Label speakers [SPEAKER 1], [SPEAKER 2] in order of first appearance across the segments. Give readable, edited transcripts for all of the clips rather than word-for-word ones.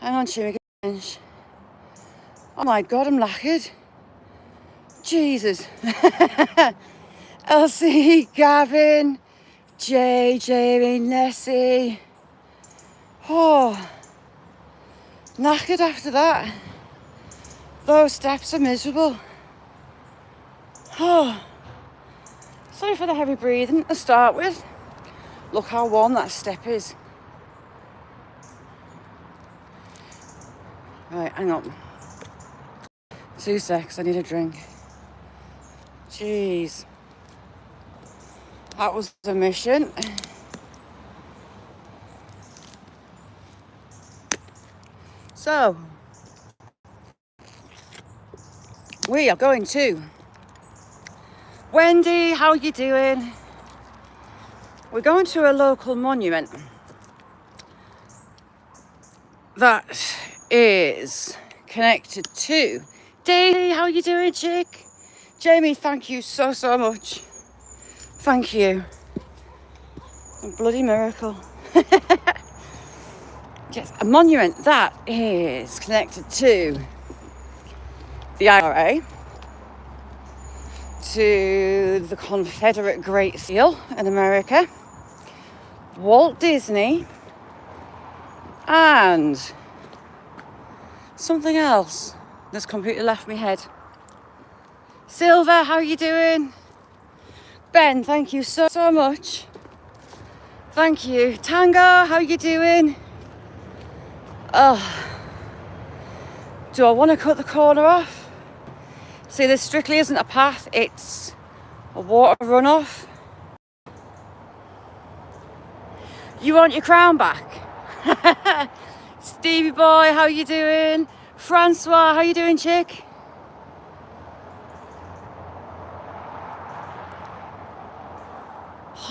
[SPEAKER 1] Hang on, Jimmy. Oh my God, I'm knackered. Jesus. Elsie, Gavin, Jay, Jamie, Nessie. Oh, knackered after that. Those steps are miserable. Oh, sorry for the heavy breathing to start with. Look how warm that step is. Right, hang on. 2 secs, I need a drink. Jeez. That was a mission. So, we are going to Wendy, how you doing? We're going to a local monument that is connected to Daisy, how you doing, chick? Jamie, thank you so much. Thank you. A bloody miracle. Yes, a monument that is connected to the IRA, to the Confederate Great Seal in America, Walt Disney, and something else. This computer left me head. Silver, how you doing? Ben, thank you so much. Thank you. Tango, how you doing? Oh, do I want to cut the corner off? See, this strictly isn't a path, it's a water runoff. You want your crown back? Stevie boy, how you doing? Francois, how you doing, chick?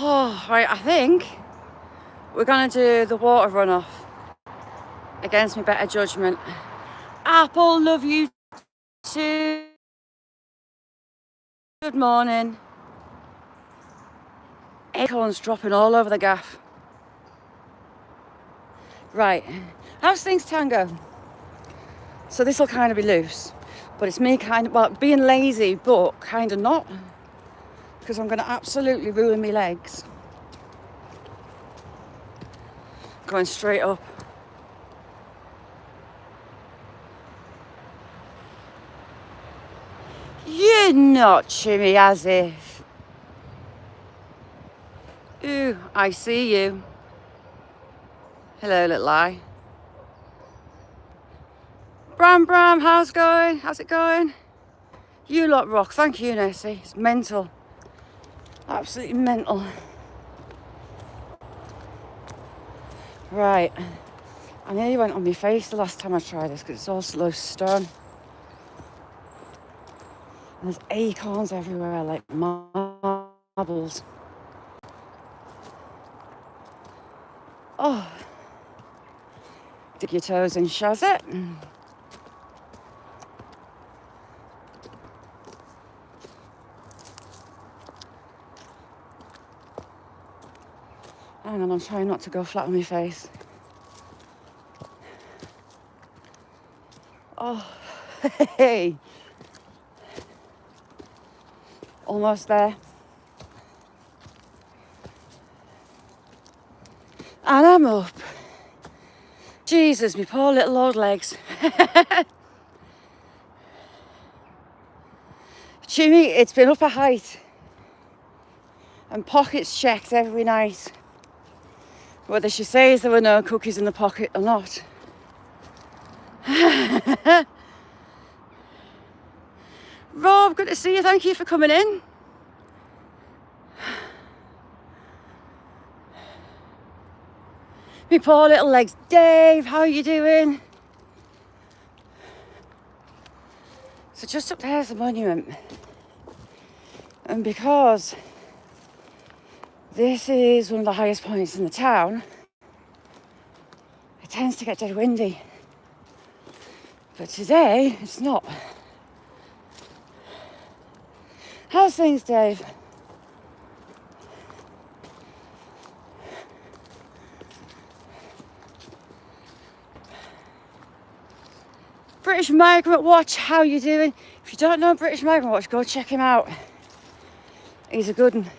[SPEAKER 1] Oh, right, I think we're gonna do the water runoff against my better judgment. Apple, love you too. Good morning. Acorns dropping all over the gaff. Right, how's things, Tango? So this will kind of be loose, but it's me kind of, well, being lazy, but kind of not, because I'm going to absolutely ruin my legs. Going straight up. You're not chimmy as if. Ooh, I see you. Hello, little eye. Bram, how's it going? How's it going? You lot rock. Thank you, Nessie. It's mental. Absolutely mental. Right. I nearly went on my face the last time I tried this because it's all slow stone. And there's acorns everywhere, like marbles. Oh. Dip your toes in, Shazet. Hang on, I'm trying not to go flat on my face. Oh, hey. Almost there. And I'm up. Jesus, me poor little old legs. Jimmy, it's been up a height and pockets checked every night, whether she says there were no cookies in the pocket or not. Rob, good to see you. Thank you for coming in. Me poor little legs. Dave, how are you doing? So just up there's the monument. And because this is one of the highest points in the town, it tends to get dead windy. But today, it's not. How's things, Dave? British Migrant Watch, how you doing? If you don't know British Migrant Watch, go check him out. He's a good one.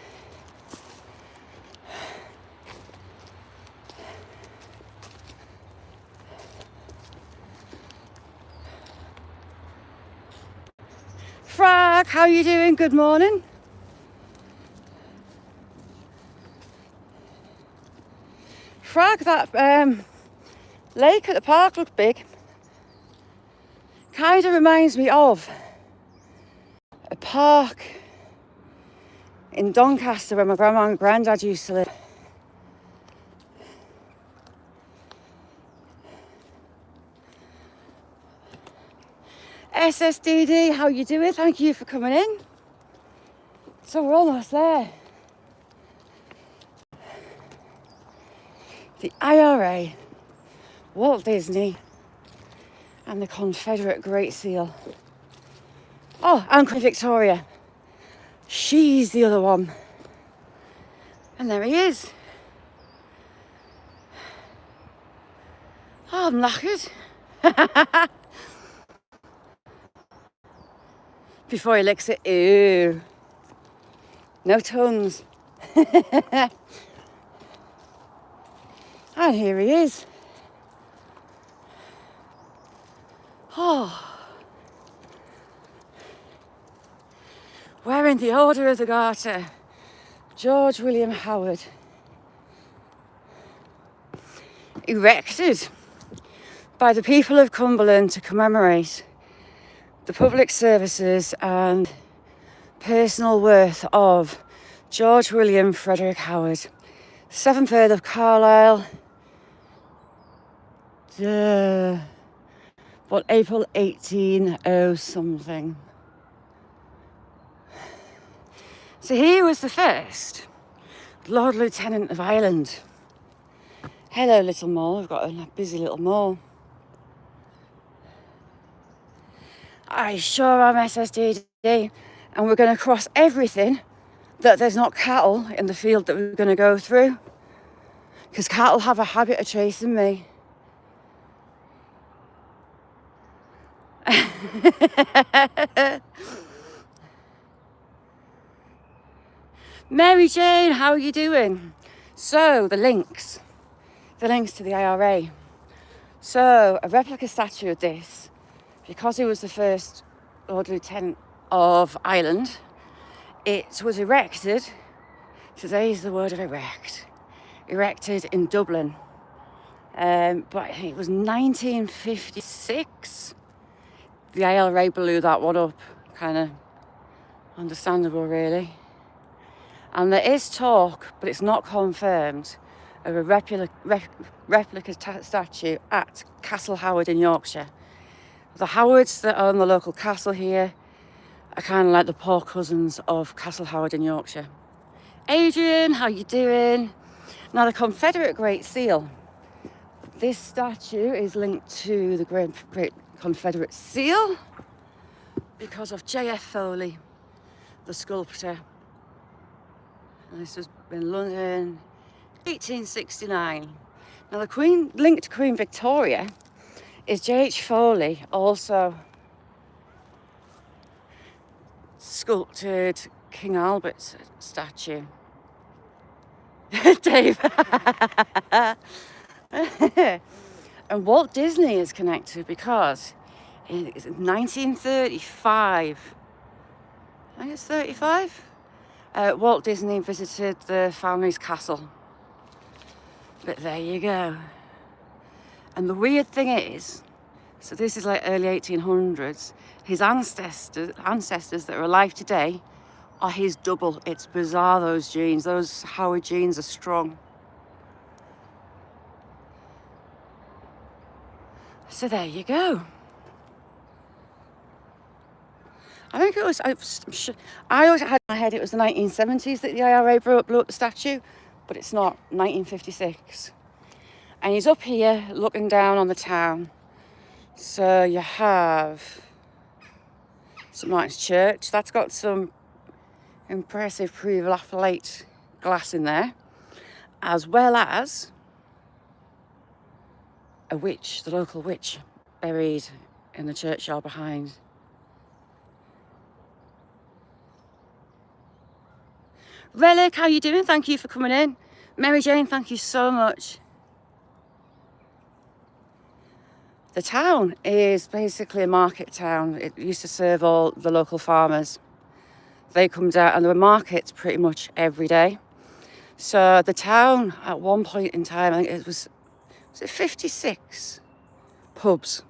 [SPEAKER 1] Frag, how you doing? Good morning. Frag, that lake at the park looked big. Kind of reminds me of a park in Doncaster where my grandma and granddad used to live. SSDD, how you doing? Thank you for coming in. So we're almost there. The IRA, Walt Disney, and the Confederate Great Seal. Oh, and Queen Victoria. She's the other one. And there he is. Oh, I'm knackered. Before he licks it, ew. No tongues. And here he is. Oh. Wearing the Order of the Garter. George William Howard. Erected by the people of Cumberland to commemorate the public services and personal worth of George William Frederick Howard, 7th Earl of Carlisle, April 1800 something. So he was the first Lord Lieutenant of Ireland. Hello, little mole. We've got a busy little mole. I sure am SSDD, and we're going to cross everything that there's not cattle in the field that we're going to go through, because cattle have a habit of chasing me. Mary Jane, how are you doing? So the links to the IRA. So a replica statue of this, because he was the first Lord Lieutenant of Ireland, it was erected, today's the word of erect, erected in Dublin. But it was 1956. The IRA blew that one up, kind of understandable really. And there is talk, but it's not confirmed, of a replica statue at Castle Howard in Yorkshire. The Howards that own the local castle here are kind of like the poor cousins of Castle Howard in Yorkshire. Adrian, how you doing? Now the Confederate Great Seal. This statue is linked to the Great Confederate Seal because of J.F. Foley, the sculptor. And this was in London, 1869. Now the Queen, linked to Queen Victoria, is J.H. Foley, also sculpted King Albert's statue. Dave. And Walt Disney is connected because in 1935, I think it's 35, Walt Disney visited the family's castle. But there you go. And the weird thing is, so this is like early 1800s, his ancestors that are alive today are his double. It's bizarre, those genes. Those Howard genes are strong. So there you go. I think it was, I always had in my head it was the 1970s that the IRA blew up the statue, but it's not, 1956. And he's up here looking down on the town. So you have St Martin's Church. That's got some impressive pre-Raphaelite glass in there, as well as a witch, the local witch, buried in the churchyard behind. Relic, how you doing? Thank you for coming in. Mary Jane, thank you so much. The town is basically a market town. It used to serve all the local farmers. They come down, and there were markets pretty much every day. So the town, at one point in time, I think it was it 56 pubs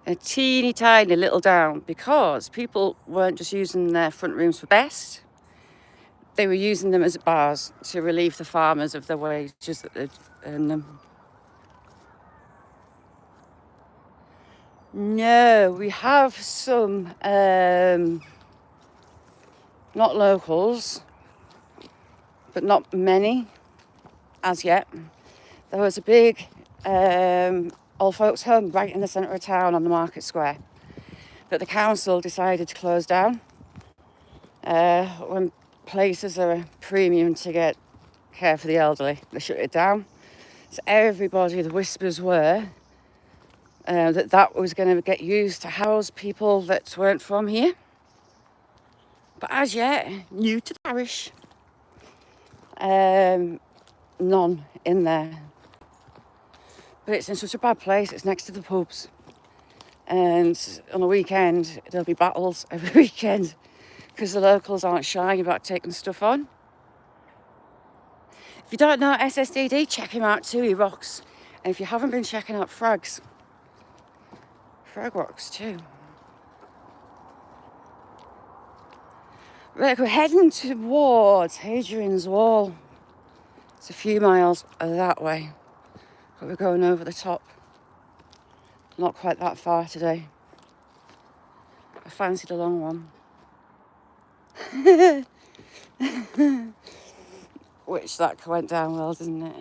[SPEAKER 1] in a teeny tiny little town, because people weren't just using their front rooms for best. They were using them as bars to relieve the farmers of the wages that they'd earned them. No, we have some, not locals, but not many as yet. There was a big old folks home right in the centre of town on the market square, but the council decided to close down. When places are a premium to get care for the elderly, they shut it down. So everybody, the whispers were that was going to get used to house people that weren't from here. But as yet, new to the parish, none in there. But it's in such a bad place. It's next to the pubs, and on a weekend there'll be battles every weekend because the locals aren't shy about taking stuff on. If you don't know SSDD, check him out too. He rocks. And if you haven't been checking out Frag rocks too. Right, we're heading towards Hadrian's Wall. It's a few miles that way, but we're going over the top. Not quite that far today. I fancied a long one. Which that went down well, didn't it?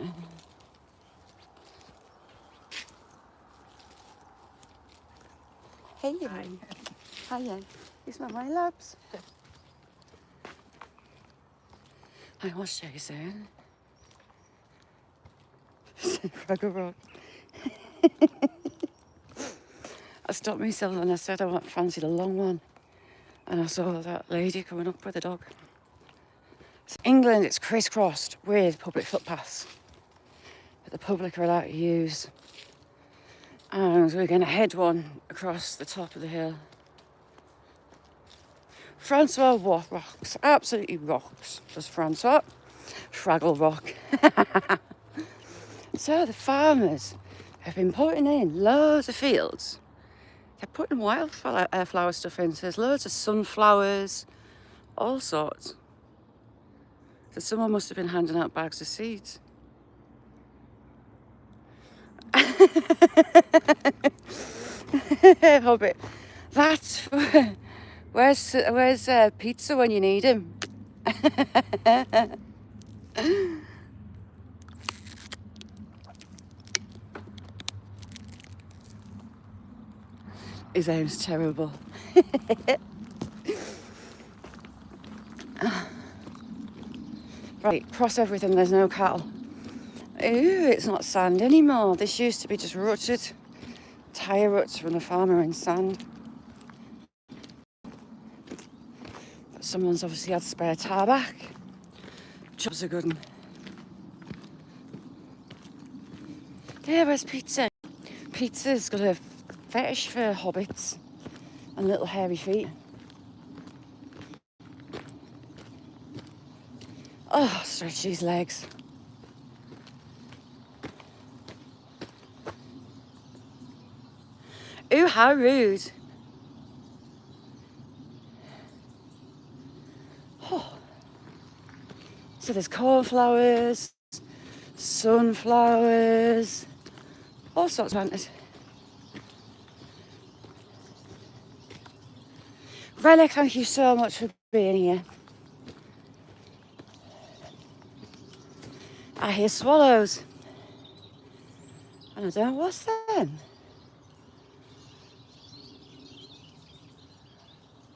[SPEAKER 1] Hey, hiya. You smell my labs? I was chasing. Frag rock. I stopped myself and I said I fancied a long one, and I saw that lady coming up with a dog. So England, it's crisscrossed with public footpaths that the public are allowed to use, and we're going to head one across the top of the hill. Francois rocks, absolutely rocks. Does Francois? Fraggle rock. So the farmers have been putting in loads of fields. They're putting wildflower stuff in. So there's loads of sunflowers, all sorts. So someone must have been handing out bags of seeds. Hobbit. That's where's pizza when you need him? His aim's terrible. Right, cross everything, there's no cattle. Ooh, it's not sand anymore. This used to be just rutted tyre ruts from the farmer in sand. But someone's obviously had spare tar back. Job's a good one. Yeah, where's Pizza? Pizza's got a fetish for hobbits and little hairy feet. Oh, stretch these legs. Ooh, how rude. Oh. So there's cornflowers, sunflowers, all sorts planted. Relic, thank you so much for being here. I hear swallows. And I don't know what's them.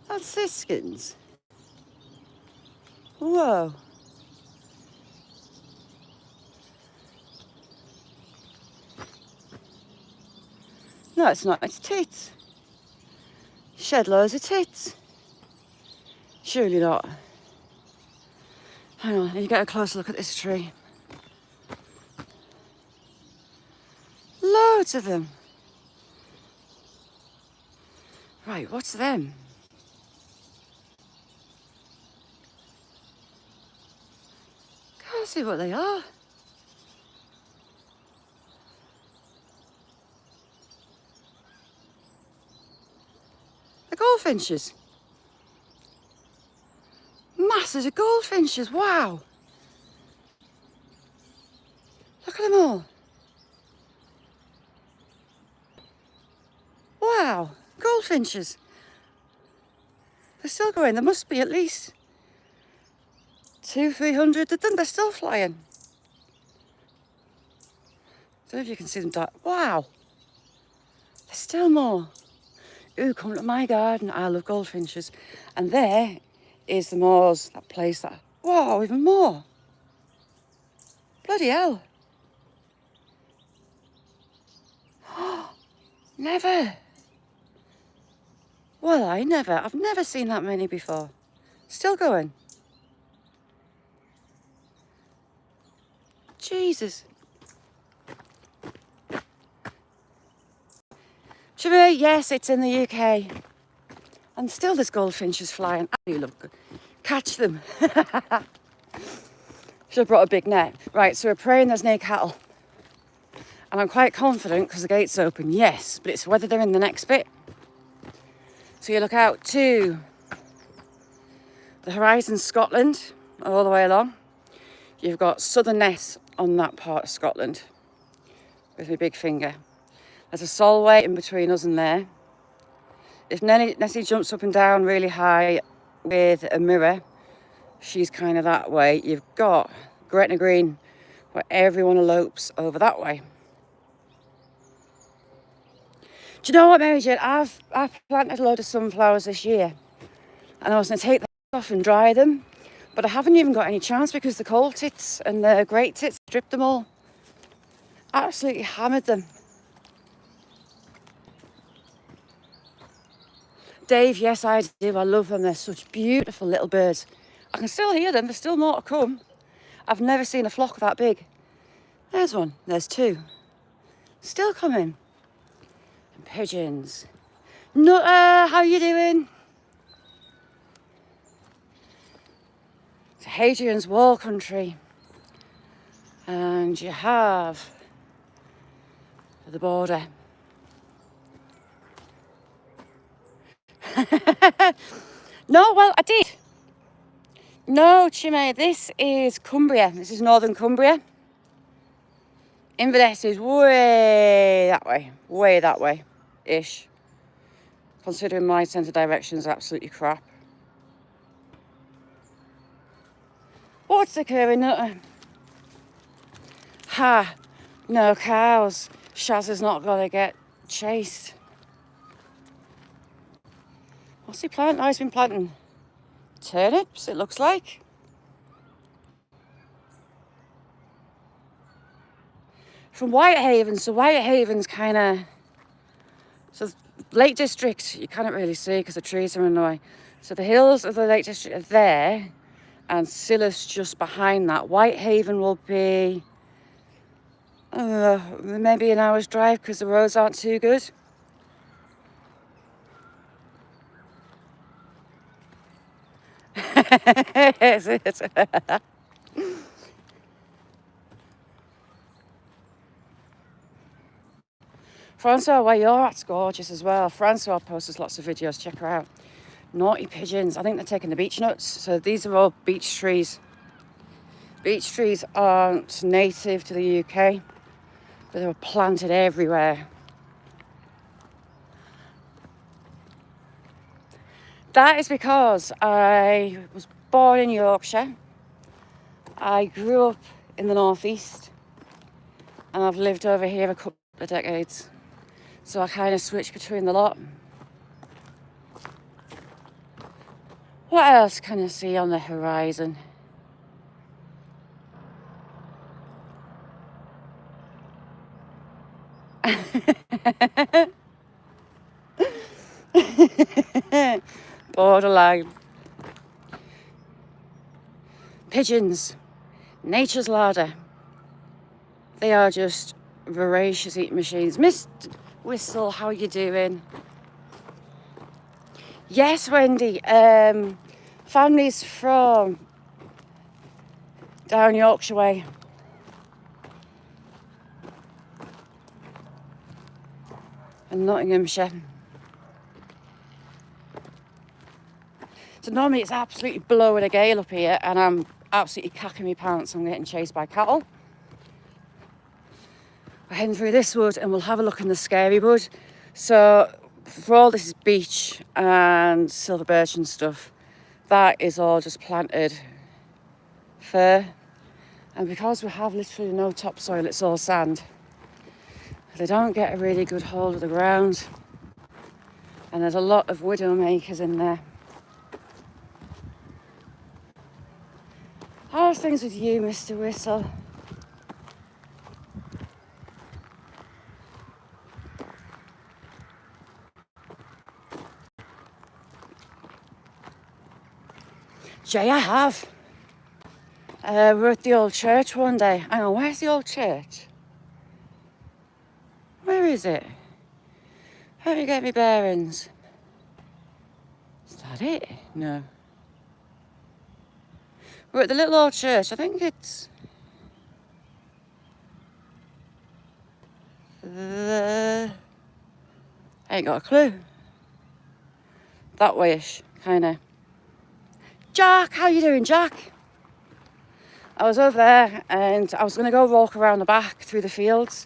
[SPEAKER 1] That's siskins. Whoa. No, it's not. It's tits. Shed loads of tits. Surely not. Hang on, I need to get a closer look at this tree. Loads of them. Right, what's them? Can't see what they are. They're goldfinches. Masses of goldfinches, wow. Look at them all. Wow, goldfinches. They're still going. There must be at least 200-300 of them. They're still flying. Don't know if you can see them. Wow. There's still more. Ooh, come to my garden. I love goldfinches. And there is the moors, that place that... Whoa, even more. Bloody hell. Never. Well, I've never seen that many before. Still going. Jesus. Jimmy, yes, it's in the UK. And still there's goldfinches flying. I do love good. Catch them. Should have brought a big net. Right, so we're praying there's no cattle. And I'm quite confident because the gate's open, yes, but it's whether they're in the next bit. So you look out to the horizon, Scotland, all the way along. You've got Southern Ness on that part of Scotland with my big finger. There's a Solway in between us and there. If Nessie jumps up and down really high with a mirror, she's kind of that way. You've got Gretna Green, where everyone elopes over that way. Do you know what, Mary Jane? I've planted a load of sunflowers this year, and I was going to take them off and dry them, but I haven't even got any chance because the cold tits and the great tits stripped them all. Absolutely hammered them. Dave, yes, I do. I love them. They're such beautiful little birds. I can still hear them. There's still more to come. I've never seen a flock that big. There's one. There's two. Still coming. And pigeons. Nutter, how you doing? It's Hadrian's Wall country. And you have the border. No, well, I did. No, Chime, this is Cumbria. This is northern Cumbria. Inverness is way that way-ish. Considering my sense of direction is absolutely crap. What's occurring? Ha! No cows. Shaz has not got to get chased. What's he planting? Oh, he's been planting turnips, it looks like. From Whitehaven, so Whitehaven's kind of... So Lake District, you can't really see because the trees are in the way. So the hills of the Lake District are there, and Sillis just behind that. Whitehaven will be maybe an hour's drive because the roads aren't too good. Francois, where you're at's gorgeous as well. Francois posts lots of videos, check her out. Naughty pigeons, I think they're taking the beech nuts. So these are all beech trees. Beech trees aren't native to the UK, but they were planted everywhere. That is because I was born in Yorkshire. I grew up in the northeast, and I've lived over here a couple of decades. So I kind of switched between the lot. What else can I see on the horizon? Borderline. Pigeons. Nature's larder. They are just voracious eating machines. Mr. Whistle, how are you doing? Yes, Wendy. Families from down Yorkshire way. And Nottinghamshire. So normally it's absolutely blowing a gale up here and I'm absolutely cacking my pants. I'm getting chased by cattle. We're heading through this wood and we'll have a look in the scary wood. So for all this is beech and silver birch and stuff, that is all just planted fir. And because we have literally no topsoil, it's all sand. They don't get a really good hold of the ground. And there's a lot of widow makers in there. How's things with you, Mr. Whistle? Jay, I have. We were at the old church one day. Hang on, where's the old church? Where is it? How do you get me bearings? Is that it? No. We're at the little old church. I think it's I ain't got a clue. That way-ish, kinda. Jack, how you doing, Jack? I was over there and I was gonna go walk around the back through the fields.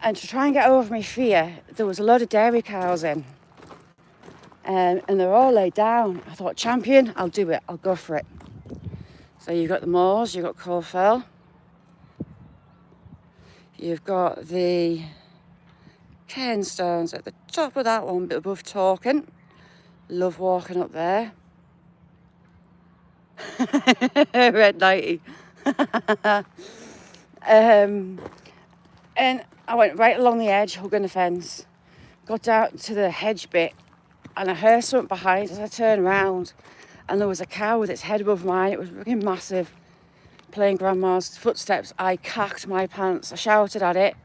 [SPEAKER 1] And to try and get over my fear, there was a load of dairy cows in. And they're all laid down. I thought, champion, I'll do it, I'll go for it. So you've got the moors, you've got Corfell. You've got the cairnstones at the top of that one, bit above Torkin. Love walking up there. Red 90. And I went right along the edge, hugging the fence. Got down to the hedge bit and I heard something behind as I turned around. And there was a cow with its head above mine. It was really massive, playing grandma's footsteps. I cacked my pants. I shouted at it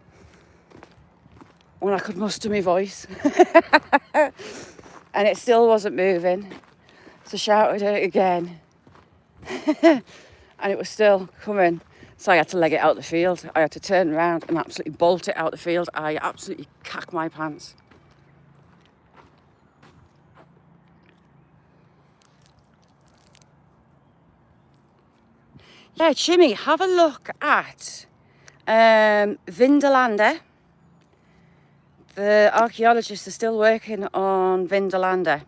[SPEAKER 1] when I could muster my voice. And it still wasn't moving. So shouted at it again. And it was still coming. So I had to leg it out the field. I had to turn around and absolutely bolt it out the field. I absolutely cacked my pants. Yeah, Jimmy, have a look at Vindalanda. The archaeologists are still working on Vindalanda.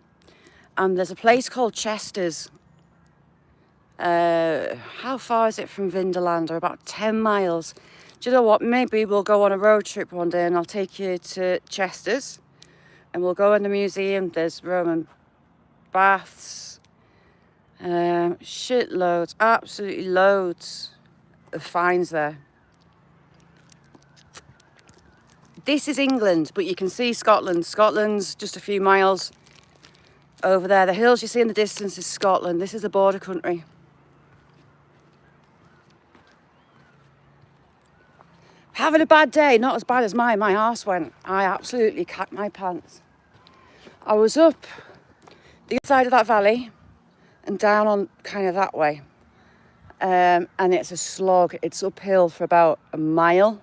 [SPEAKER 1] And there's a place called Chester's. How far is it from Vindalanda? About 10 miles. Do you know what? Maybe we'll go on a road trip one day and I'll take you to Chester's. And we'll go in the museum. There's Roman baths. Shitloads, absolutely loads of finds there. This is England, but you can see Scotland. Scotland's just a few miles over there. The hills you see in the distance is Scotland. This is the border country. Having a bad day, not as bad as mine. My arse went. I absolutely cacked my pants. I was up the other side of that valley and down on kind of that way. And it's a slog. It's uphill for about a mile.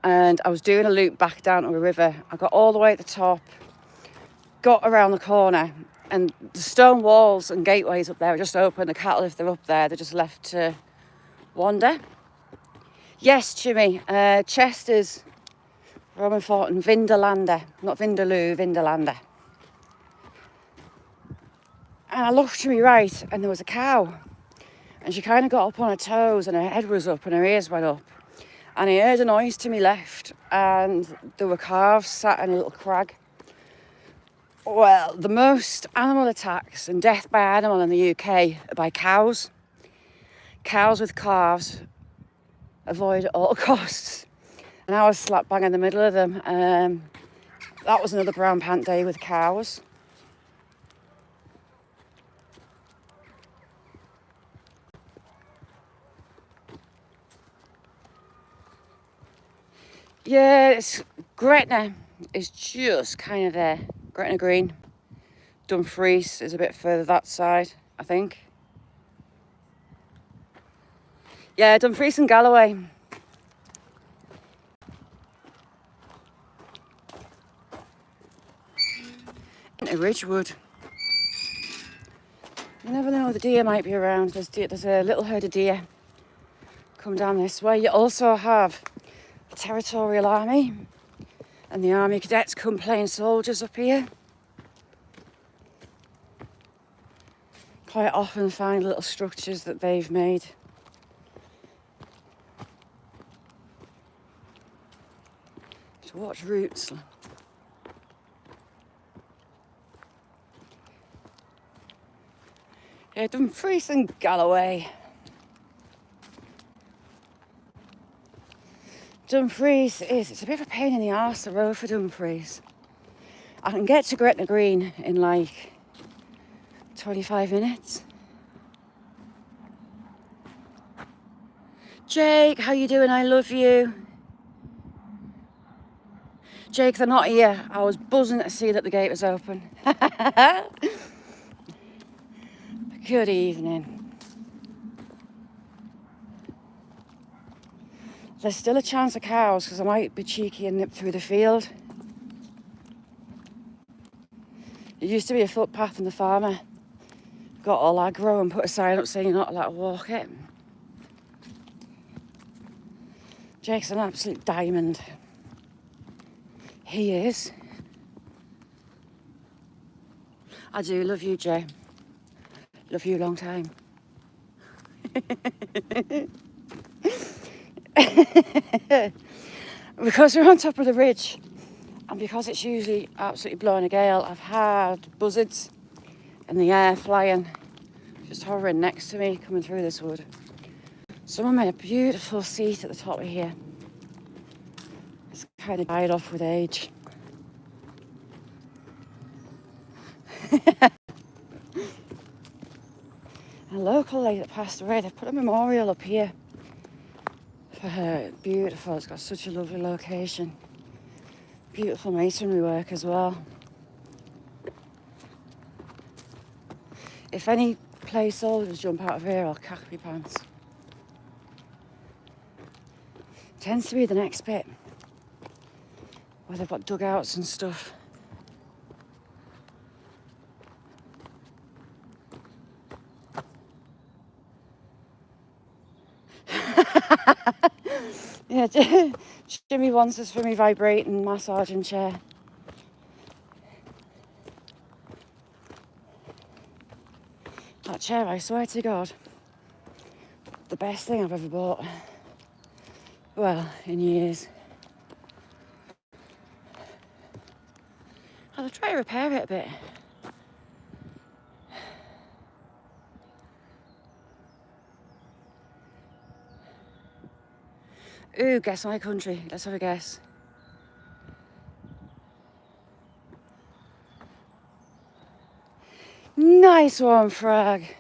[SPEAKER 1] And I was doing a loop back down to a river. I got all the way at the top, got around the corner, and the stone walls and gateways up there are just open. The cattle, if they're up there, they're just left to wander. Yes, Jimmy, Chester's, Roman Fort and Vindalanda, not Vindaloo, Vindalanda. And I looked to my right and there was a cow. And she kind of got up on her toes and her head was up and her ears went up. And I heard a noise to my left and there were calves sat in a little crag. Well, the most animal attacks and death by animal in the UK are by cows. Cows with calves, avoid at all costs. And I was slap bang in the middle of them. That was another brown pant day with cows. Yeah, it's Gretna is just kind of there. Gretna Green. Dumfries is a bit further that side, I think. Yeah, Dumfries and Galloway. Into Ridgewood. You never know, the deer might be around. There's a little herd of deer come down this way. You also have the Territorial Army and the Army Cadets come playing soldiers up here. Quite often find little structures that they've made. To watch roots. Yeah, Dumfries and Galloway. Dumfries it's a bit of a pain in the arse, the road for Dumfries. I can get to Gretna Green in like 25 minutes. Jake, how you doing? I love you. Jake, they're not here. I was buzzing to see that the gate was open. Good evening. There's still a chance of cows because I might be cheeky and nip through the field. It used to be a footpath and the farmer got all aggro and put a sign up saying you're not allowed to walk it. Jake's an absolute diamond. He is. I do love you, Jay. Love you a long time. Because we're on top of the ridge and because it's usually absolutely blowing a gale, I've had buzzards in the air flying, just hovering next to me coming through this wood. Someone made a beautiful seat at the top of here. It's kind of died off with age. A local lady that passed away, they've put a memorial up here for her. Beautiful, it's got such a lovely location. Beautiful masonry work as well. If any play soldiers jump out of here, I'll cack my pants. Tends to be the next bit where they've got dugouts and stuff. Yeah, Jimmy wants us for me vibrating massaging chair. That chair, I swear to God, the best thing I've ever bought. Well, in years. I'll try to repair it a bit. Ooh, guess my country. Let's have a guess. Nice one, Frag.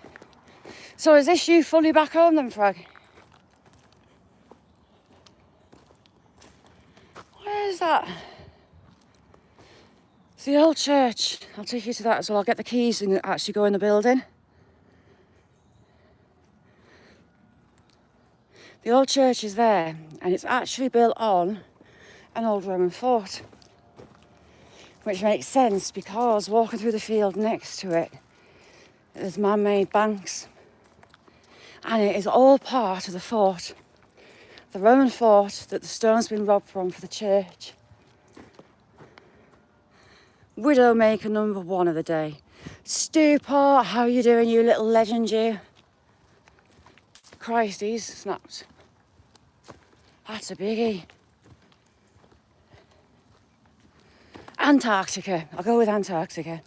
[SPEAKER 1] So is this you fully back home then, Frag? Where's that? It's the old church. I'll take you to that as well. I'll get the keys and actually go in the building. The old church is there, and it's actually built on an old Roman fort, which makes sense because walking through the field next to it, there's man-made banks, and it is all part of the fort, the Roman fort that the stone's been robbed from for the church. Widowmaker number 1 of the day. Stewport, how you doing, you little legend, you? Christ, he's snapped. That's a biggie. Antarctica. I'll go with Antarctica.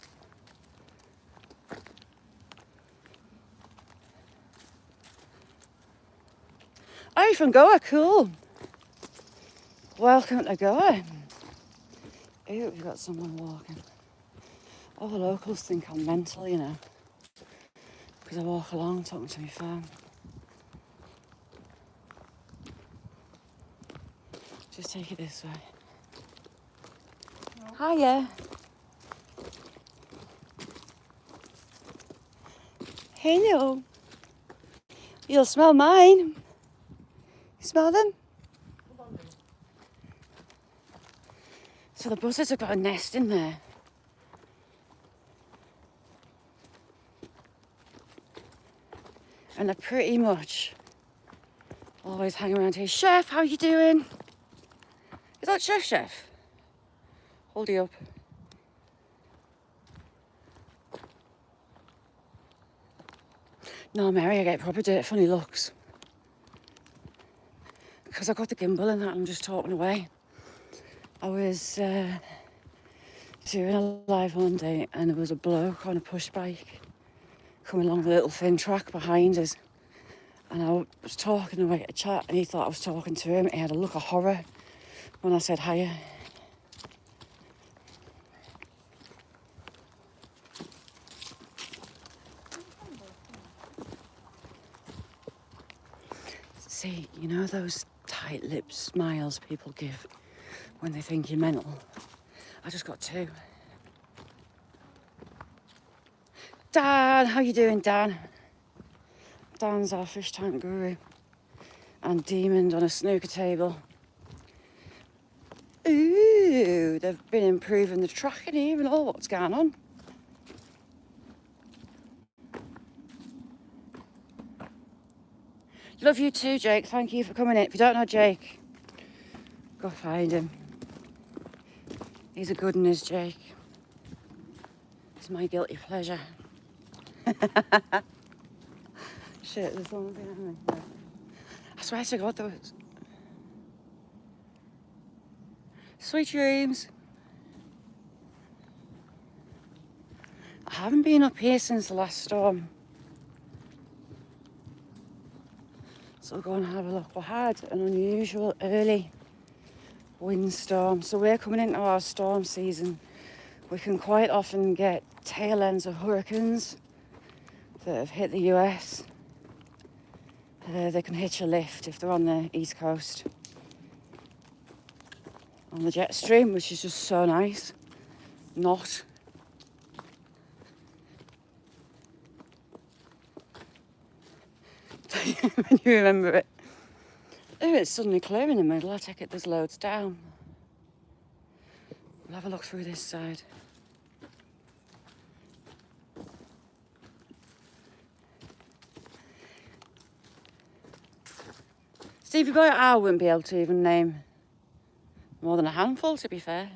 [SPEAKER 1] Oh, you're from Goa. Cool. Welcome to Goa. Ew, we've got someone walking. All the locals think I'm mental, you know, because I walk along talking to my phone. Just take it this way. No. Hiya. Hello. You'll smell mine. You smell them? So the buzzards have got a nest in there. And they're pretty much always hanging around here. Chef, how you doing? Is that Chef? Hold you up. No, Mary, I get proper dirt funny looks. Because I got the gimbal and that, I'm just talking away. I was doing a live one day and there was a bloke on a push bike coming along the little thin track behind us. And I was talking away at a chat and he thought I was talking to him. He had a look of horror when I said hiya. See, you know those tight-lipped smiles people give when they think you're mental? I just got two. Dan, how you doing, Dan? Dan's our fish tank guru. And Demoned on a snooker table. Ooh, they've been improving the tracking here and all. What's going on? Love you too, Jake. Thank you for coming in. If you don't know Jake, go find him. He's a good one, is Jake. It's my guilty pleasure. Shit, there's someone behind me. No. I swear to God, there was. Sweet dreams. I haven't been up here since the last storm. So we'll go and have a look. We had an unusual early windstorm. So we're coming into our storm season. We can quite often get tail ends of hurricanes that have hit the US. They can hitch a lift if they're on the East Coast. On the jet stream, which is just so nice. Not. When you remember it. Oh, it's suddenly clear in the middle. I take it there's loads down. We'll have a look through this side. Stevie Boy, I wouldn't be able to even name more than a handful, to be fair.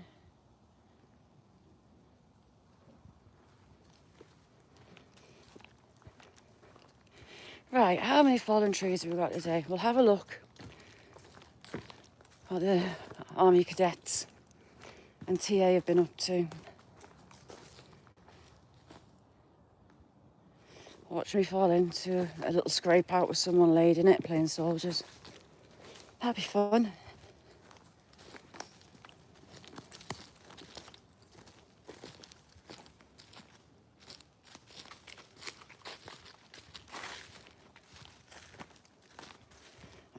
[SPEAKER 1] Right, how many fallen trees have we got today? We'll have a look what the Army cadets and TA have been up to. Watch me fall into a little scrape out with someone laid in it playing soldiers. That'd be fun.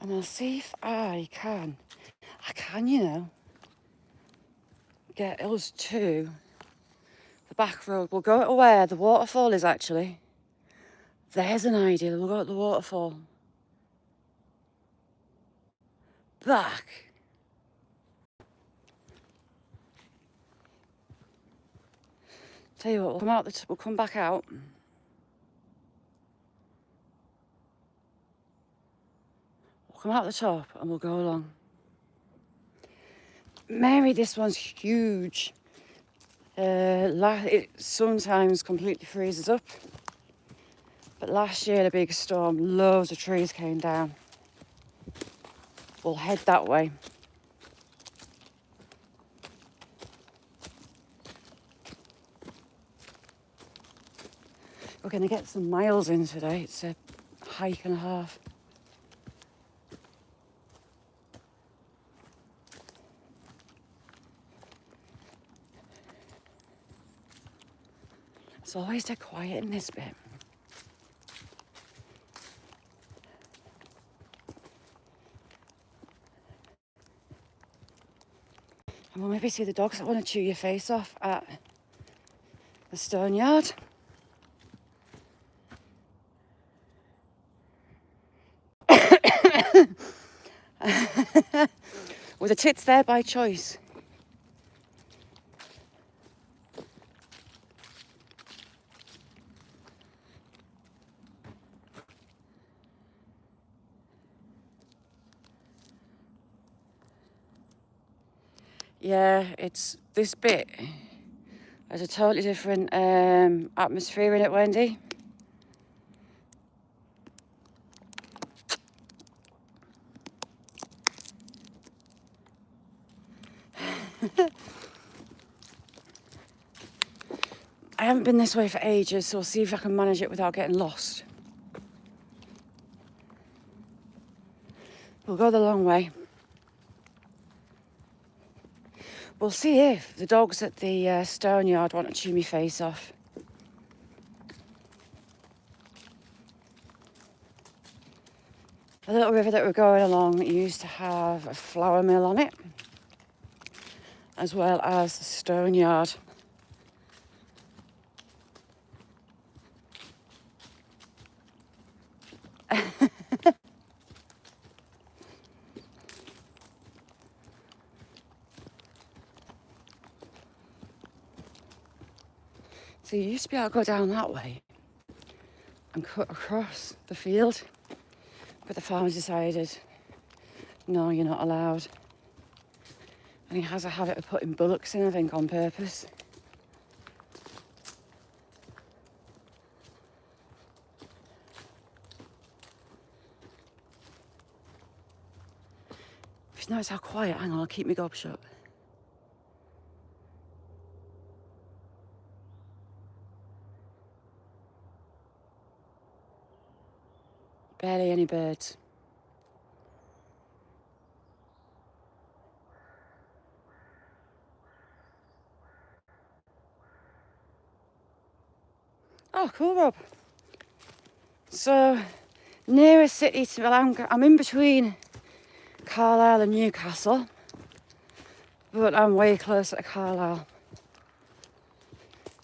[SPEAKER 1] And I'll see if I can, you know, get us to the back road. We'll go to where the waterfall is actually. There's an idea, we'll go to the waterfall. Back. Tell you what, we'll come back out. We'll come out the top and we'll go along. Mary, this one's huge. It sometimes completely freezes up. But last year, the big storm, loads of trees came down. We'll head that way. We're going to get some miles in today. It's a hike and a half. It's always dead quiet in this bit. And we'll maybe see the dogs that want to chew your face off at the stone yard. With the tits there by choice. Yeah, it's this bit has a totally different atmosphere in it, Wendy. I haven't been this way for ages, so I'll see if I can manage it without getting lost. We'll go the long way. We'll see if the dogs at the stone yard want to chew me face off. The little river that we're going along used to have a flour mill on it, as well as the stone yard. So you used to be able to go down that way and cut across the field, but the farmers decided, no, you're not allowed. And he has a habit of putting bullocks in, I think, on purpose. Just notice how quiet. Hang on, I'll keep my gob shut. Barely any birds. Oh, cool, Rob. So, nearest city to, well, I'm in between Carlisle and Newcastle, but I'm way closer to Carlisle.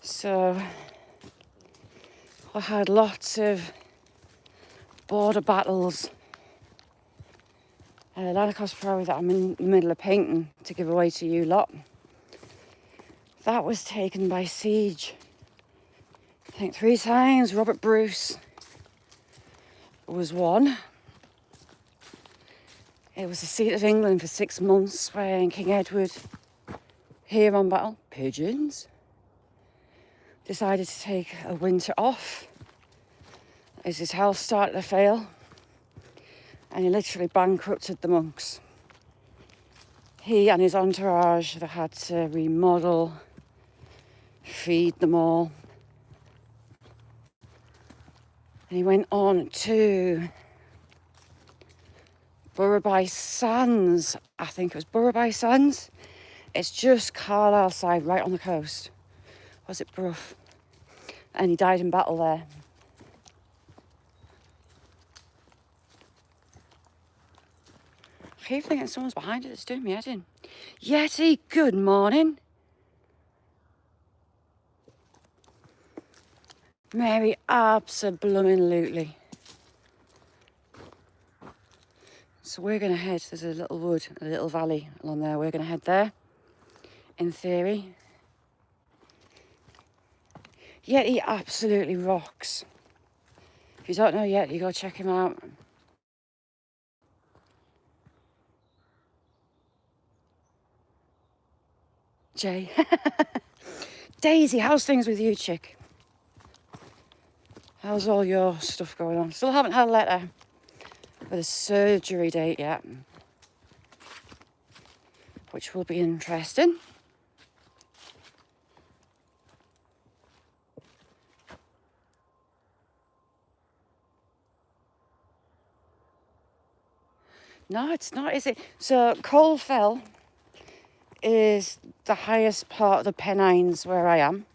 [SPEAKER 1] So, I had lots of border battles. Land across Prairie that I'm in the middle of painting to give away to you lot. That was taken by siege. I think 3 times. Robert Bruce was one. It was the seat of England for 6 months when King Edward, here on battle, pigeons, decided to take a winter off as his health started to fail, and he literally bankrupted the monks. He and his entourage, they had to remodel, feed them all. And he went on to Burraby Sands. I think it was Burraby Sands. It's just Carlisle side, right on the coast. Was it Brough? And he died in battle there. I keep thinking someone's behind it that's doing me head in. Yeti, good morning. Mary, abso-blooming-lutely. So we're going to head, there's a little wood, a little valley along there. We're going to head there, in theory. Yeti absolutely rocks. If you don't know Yeti, go check him out. Jay. Daisy, how's things with you, chick? How's all your stuff going on? Still haven't had a letter with a surgery date yet, which will be interesting. No, it's not, is it? So Colefell is the highest part of the Pennines where I am.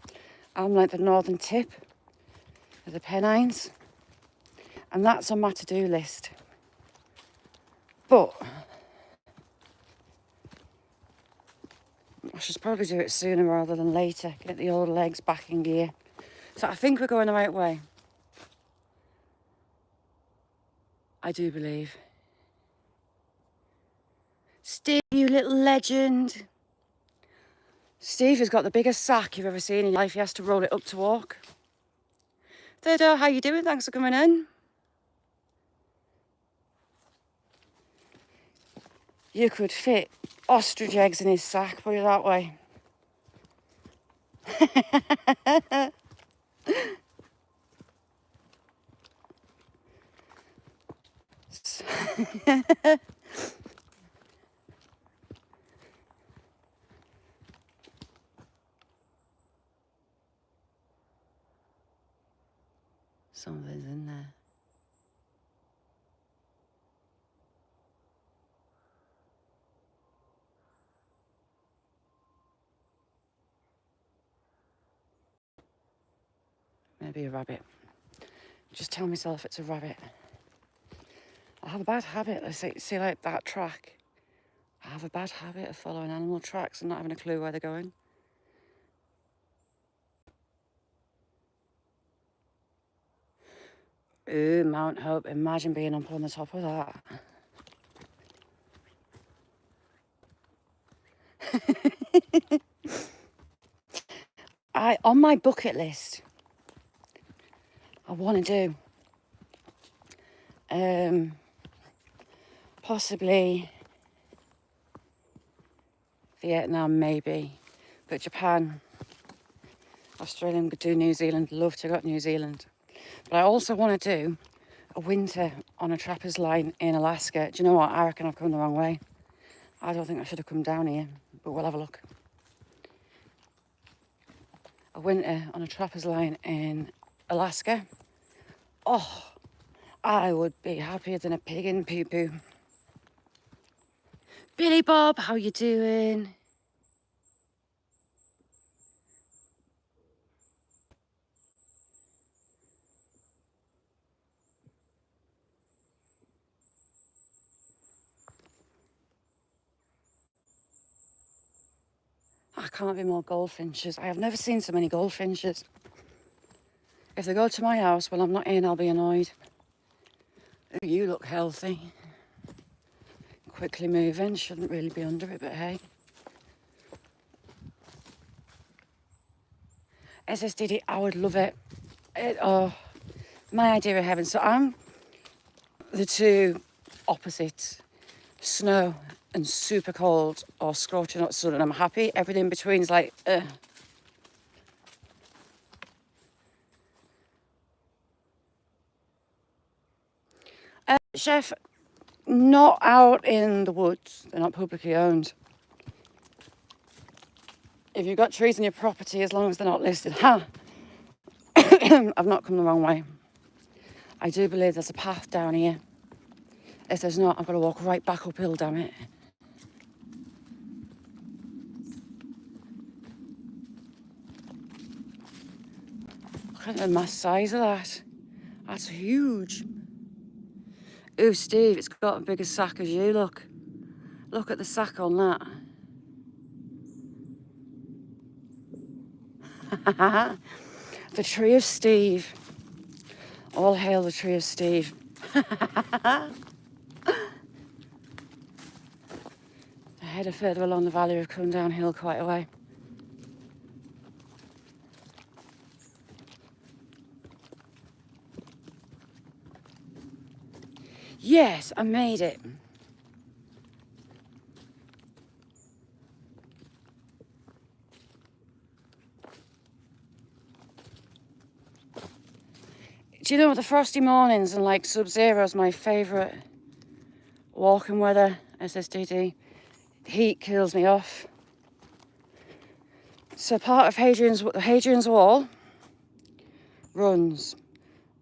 [SPEAKER 1] I'm like the northern tip of the Pennines, and that's on my to-do list. But I should probably do it sooner rather than later, get the old legs back in gear. So I think we're going the right way. I do believe. Steve, you little legend. Steve has got the biggest sack you've ever seen in your life. He has to roll it up to walk. Dodo, how you doing? Thanks for coming in. You could fit ostrich eggs in his sack, put it that way. Something's in there. Maybe a rabbit. Just tell myself it's a rabbit. I have a bad habit. I see like that track. I have a bad habit of following animal tracks and not having a clue where they're going. Ooh, Mount Hope. Imagine being up on the top of that. On my bucket list, I want to do possibly Vietnam, maybe, but Japan, Australia, could do New Zealand. Love to go to New Zealand, but I also want to do a winter on a trapper's line in Alaska. Do you know what? I reckon I've come the wrong way. I don't think I should have come down here, but we'll have a look. A winter on a trapper's line in Alaska. Oh, I would be happier than a pig in poo-poo. Billy Bob, how you doing? I can't be more goldfinches. I have never seen so many goldfinches. If they go to my house when I'm not in, I'll be annoyed. Ooh, you look healthy. Quickly moving, shouldn't really be under it, but hey. SSDD, I would love it. My idea of heaven. So I'm the two opposites. Snow and super cold or scorching hot sun, and I'm happy. Everything in between is like, Chef, not out in the woods. They're not publicly owned. If you've got trees on your property, as long as they're not listed, I've not come the wrong way. I do believe there's a path down here. If there's not, I've got to walk right back uphill, damn it. Look at the mass size of that. That's huge. Ooh, Steve, it's got a bigger sack as you, look. Look at the sack on that. The tree of Steve. All hail the tree of Steve. I headed further along the valley, we've come downhill quite a way. Yes, I made it. Do you know what, the frosty mornings and like sub-zero is my favourite walking weather, SSDD. Heat kills me off. So part of Hadrian's Wall runs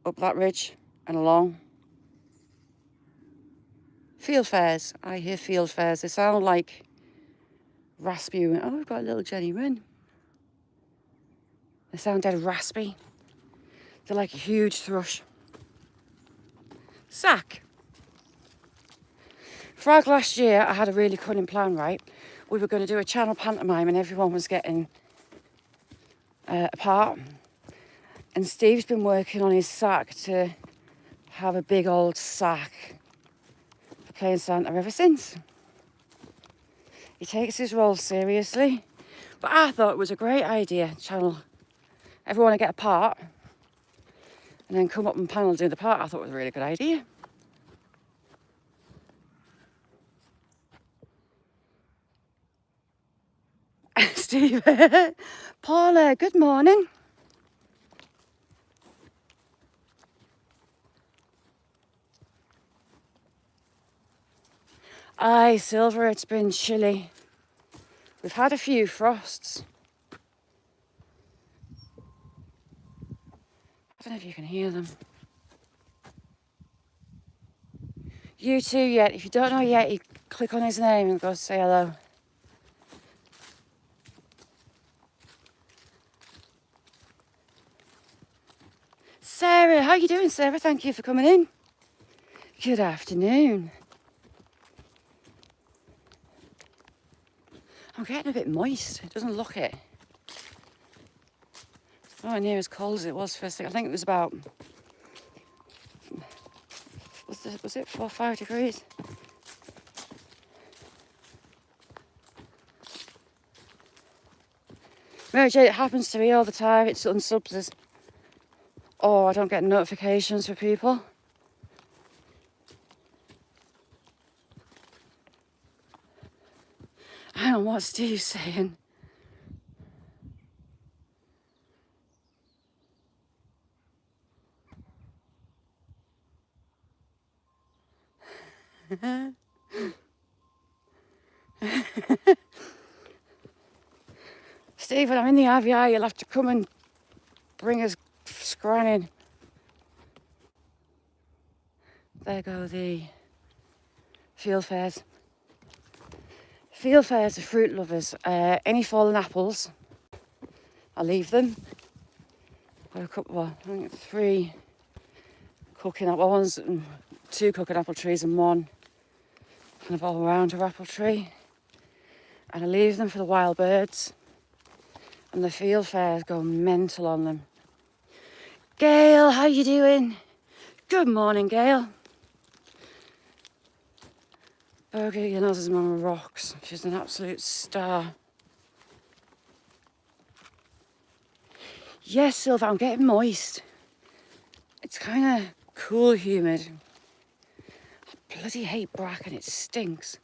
[SPEAKER 1] up that ridge and along. Field fairs. I hear field fairs. They sound like Rasputin. Oh, we've got a little Jenny Wren. They sound dead raspy. They're like a huge thrush. Sack. Frag last year, I had a really cunning plan, right? We were going to do a channel pantomime and everyone was getting a part. And Steve's been working on his sack to have a big old sack for playing Santa ever since. He takes his role seriously. But I thought it was a great idea, channel everyone to get a part and then come up and panel do the part. I thought it was a really good idea. Steve, Paula, good morning. Aye, Silver, it's been chilly. We've had a few frosts. I don't know if you can hear them. You too, yet. If you don't know yet, you click on his name and go say hello. Sarah, how you doing, Sarah? Thank you for coming in. Good afternoon. I'm getting a bit moist. It doesn't look it. It's nowhere near as cold as it was first thing. I think it was about, was it 4 or 5 degrees? Mary Jane, it happens to me all the time. It's unsubs us. Oh, I don't get notifications for people. Hang on, what's Steve saying? Stephen, I'm in the RVI. You'll have to come and bring us scranning. There go the field fairs. Field fairs are fruit lovers. Any fallen apples, I leave them. Got a couple, well, I think 3 cooking apple ones, and 2 cooking apple trees and 1 kind of all-rounder apple tree. And I leave them for the wild birds. And the field fairs go mental on them. Gail, how you doing? Good morning, Gail. Burger, your nose is Mama rocks. She's an absolute star. Yes, Silver, I'm getting moist. It's kind of cool, humid. I bloody hate bracken, it stinks.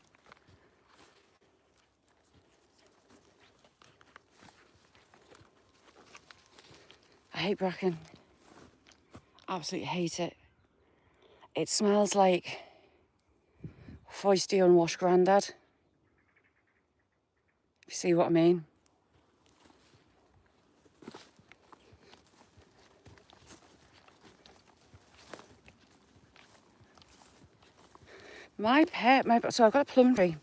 [SPEAKER 1] I hate bracken. Absolutely hate it. It smells like foisty unwashed grandad. You see what I mean? My pet, so I've got a plum tree.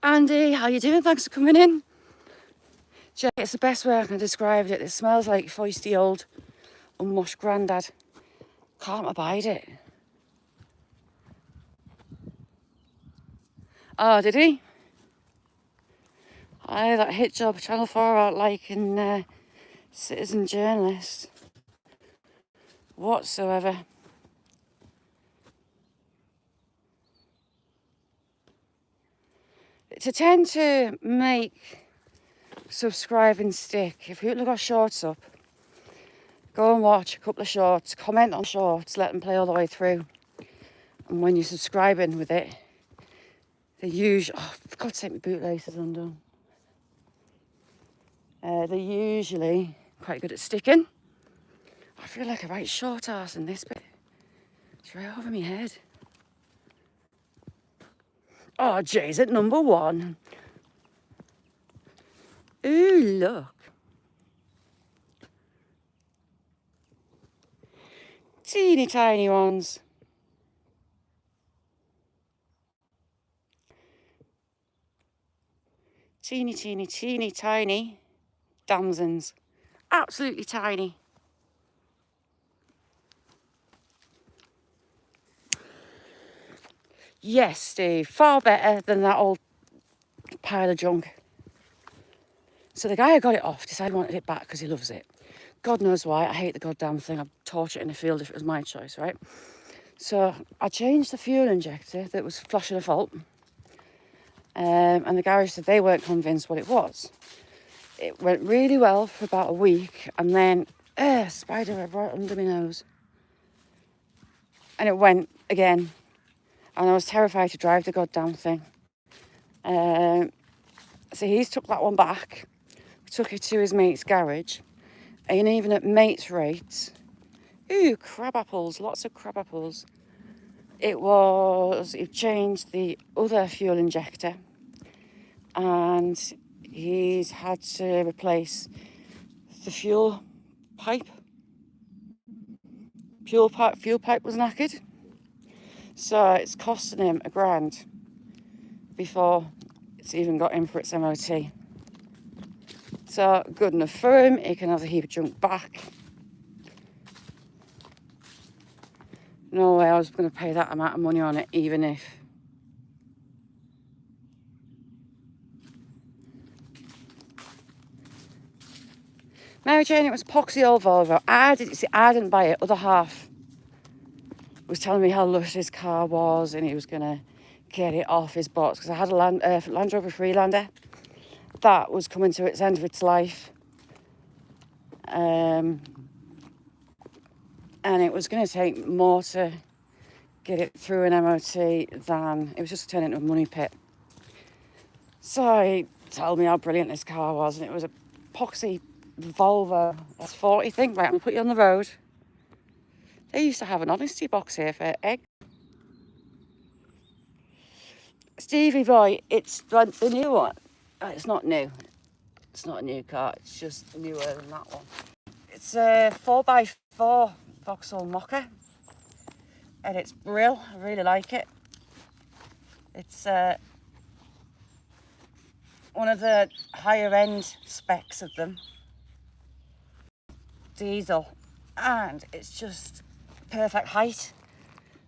[SPEAKER 1] Andy, how you doing? Thanks for coming in. Jack, it's the best way I can describe it. It smells like foisty old unwashed grandad. Can't abide it. Oh, did he? Aye, that hit job Channel 4 out like in Citizen Journalist. Whatsoever. To tend to make subscribing stick, if people have got shorts up, go and watch a couple of shorts, comment on shorts, let them play all the way through. And when you're subscribing with it, they usually, oh, for God's sake, my bootlaces undone. They're usually quite good at sticking. I feel like a right short ass in this bit. It's right over my head. Oh, Jay's at number 1. Ooh, look. Teeny tiny ones. Teeny tiny damsons. Absolutely tiny. Yes, Steve, far better than that old pile of junk. So the guy who got it off decided he wanted it back because he loves it. God knows why. I hate the goddamn thing. I'd torch it in the field if it was my choice, right? So I changed the fuel injector that was flashing a fault. And the garage said they weren't convinced what it was. It went really well for about a week, and then a spider web right under my nose. And it went again. And I was terrified to drive the goddamn thing. So he's took that one back, took it to his mate's garage, and even at mate's rates, ooh, crab apples, lots of crab apples. He changed the other fuel injector, and he's had to replace the fuel pipe. Fuel pipe was knackered. So it's costing him $1,000 before it's even got in for its MOT. So good enough for him. He can have the heap of junk back. No way I was going to pay that amount of money on it, even if. Mary Jane, it was poxy old Volvo. I didn't buy it. Other half was telling me how lush his car was, and he was going to get it off his box, because I had a Land Rover Freelander that was coming to its end of its life, and it was going to take more to get it through an MOT than it was just turning into a money pit. So he told me how brilliant this car was, and it was a poxy Volvo S40 thing. Right, I'm going to put you on the road. They used to have an honesty box here for eggs. Stevie boy, it's the new one. Oh, it's not new. It's not a new car. It's just newer than that one. It's a 4x4 Vauxhall Mocha, and it's brill. I really like it. It's one of the higher end specs of them. Diesel, and it's just perfect height.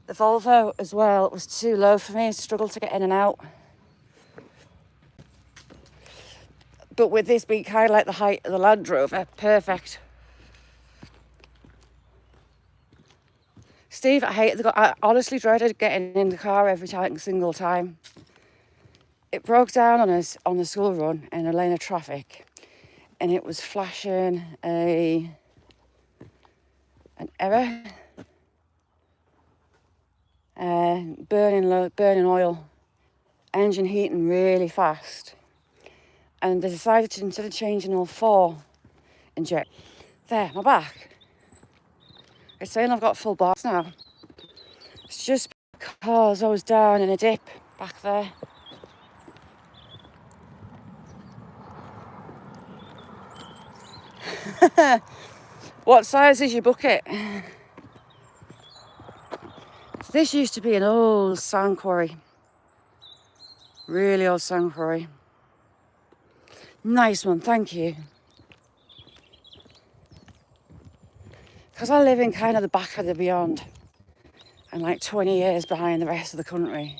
[SPEAKER 1] The Volvo as well was too low for me. I struggled to get in and out. But with this being kind of like the height of the Land Rover, perfect. Steve, I honestly dreaded getting in the car every single time. It broke down on us on the school run in a lane of traffic, and it was flashing an error, burning oil, engine heating really fast, and they decided to, instead of changing all 4 inject. There, my back. It's saying I've got full bars now. It's just because I was down in a dip back there. What size is your bucket? This used to be an old sand quarry. Really old sand quarry. Nice one, thank you. Because I live in kind of the back of the beyond, and like 20 years behind the rest of the country.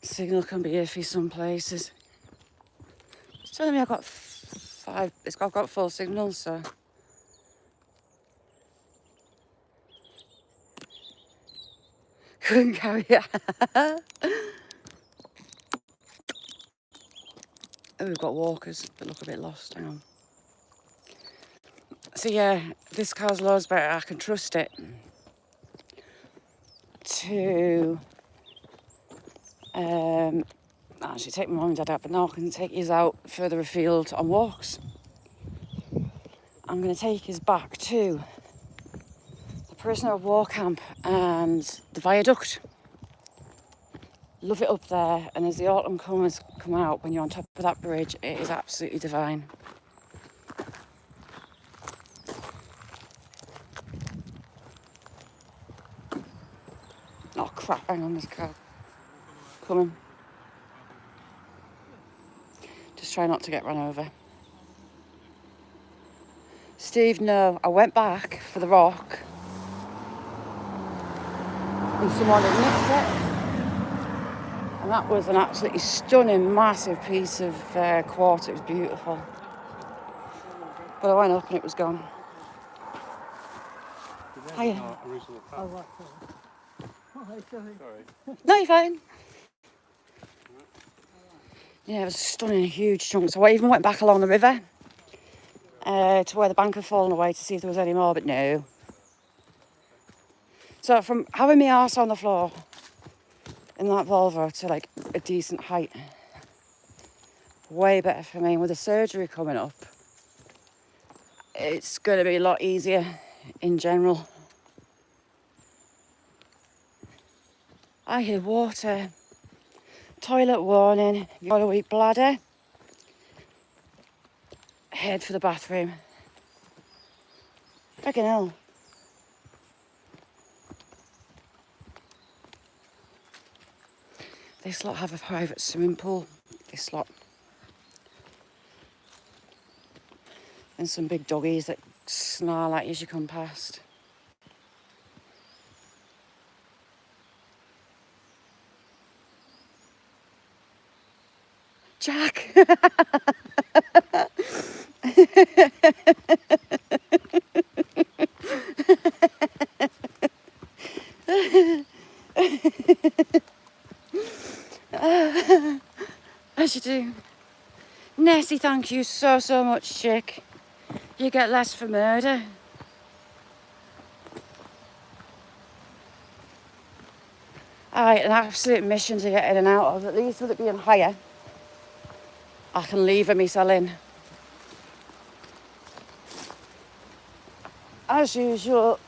[SPEAKER 1] Signal can be iffy some places. It's telling me I've got 5, I've got 4 signals, so. Couldn't carry it. Oh, we've got walkers that look a bit lost, hang on. So yeah, this car's loads better. I can trust it to actually take my mum and dad out, but now I can take his out further afield on walks. I'm going to take his back to the Prisoner of War camp and the viaduct. Love it up there, and as the autumn colours come out, when you're on top of that bridge, it is absolutely divine. Oh crap, hang on, there's a car coming. Just try not to get run over. Steve, no. I went back for the rock and someone had nicked it. And that was an absolutely stunning, massive piece of quartz. It was beautiful. But I went up and it was gone. Hiya.
[SPEAKER 2] Sorry.
[SPEAKER 1] No, you're fine. Yeah, it was a stunning, huge chunk. So I even went back along the river to where the bank had fallen away to see if there was any more, but no. So from having my arse on the floor in that Volvo to like a decent height, way better for me. And with the surgery coming up, it's going to be a lot easier in general. I hear water. Toilet warning. You've got a weak bladder. Head for the bathroom. Freaking hell. This lot have a private swimming pool. This lot. And some big doggies that snarl at you as you come past. Jack! As you do. Nessie, thank you so much, chick. You get less for murder. Alright, an absolute mission to get in and out of. At least with it being higher, I can lever myself in. As usual,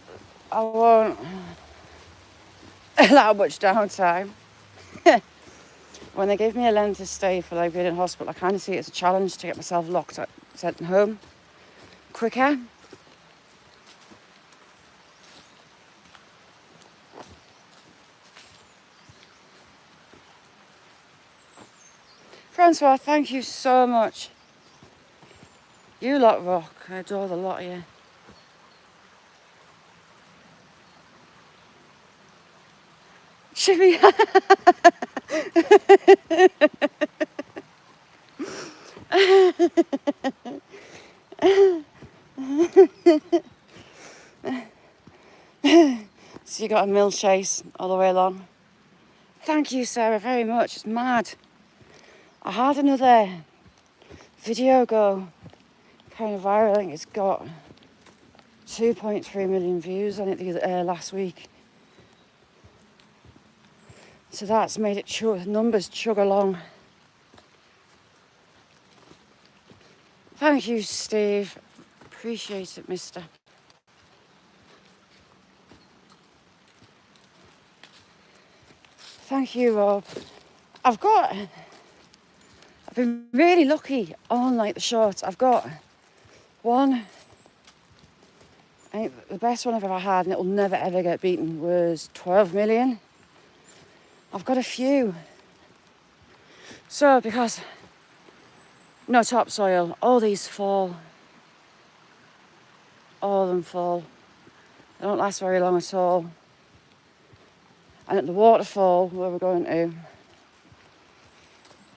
[SPEAKER 1] I won't allow much downtime. When they gave me a length of stay for like being in hospital, I kind of see it as a challenge to get myself locked up, sent home quicker. Francois, thank you so much. You lot rock. I adore the lot of you. Jimmy. So you got a mill chase all the way along. Thank you, Sarah, very much. It's mad. I had another video go kind of viral. I think it's got 2.3 million views on it last week. So that's made it numbers chug along. Thank you, Steve. Appreciate it, mister. Thank you, Rob. I've been really lucky on like the shorts. I've got one, I think the best one I've ever had, and it'll never ever get beaten, was 12 million. I've got a few. So because no topsoil, all these fall. All of them fall. They don't last very long at all. And at the Waterfall, where we're going to,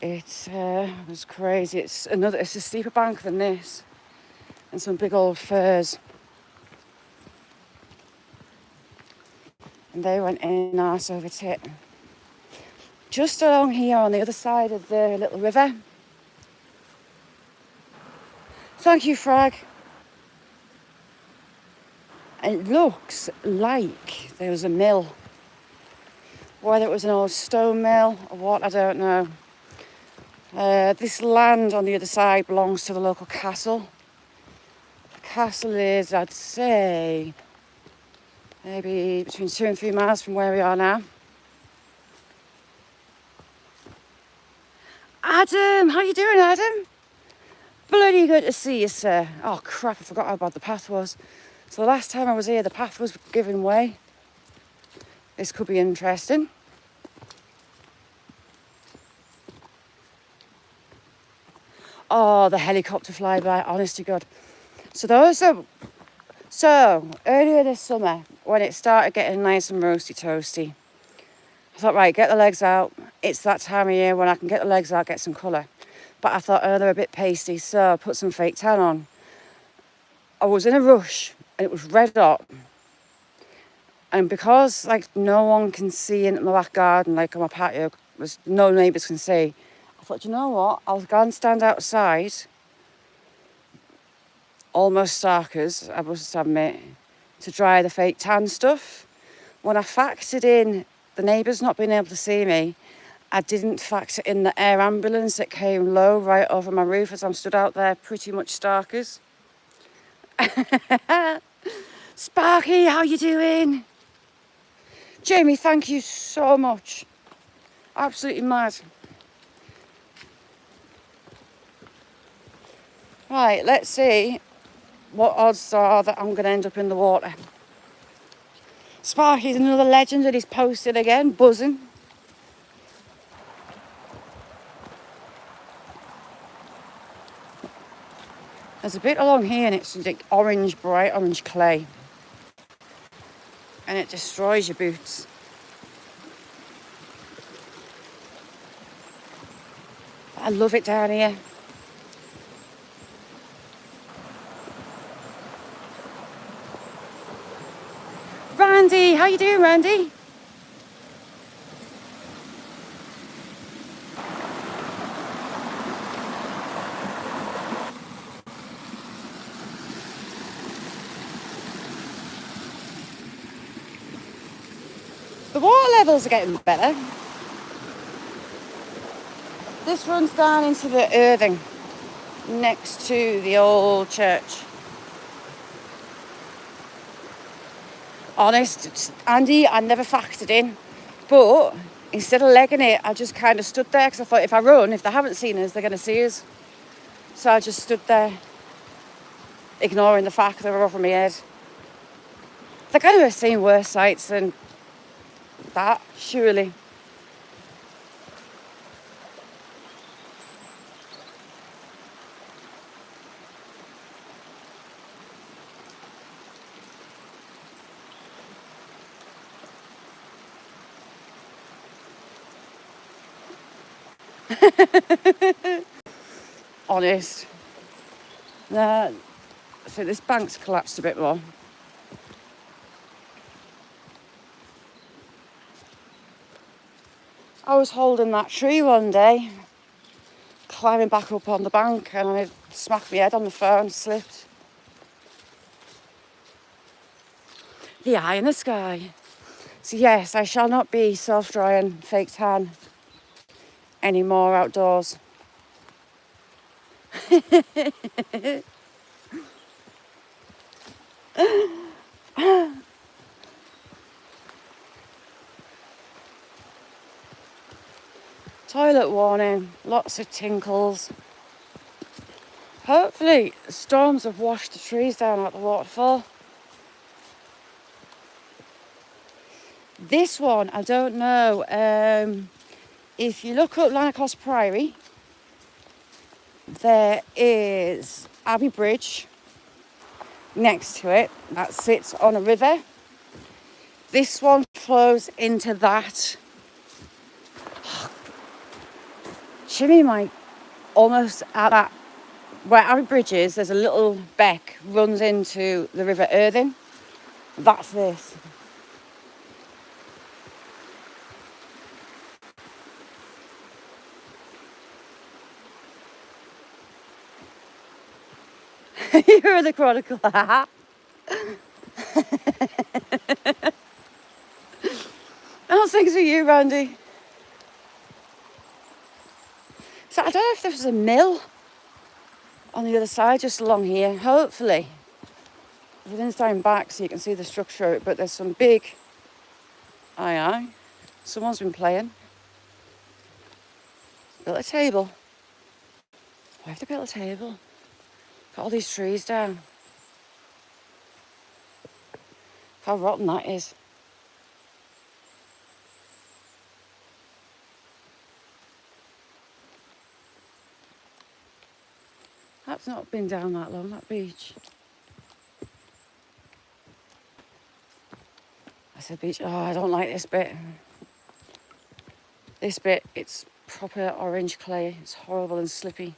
[SPEAKER 1] it was crazy. It's a steeper bank than this, and some big old firs. And they went in arse over tit. Just along here on the other side of the little river. Thank you, Frag. And it looks like there was a mill. Whether it was an old stone mill or what, I don't know. This land on the other side belongs to the local castle. The castle is, I'd say, maybe between 2 and 3 miles from where we are now. Adam, how you doing, Adam? Bloody good to see you, sir. Oh crap, I forgot how bad the path was. So the last time I was here, the path was giving way. This could be interesting. Oh, the helicopter flyby, honest to God. So earlier this summer, when it started getting nice and roasty toasty, I thought, right, get the legs out. It's that time of year when I can get the legs out, get some colour. But I thought, oh, they're a bit pasty, so I put some fake tan on. I was in a rush, and it was red hot. And because, like, no one can see into my back garden, like on my patio, no neighbours can see, I thought, you know what, I'll go and stand outside, almost starkers, I must admit, to dry the fake tan stuff. When I factored in the neighbours not being able to see me, I didn't factor in the air ambulance that came low right over my roof as I'm stood out there pretty much starkers. Sparky, how you doing? Jamie, thank you so much. Absolutely mad. Right, let's see what odds are that I'm going to end up in the water. Sparky's another legend and he's posted again, buzzing. There's a bit along here and it's like orange, bright orange clay. And it destroys your boots. I love it down here. Randy, how you doing, Randy? The water levels are getting better. This runs down into the earthing next to the old church. Honest, Andy, I never factored in, but instead of legging it, I just kind of stood there because I thought if I run, if they haven't seen us, they're going to see us. So I just stood there, ignoring the fact they were over my head. They're going to have seen worse sights than that, surely. Honest. So this bank's collapsed a bit more. I was holding that tree one day, climbing back up on the bank, and I smacked my head on the phone, slipped. The eye in the sky. So yes, I shall not be self-drying fake tan anymore outdoors. Toilet warning, lots of tinkles. Hopefully storms have washed the trees down at the waterfall. This one, I don't know. If you look up Lanacross Priory, there is Abbey Bridge next to it that sits on a river. This one flows into that. Shimmy might almost at that where Abbey Bridge is, there's a little beck runs into the River Irthing. That's this. You're the chronicle. How's things for you, Randy? So I don't know if there's a mill on the other side, just along here. Hopefully. I didn't stand back so you can see the structure, but there's some big... Aye. Someone's been playing. Built a table. Why have they built a table? Got all these trees down. How rotten that is. That's not been down that long, that beach. said beach. Oh, I don't like this bit. This bit, it's proper orange clay. It's horrible and slippy.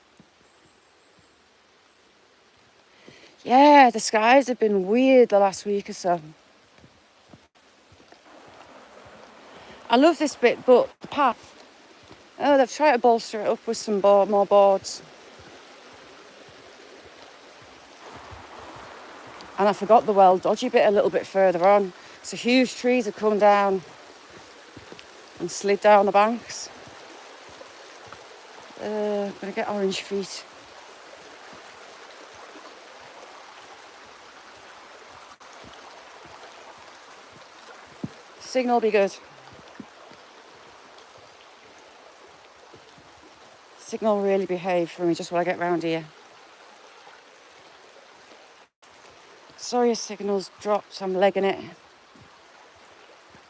[SPEAKER 1] Yeah, the skies have been weird the last week or so. I love this bit, but the path. Oh, they've tried to bolster it up with some more boards. And I forgot the well dodgy bit a little bit further on. So huge trees have come down and slid down the banks. I'm gonna get orange feet. Signal will be good. Signal really behave for me just when I get round here. Sorry your signal's dropped, I'm legging it.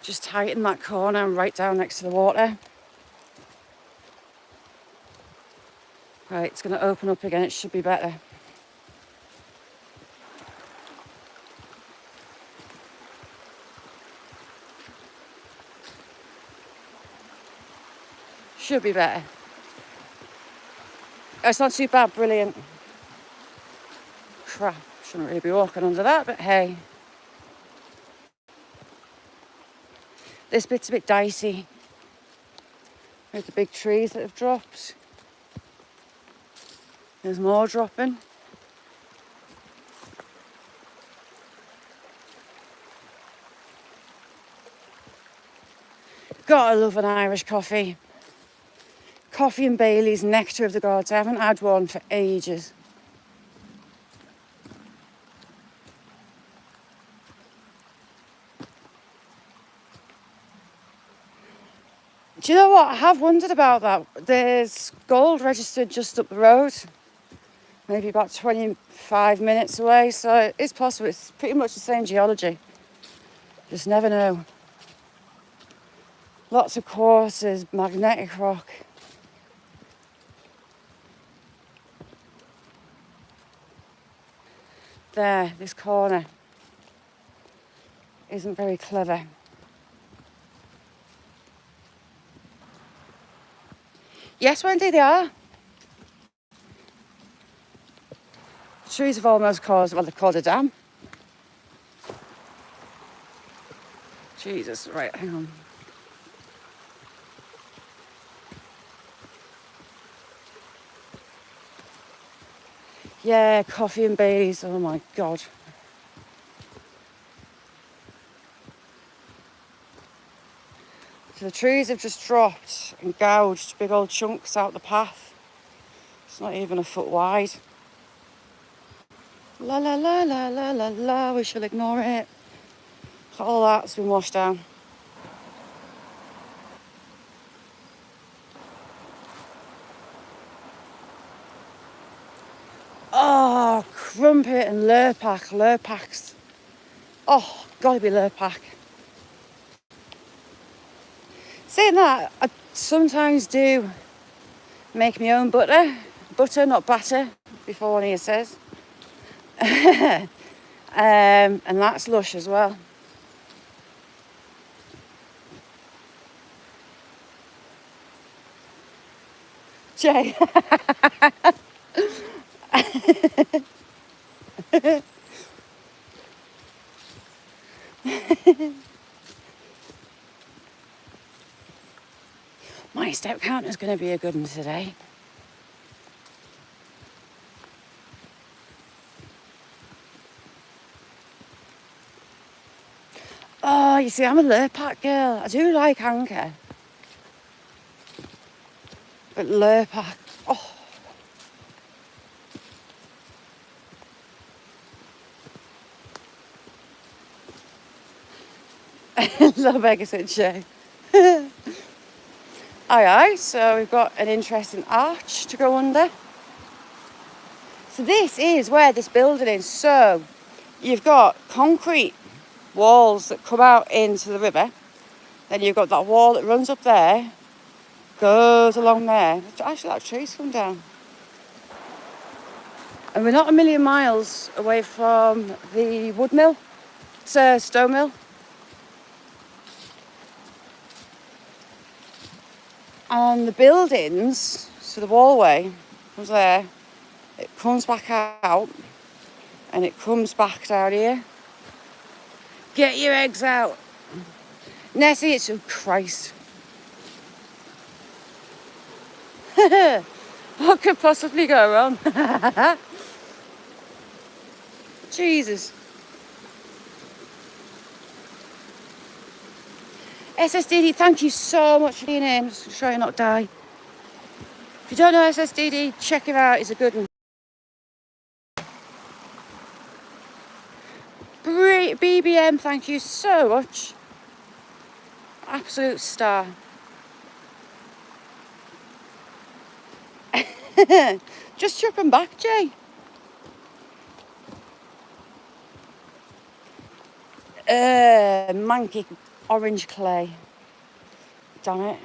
[SPEAKER 1] Just tighten that corner and right down next to the water. Right, it's going to open up again, it should be better. Should be better. Oh, it's not too bad, brilliant. Crap, shouldn't really be walking under that, but hey. This bit's a bit dicey with the big trees that have dropped. There's more dropping. Gotta love an Irish coffee. Coffee and Bailey's, nectar of the gods. I haven't had one for ages. Do you know what? I have wondered about that. There's gold registered just up the road, maybe about 25 minutes away, so it's possible. It's pretty much the same geology. Just never know. Lots of courses, magnetic rock. There, this corner isn't very clever. Yes, Wendy, they are. The trees have almost caused, well, they've caused a dam. Jesus, right, hang on. Yeah, coffee and Bailey's, oh my God. So the trees have just dropped and gouged big old chunks out the path. It's not even a foot wide. La la la la la la la, we shall ignore it. All that's been washed down. Oh, crumpet and lurpaks. Oh, gotta be lurpak. Saying that, I sometimes do make my own butter. Butter, not batter, before one of you says. And that's lush as well. Jay. My step count is going to be a good one today. Oh, you see, I'm a lurpak girl. I do like anchor. But lurpak, oh. Love Egerton Show. Aye, so we've got an interesting arch to go under. So this is where this building is. So you've got concrete walls that come out into the river. Then you've got that wall that runs up there, goes along there. Actually, that tree's come down. And we're not a million miles away from the wood mill. It's a stone mill. And the buildings, so the wallway was there, it comes back out and it comes back down here. Get your eggs out. Nessie, it's, oh Christ. What could possibly go wrong? Jesus. SSDD, thank you so much for being in. Just try and not die. If you don't know SSDD, check him out. He's a good one. BBM, thank you so much. Absolute star. Just chuck them back, Jay. Manky orange clay. Damn it.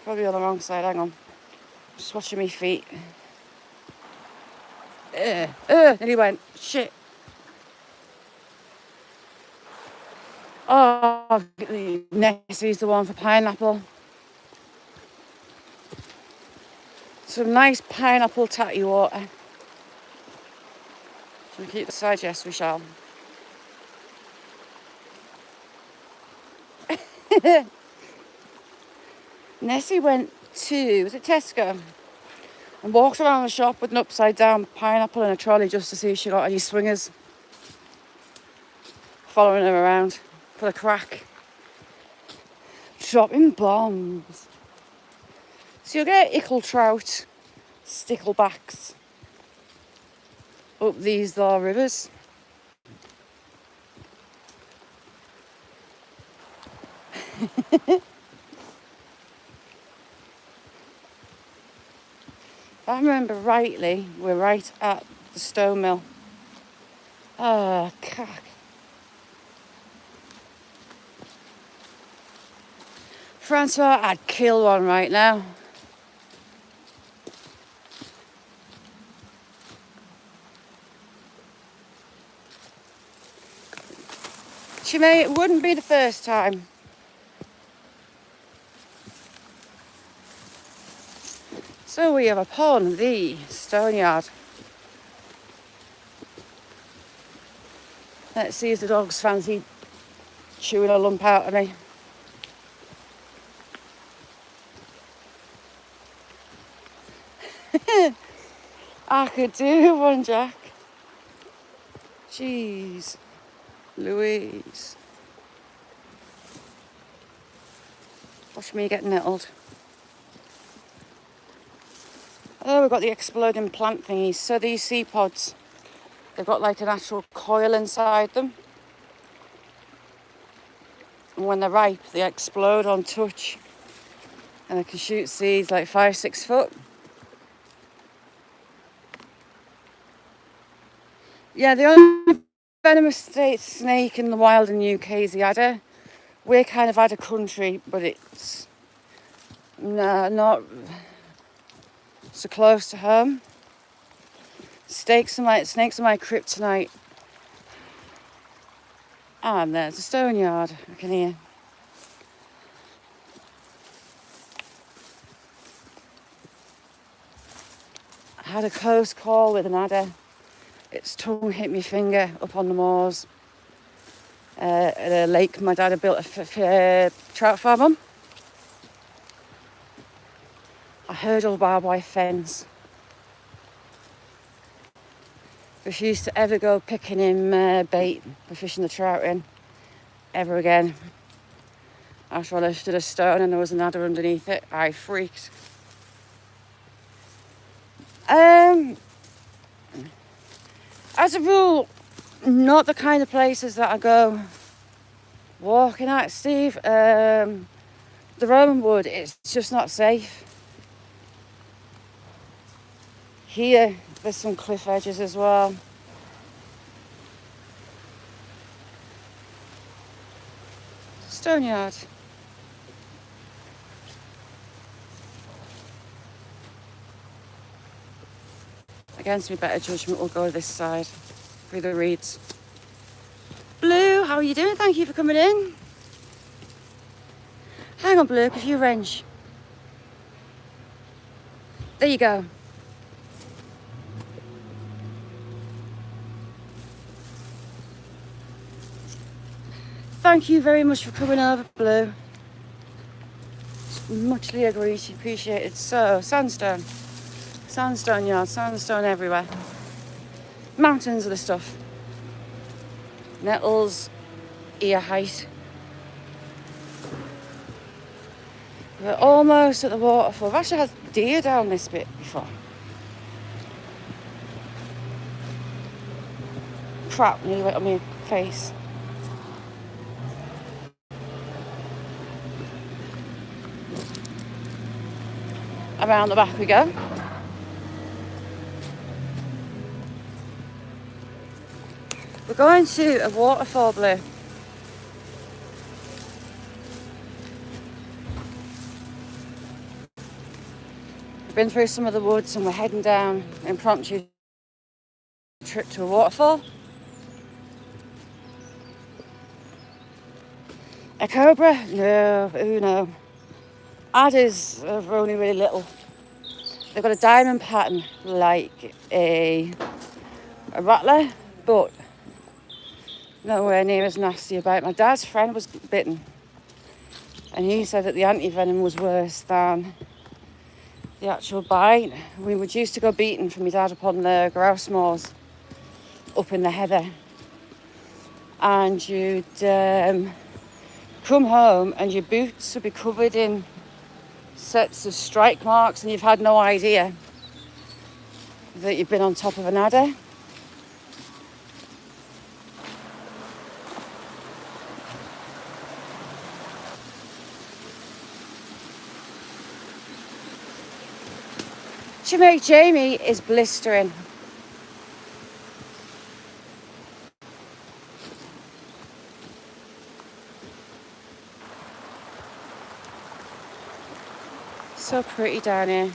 [SPEAKER 1] Probably on the wrong side. Hang on. Just watching my feet. Nearly went. Shit. Oh, Nessie's the one for pineapple. Some nice pineapple tatty water. Shall we keep the side? Yes, we shall. Nessie went to, was it Tesco? And walked around the shop with an upside down pineapple in a trolley just to see if she got any swingers. Following her around for the crack. Dropping bombs. So you'll get ickle trout, sticklebacks up these there rivers. If I remember rightly, we're right at the stone mill. Ah, cack. Francois, I'd kill one right now. Chimay, it wouldn't be the first time. So we have upon the stone yard. Let's see if the dogs fancy chewing a lump out of me. I could do one, Jack. Jeez. Louise. Watch me get nettled. Oh, we've got the exploding plant thingies. So these sea pods, they've got like an actual coil inside them. And when they're ripe, they explode on touch. And they can shoot seeds like 5-6 foot. Yeah, the only venomous snake in the wild in the UK is the adder. We're kind of adder country, but it's not so close to home. Snakes are my kryptonite. And there's a stone yard, I can hear. I had a close call with an adder. Its tongue hit my finger up on the moors at a lake my dad had built a trout farm on. I hurdled barbed wire fence. Refused to ever go picking him bait for fishing the trout in ever again. After I lifted a stone and there was an adder underneath it, I freaked. As a rule, not the kind of places that I go walking at, Steve. The Roman Wood, it's just not safe. Here, there's some cliff edges as well. Stone yard. Against my better judgment, we'll go this side through the reeds. Blue, how are you doing? Thank you for coming in. Hang on, Blue, because you wrench. There you go. Thank you very much for coming over, Blue. It's muchly appreciated. So, sandstone. Sandstone yard, sandstone everywhere. Mountains of the stuff. Nettles, ear height. We're almost at the waterfall. I've actually had deer down this bit before. Crap, nearly went on my face. Around the back we go. We're going to a waterfall, Blue. We've been through some of the woods and we're heading down an impromptu trip to a waterfall. A cobra? No, ooh no. Adders are only really little. They've got a diamond pattern like a rattler, but nowhere near as nasty about. My dad's friend was bitten and he said that the anti-venom was worse than the actual bite. We would used to go beating for my dad upon the grouse moors up in the heather, and you'd come home and your boots would be covered in sets of strike marks and you've had no idea that you've been on top of an adder. Jamie is blistering. So pretty down here.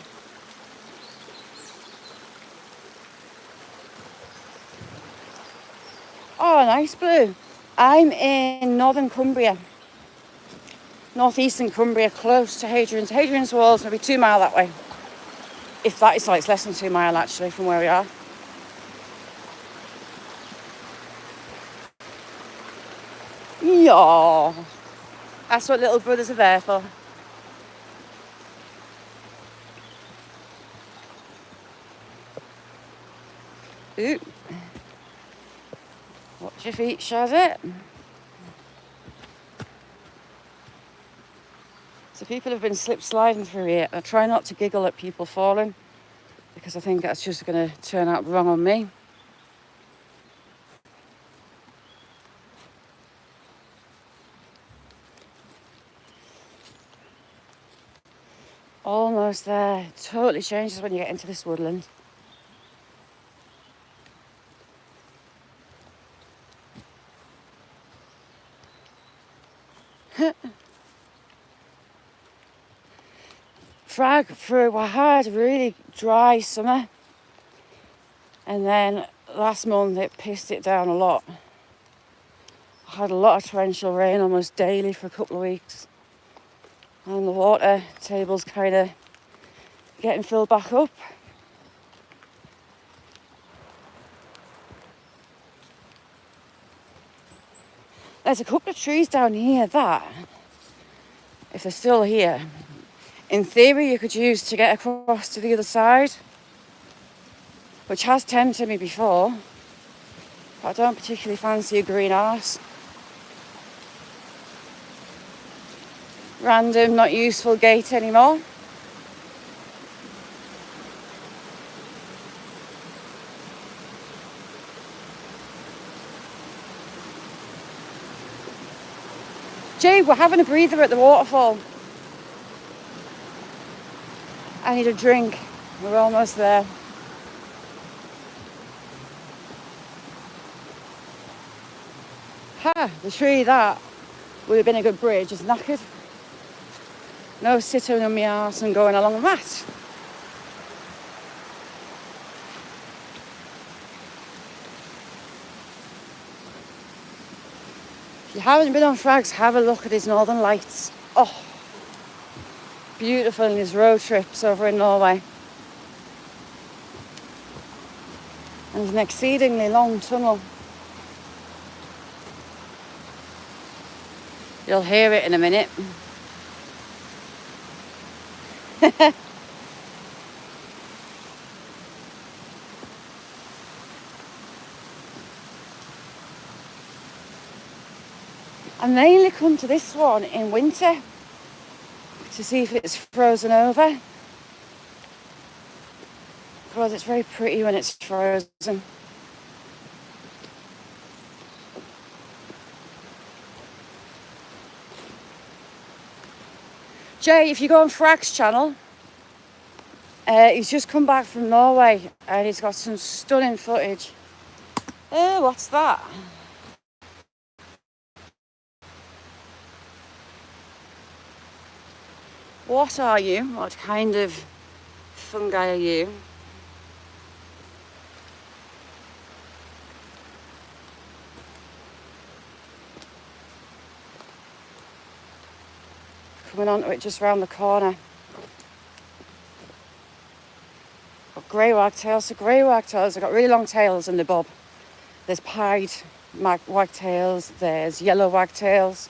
[SPEAKER 1] Oh, nice, Blue. I'm in northern Cumbria, northeastern Cumbria, close to Hadrian's. Hadrian's Wall's maybe 2 miles that way. If that is like, it's less than 2 miles actually from where we are. Yeah, that's what little brothers are there for. Ooh. Watch your feet, Shazit. So people have been slip sliding through here. I try not to giggle at people falling because I think that's just going to turn out wrong on me. Almost there. Totally changes when you get into this woodland. Frag through. I had a really dry summer, and then last month it pissed it down a lot. I had a lot of torrential rain almost daily for a couple of weeks, and the water table's kind of getting filled back up. There's a couple of trees down here that, if they're still here, in theory you could use to get across to the other side, which has tempted me before, but I don't particularly fancy a green arse. Random, not useful gate anymore. Jay, we're having a breather at the waterfall. I need a drink. We're almost there. Ha! The tree that would have been a good bridge is knackered. No sitting on my arse and going along that. If you haven't been on Frags, have a look at these northern lights. Oh, beautiful in his road trips over in Norway. And there's an exceedingly long tunnel. You'll hear it in a minute. I mainly come to this one in winter to see if it's frozen over, because it's very pretty when it's frozen. Jay, if you go on Frag's channel, he's just come back from Norway and he's got some stunning footage. What's that? What are you? What kind of fungi are you? Coming onto it just round the corner. Got grey wagtails. So grey wagtails have got really long tails in the bob. There's pied wagtails, there's yellow wagtails.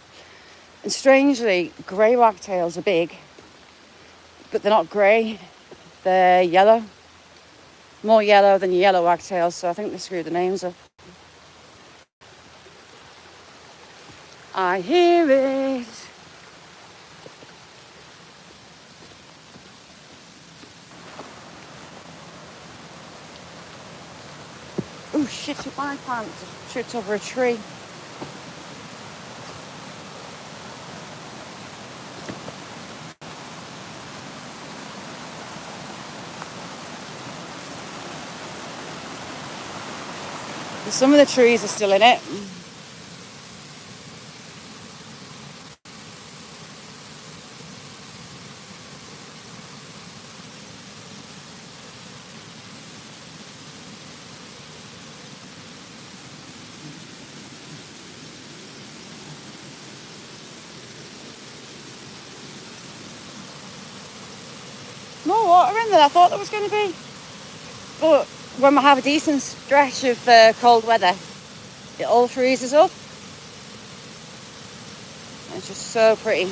[SPEAKER 1] And strangely, grey wagtails are big, but they're not grey, they're yellow. More yellow than yellow wagtails, so I think they screwed the names up. I hear it. Oh shit, my pants tripped over a tree. Some of the trees are still in it. More water in there, I thought there was going to be. But when we have a decent stretch of cold weather, it all freezes up. It's just so pretty.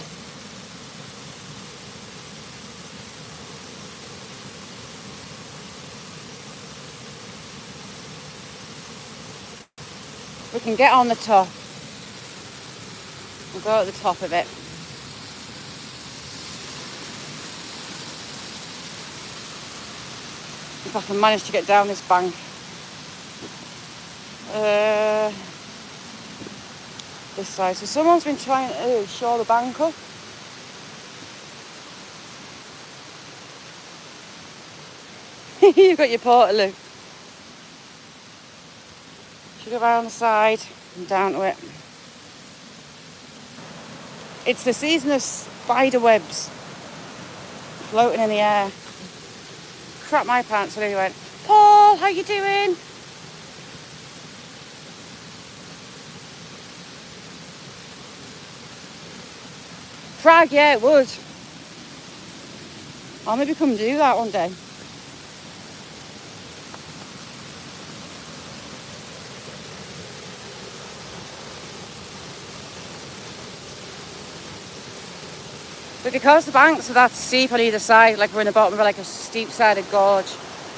[SPEAKER 1] We can get on the top. We'll go at the top of it. If I can manage to get down this bank. This side. So someone's been trying to shore the bank up. You've got your portaloo. Should go around the side and down to it. It's the season of spider webs floating in the air. Crap my pants when he went, Paul, how you doing? Frag, yeah, it would. I'll maybe come do that one day. But because the banks are that steep on either side, like we're in the bottom of like a steep-sided gorge,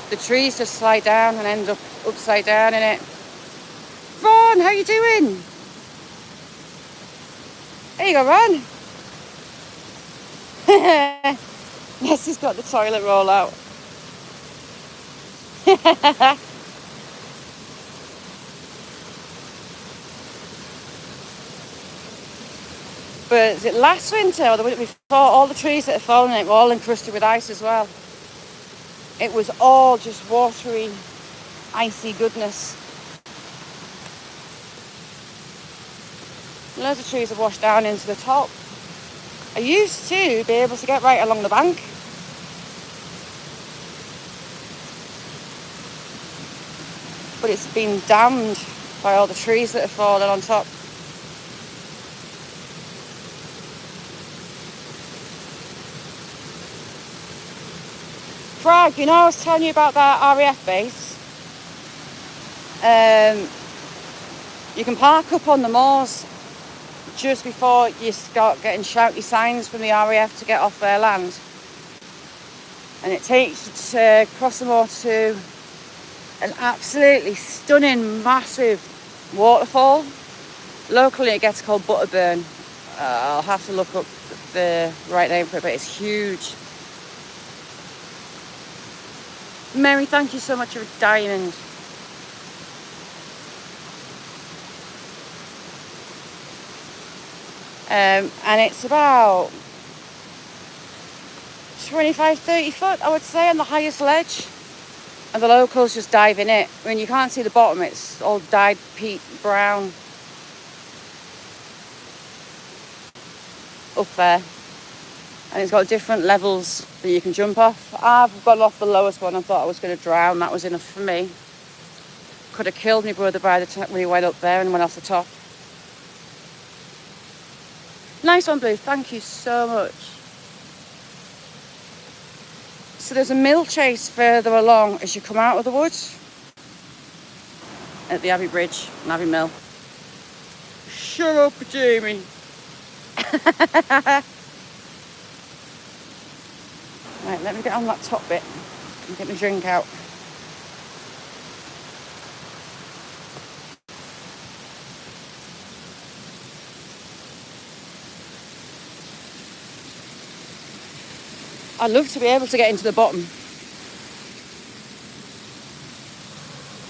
[SPEAKER 1] the trees just slide down and end up upside down in it. Ron, how you doing? There you go, Ron. Yes, he's got the toilet roll out. But is it last winter or the winter before, all the trees that had fallen in it were all encrusted with ice as well. It was all just watery, icy goodness. Loads of trees have washed down into the top. I used to be able to get right along the bank. But it's been dammed by all the trees that have fallen on top. Frag, you know I was telling you about that RAF base? You can park up on the moors just before you start getting shouty signs from the RAF to get off their land. And it takes you to cross the moor to an absolutely stunning, massive waterfall. Locally it gets called Butterburn. I'll have to look up the right name for it, but it's huge. Mary, thank you so much for a diamond. And it's about 25-30 foot, I would say, on the highest ledge. And the locals just dive in it. I mean, you can't see the bottom, it's all dyed peat brown up there. And it's got different levels that you can jump off. I've gone off the lowest one. I thought I was going to drown. That was enough for me. Could have killed my brother by the time we went up there and went off the top. Nice one, Blue. Thank you so much. So there's a mill chase further along as you come out of the woods at the Abbey Bridge and Abbey Mill. Shut up, Jamie. Right, let me get on that top bit and get my drink out. I'd love to be able to get into the bottom,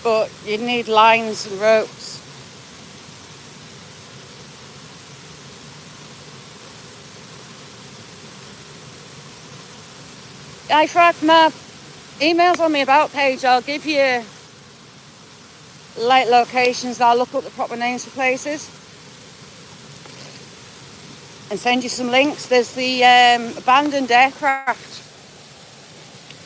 [SPEAKER 1] but you'd need lines and ropes. I fragged my emails on the About page. I'll give you like locations. I'll look up the proper names for places and send you some links. There's the abandoned aircraft,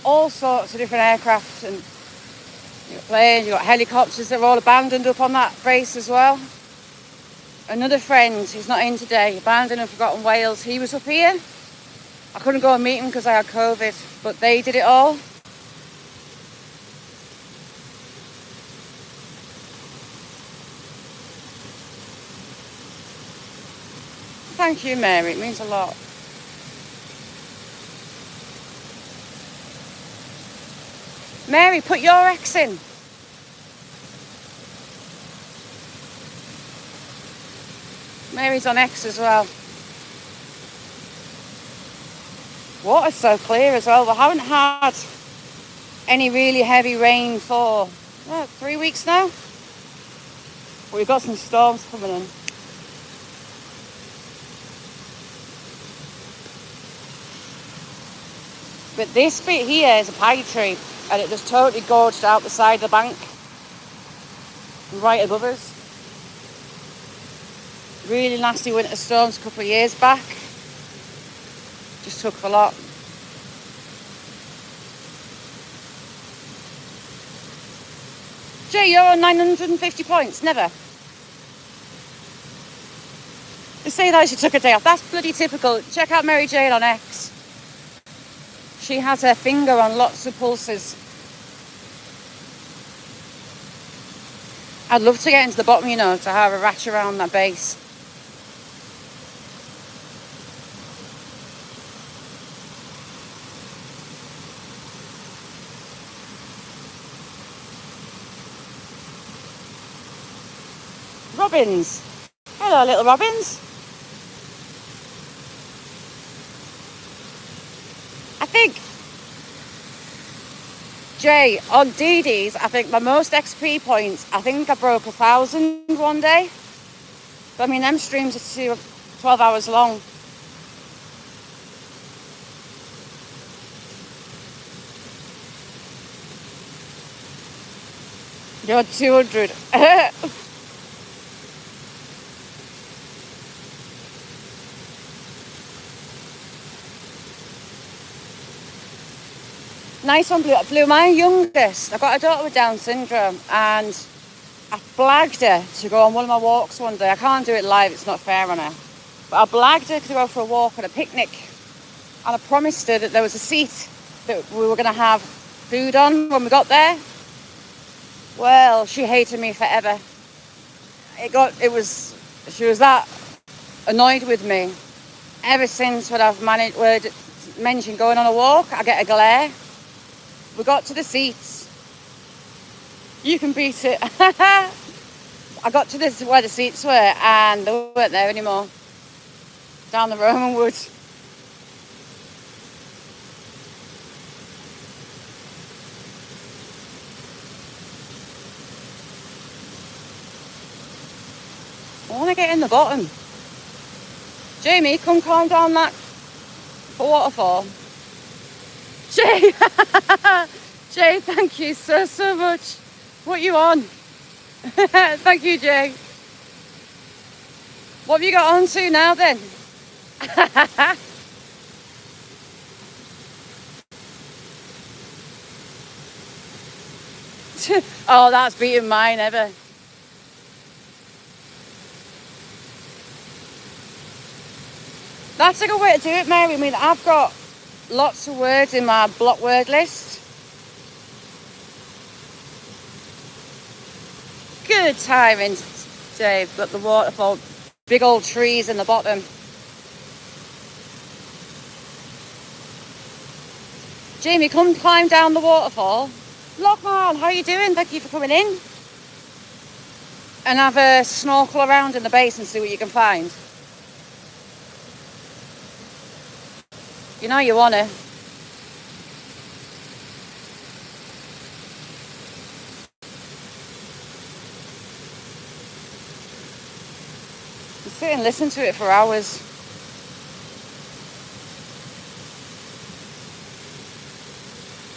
[SPEAKER 1] all sorts of different aircraft, and you've got planes, you've got helicopters. They're all abandoned up on that base as well. Another friend who's not in today, Abandoned and Forgotten Wales, he was up here. I couldn't go and meet him because I had COVID, but they did it all. Thank you, Mary. It means a lot. Mary, put your X in. Mary's on X as well. Water's so clear as well. We haven't had any really heavy rain for 3 weeks now. But we've got some storms coming in. But this bit here is a pine tree, and it just totally gorged out the side of the bank, right above us. Really nasty winter storms a couple of years back. Just took a lot. Jay, you're on 950 points. Never. They say that she took a day off. That's bloody typical. Check out Mary Jane on X. She has her finger on lots of pulses. I'd love to get into the bottom, you know, to have a ratch around that base. Robins. Hello, little robins. I think, Jay, on DDs, I think my most XP points, I think I broke 1,000 one day. But I mean, them streams are 12 hours long. You're 200. Nice one, Blue. Blue, my youngest, I've got a daughter with Down syndrome, and I blagged her to go on one of my walks one day. I can't do it live, it's not fair on her. But I blagged her to go for a walk and a picnic. And I promised her that there was a seat that we were going to have food on when we got there. Well, she hated me forever. She was that annoyed with me. Ever since when I've mentioned going on a walk, I get a glare. We got to the seats. You can beat it. I got to this where the seats were and they weren't there anymore. Down the Roman Wood. I want to get in the bottom. Jamie, come climb down that waterfall. Jay, Jay, thank you so much. What are you on? Thank you, Jay. What have you got on to now then? Oh, that's beating mine ever. That's a good way to do it, Mary. I mean, I've got lots of words in my block word list. Good timing, Dave. Got the waterfall, big old trees in the bottom. Jamie, come climb down the waterfall. Lockman, how are you doing? Thank you for coming in. And have a snorkel around in the base and see what you can find. You know you want to. Sit and listen to it for hours.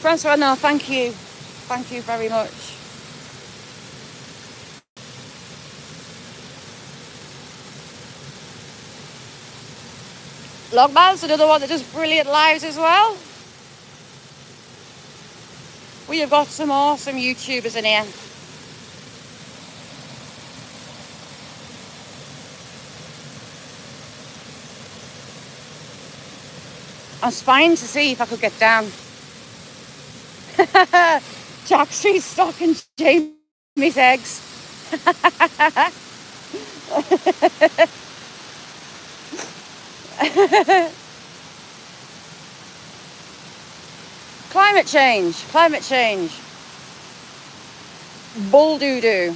[SPEAKER 1] Francois, no, thank you. Thank you very much. Logman's another one that does brilliant lives as well. We have got some awesome YouTubers in here. I'm spying to see if I could get down. Jack Street stock and Jamie's eggs. Climate change. Bull doo-doo.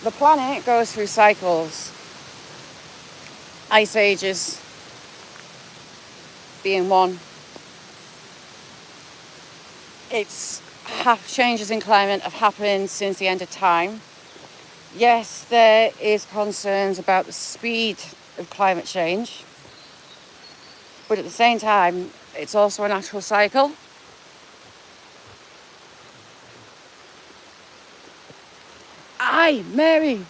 [SPEAKER 1] The planet goes through cycles. Ice ages being one. Changes in climate have happened since the end of time. Yes, there is concerns about the speed of climate change, but at the same time, it's also a natural cycle. Aye, Mary,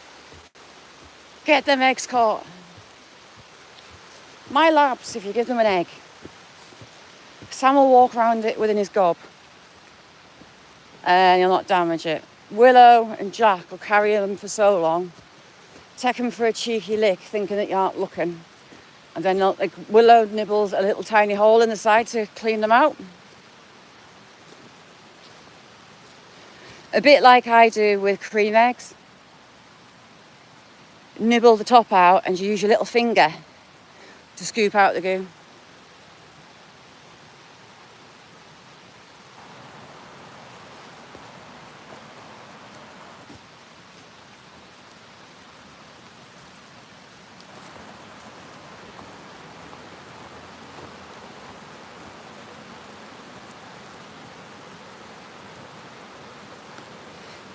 [SPEAKER 1] get them eggs caught. My labs, if you give them an egg, Sam will walk around it within his gob and he'll not damage it. Willow and Jack will carry them for so long, take them for a cheeky lick thinking that you aren't looking, and then Willow nibbles a little tiny hole in the side to clean them out. A bit like I do with cream eggs. Nibble the top out and you use your little finger to scoop out the goo.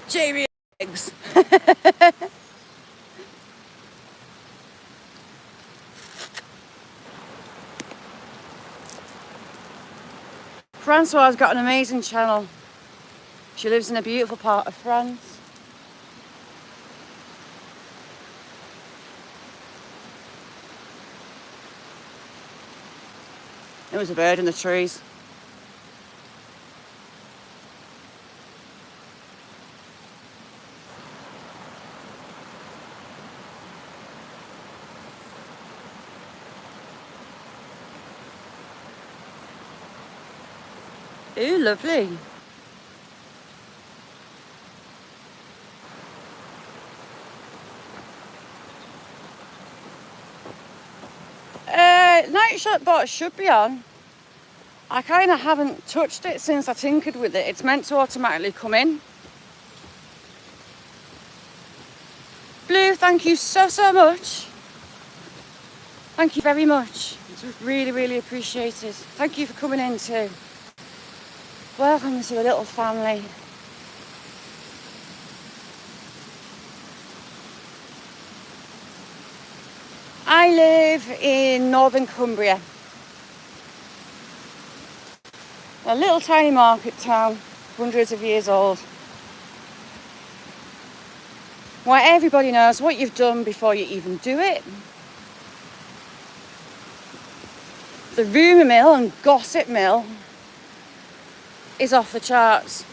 [SPEAKER 1] Jamie eggs. Francois has got an amazing channel. She lives in a beautiful part of France. There was a bird in the trees. Ooh, lovely. Night shot bot should be on. I kind of haven't touched it since I tinkered with it. It's meant to automatically come in. Blue, thank you so much. Thank you very much. It's really, really appreciated. Thank you for coming in too. Welcome to the little family. I live in northern Cumbria. A little tiny market town, hundreds of years old. Where everybody knows what you've done before you even do it. The rumour mill and gossip mill is off the charts.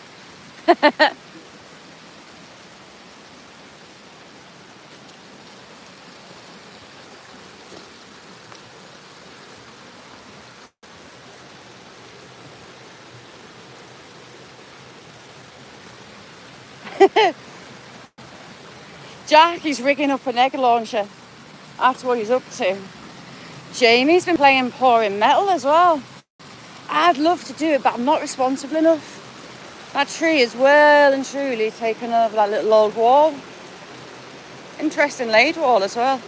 [SPEAKER 1] Jack is rigging up an egg launcher. That's what he's up to. Jamie's been playing pouring metal as well. I'd love to do it, but I'm not responsible enough. That tree is well and truly taken over that little old wall. Interesting laid wall as well.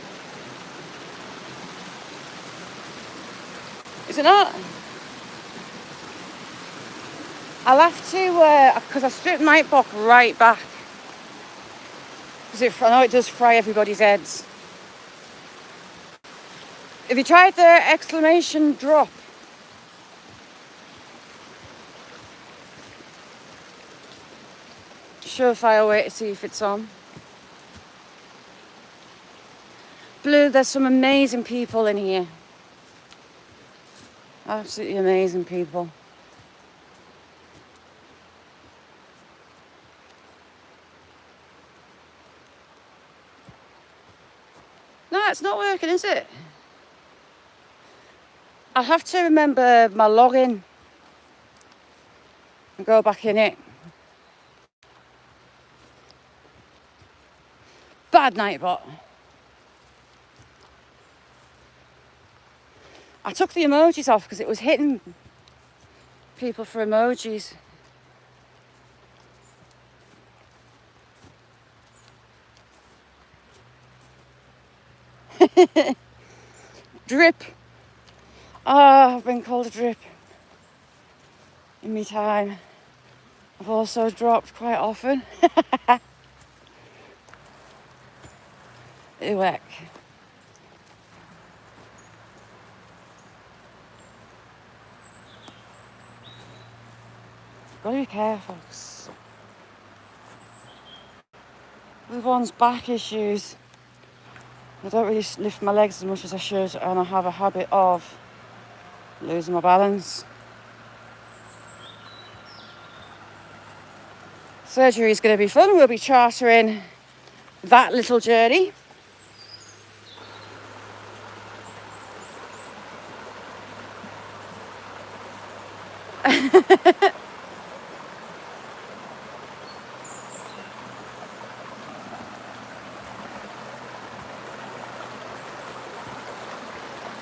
[SPEAKER 1] Is it not? I'll have to, because I stripped Nightbot right back. Because I know it does fry everybody's heads. Have you tried the exclamation drop? Surefire way to see if it's on. Blue, there's some amazing people in here. Absolutely amazing people. No, it's not working, is it? I'll have to remember my login and go back in it. Bad Nightbot. I took the emojis off because it was hitting people for emojis. Drip. Oh, I've been called a drip in my time. I've also dropped quite often. Ew, heck. Gotta be careful. With one's back issues, I don't really lift my legs as much as I should, and I have a habit of losing my balance. Surgery is going to be fun. We'll be chartering that little journey.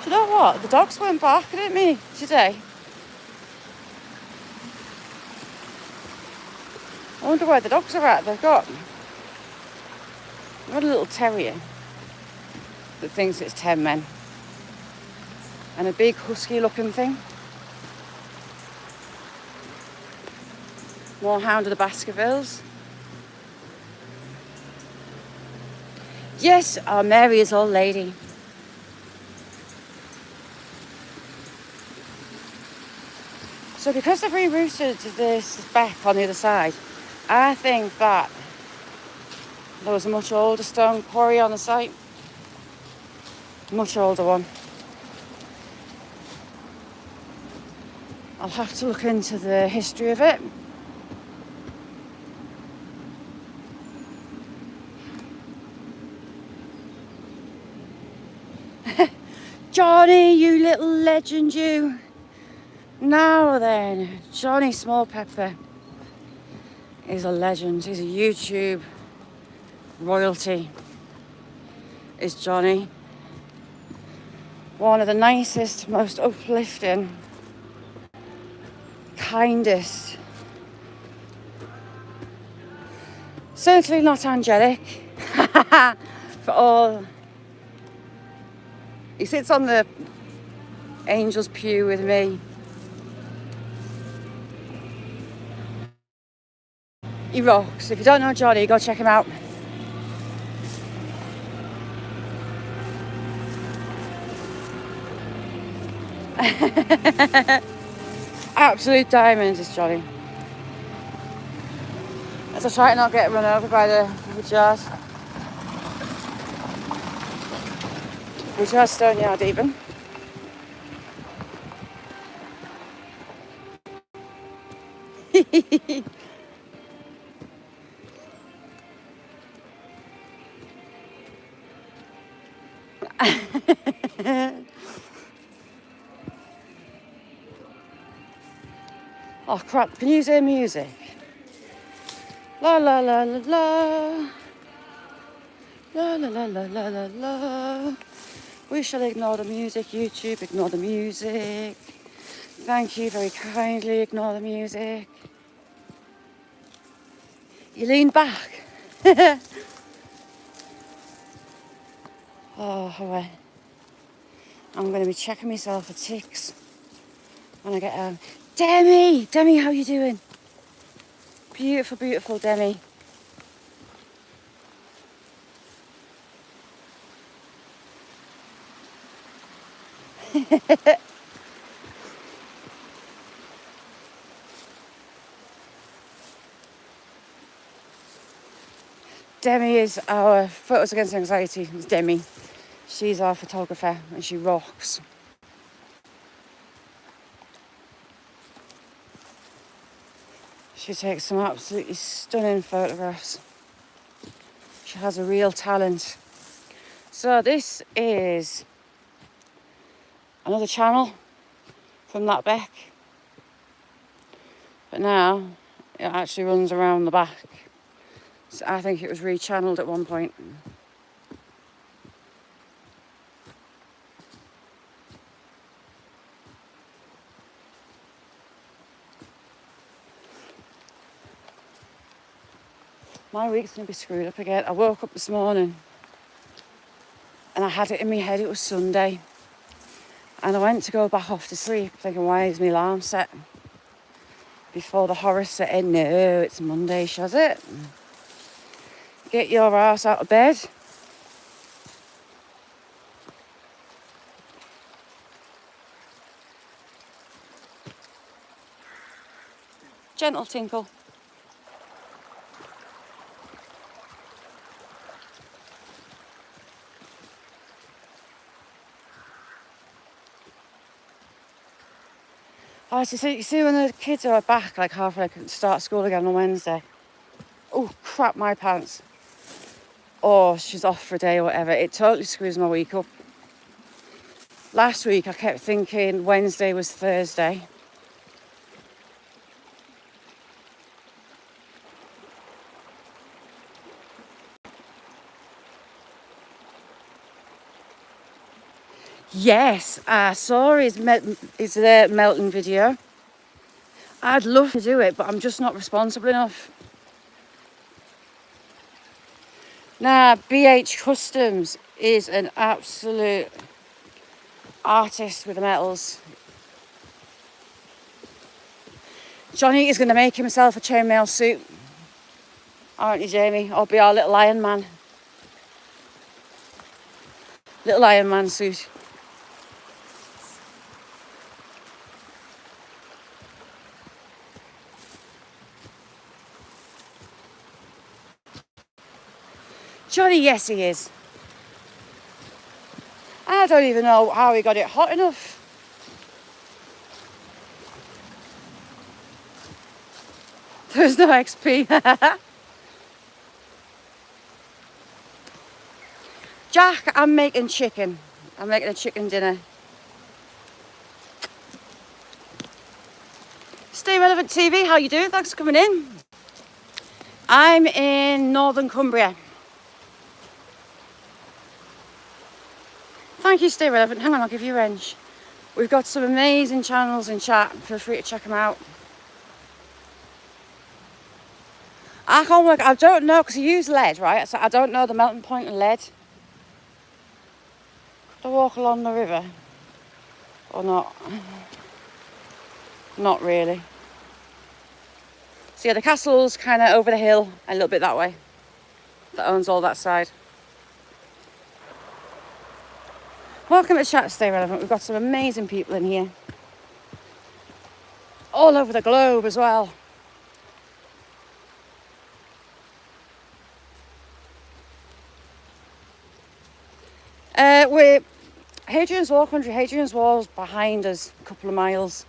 [SPEAKER 1] Do you know what? The dogs weren't barking at me today. I wonder where the dogs are at. They've got a little terrier that thinks it's 10 men. And a big husky looking thing. More hound of the Baskervilles. Yes, our Mary is old lady. So because they've rerouted this back on the other side, I think that there was a much older stone quarry on the site. Much older one. I'll have to look into the history of it. Johnny, you little legend, you. Now then, Johnny Small Pepper is a legend. He's a YouTube royalty, is Johnny. One of the nicest, most uplifting, kindest, certainly not angelic, for all. He sits on the angel's pew with me. He rocks. If you don't know Johnny, go check him out. Absolute diamond is Johnny. As I try to not get run over by the jars. Which are stone yard even. Oh crap, can you hear music? La la la la la. La la la la la la la. We shall ignore the music, YouTube, ignore the music. Thank you very kindly, ignore the music. You lean back. Oh, well. I'm going to be checking myself for ticks when I get home. Demi! Demi, how you doing? Beautiful, beautiful Demi. Demi is our Photos Against Anxiety. It's Demi. She's our photographer and she rocks. She takes some absolutely stunning photographs. She has a real talent. So this is another channel from that Beck. But now it actually runs around the back. So I think it was rechanneled at one point. My week's going to be screwed up again. I woke up this morning and I had it in my head it was Sunday. And I went to go back off to sleep thinking, why is my alarm set? Before the horror set in, no, it's Monday, shaz it? Get your ass out of bed. Gentle tinkle. Oh, so you see when the kids are back, like halfway, like start school again on Wednesday. Oh, crap, my pants. Or she's off for a day or whatever. It totally screws my week up. Last week, I kept thinking Wednesday was Thursday. Yes, I saw his melting video. I'd love to do it, but I'm just not responsible enough. Now, BH Customs is an absolute artist with the metals. Johnny is going to make himself a chainmail suit. Aren't you, Jamie? Or be our little Iron Man. Little Iron Man suit. Johnny, yes he is. I don't even know how he got it hot enough. There's no XP. Jack, I'm making chicken. I'm making a chicken dinner. Stay Relevant TV, how you doing? Thanks for coming in. I'm in Northern Cumbria. Thank you, Stay Relevant. Hang on, I'll give you a wrench. We've got some amazing channels in chat. Feel free to check them out. I can't work, I don't know, because I use lead, right? So I don't know the melting point of lead. Could I walk along the river? Or not? Not really. So yeah, the castle's kind of over the hill and a little bit that way. That owns all that side. Welcome to Chat Stay Relevant. We've got some amazing people in here. All over the globe as well. We're Hadrian's Wall country. Hadrian's Wall's behind us a couple of miles.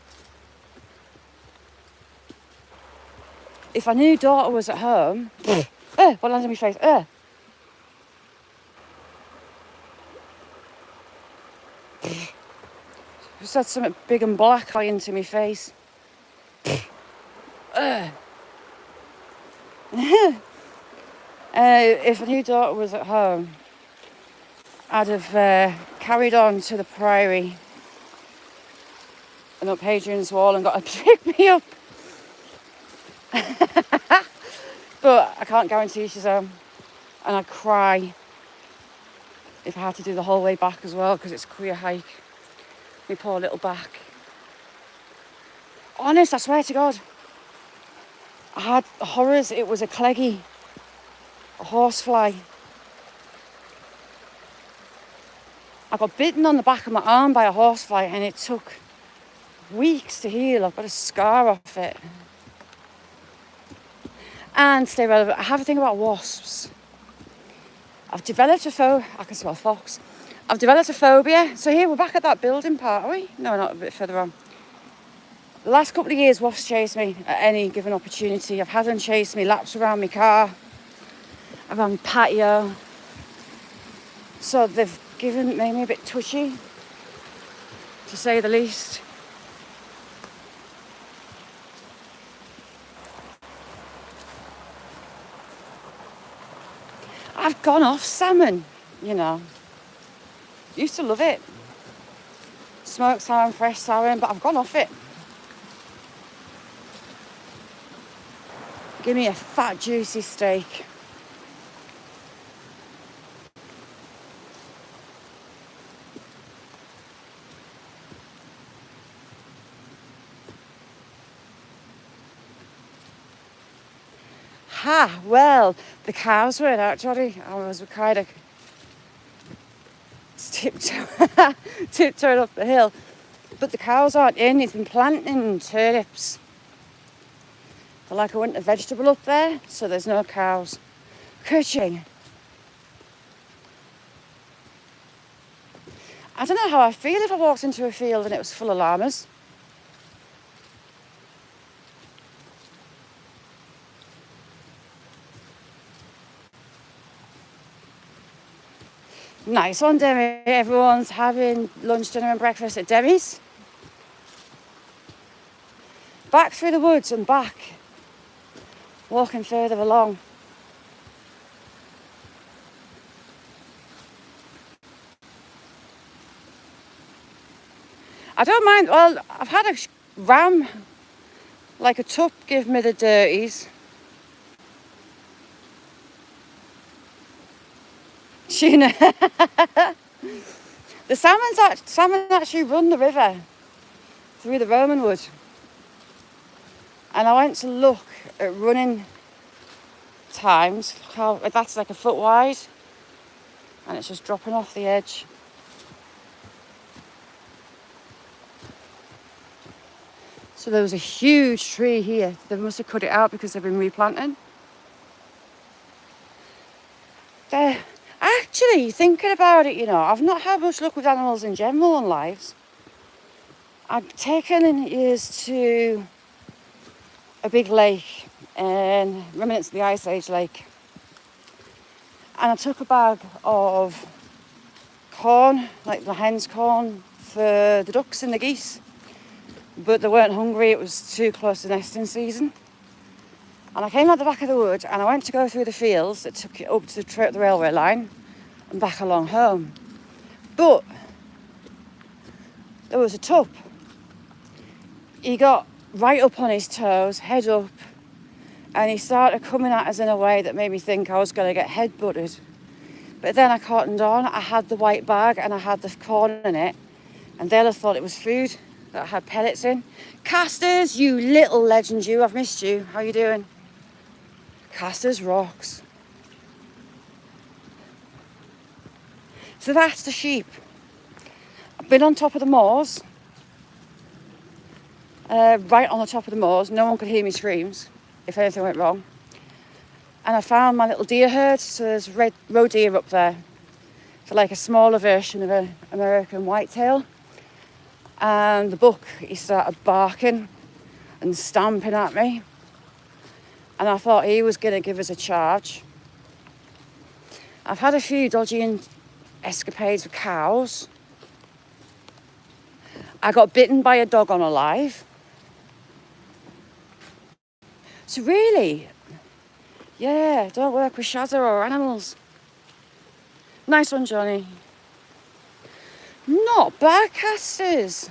[SPEAKER 1] If I knew daughter was at home... what landed on my face? Just had something big and black fly into my face. If I knew daughter was at home, I'd have carried on to the Priory and up Hadrian's Wall and got her to pick me up. But I can't guarantee she's home. And I'd cry if I had to do the whole way back as well, because it's a queer hike. My poor little back. Honest, I swear to God. I had horrors. It was a cleggy, a horsefly. I got bitten on the back of my arm by a horsefly and it took weeks to heal. I've got a scar off it. And Stay Relevant, I have a thing about wasps. I've developed I can smell fox. I've developed a phobia. So here, we're back at that building part, are we? No, not a bit further on. The last couple of years, wasps chase me at any given opportunity. I've had them chase me laps around my car, around my patio. So they've made me a bit twitchy, to say the least. I've gone off salmon, you know. Used to love it. Smoked salmon, fresh salmon, but I've gone off it. Give me a fat, juicy steak. Well, the cows were actually. I was kind of tiptoed up the hill. But the cows aren't in. He's been planting turnips. They're like a winter vegetable up there, so there's no cows. Coaching. I don't know how I feel if I walked into a field and it was full of llamas. Nice one, Demi. Everyone's having lunch, dinner and breakfast at Demi's. Back through the woods and back. Walking further along. I don't mind. Well, I've had a ram, like a tup, give me the dirties. The salmon actually run the river through the Roman wood. And I went to look at running times. That's like a foot wide. And it's just dropping off the edge. So there was a huge tree here. They must have cut it out because they've been replanting. Actually, thinking about it, you know, I've not had much luck with animals in general in lives. I've taken in years to a big lake, and remnants of the Ice Age lake. And I took a bag of corn, like the hen's corn, for the ducks and the geese. but they weren't hungry. It was too close to nesting season. And I came out the back of the wood and I went to go through the fields that took it up to the railway line and back along home. But there was a tup. He got right up on his toes, head up, and he started coming at us in a way that made me think I was going to get head-butted. But then I cottoned on. I had the white bag and I had the corn in it, and Della thought it was food that had pellets in. Casters, you little legend, you. I've missed you. How you doing? Casters rocks. So that's the sheep. I've been on top of the moors. Right on the top of the moors. No one could hear me screams if anything went wrong. And I found my little deer herd. So there's roe deer up there. So like a smaller version of an American whitetail. And the buck, he started barking and stamping at me. And I thought he was going to give us a charge. I've had a few dodgy escapades with cows. I got bitten by a dog on a live. So really, yeah, don't work with Shazza or animals. Nice one, Johnny. Not bad, Casters.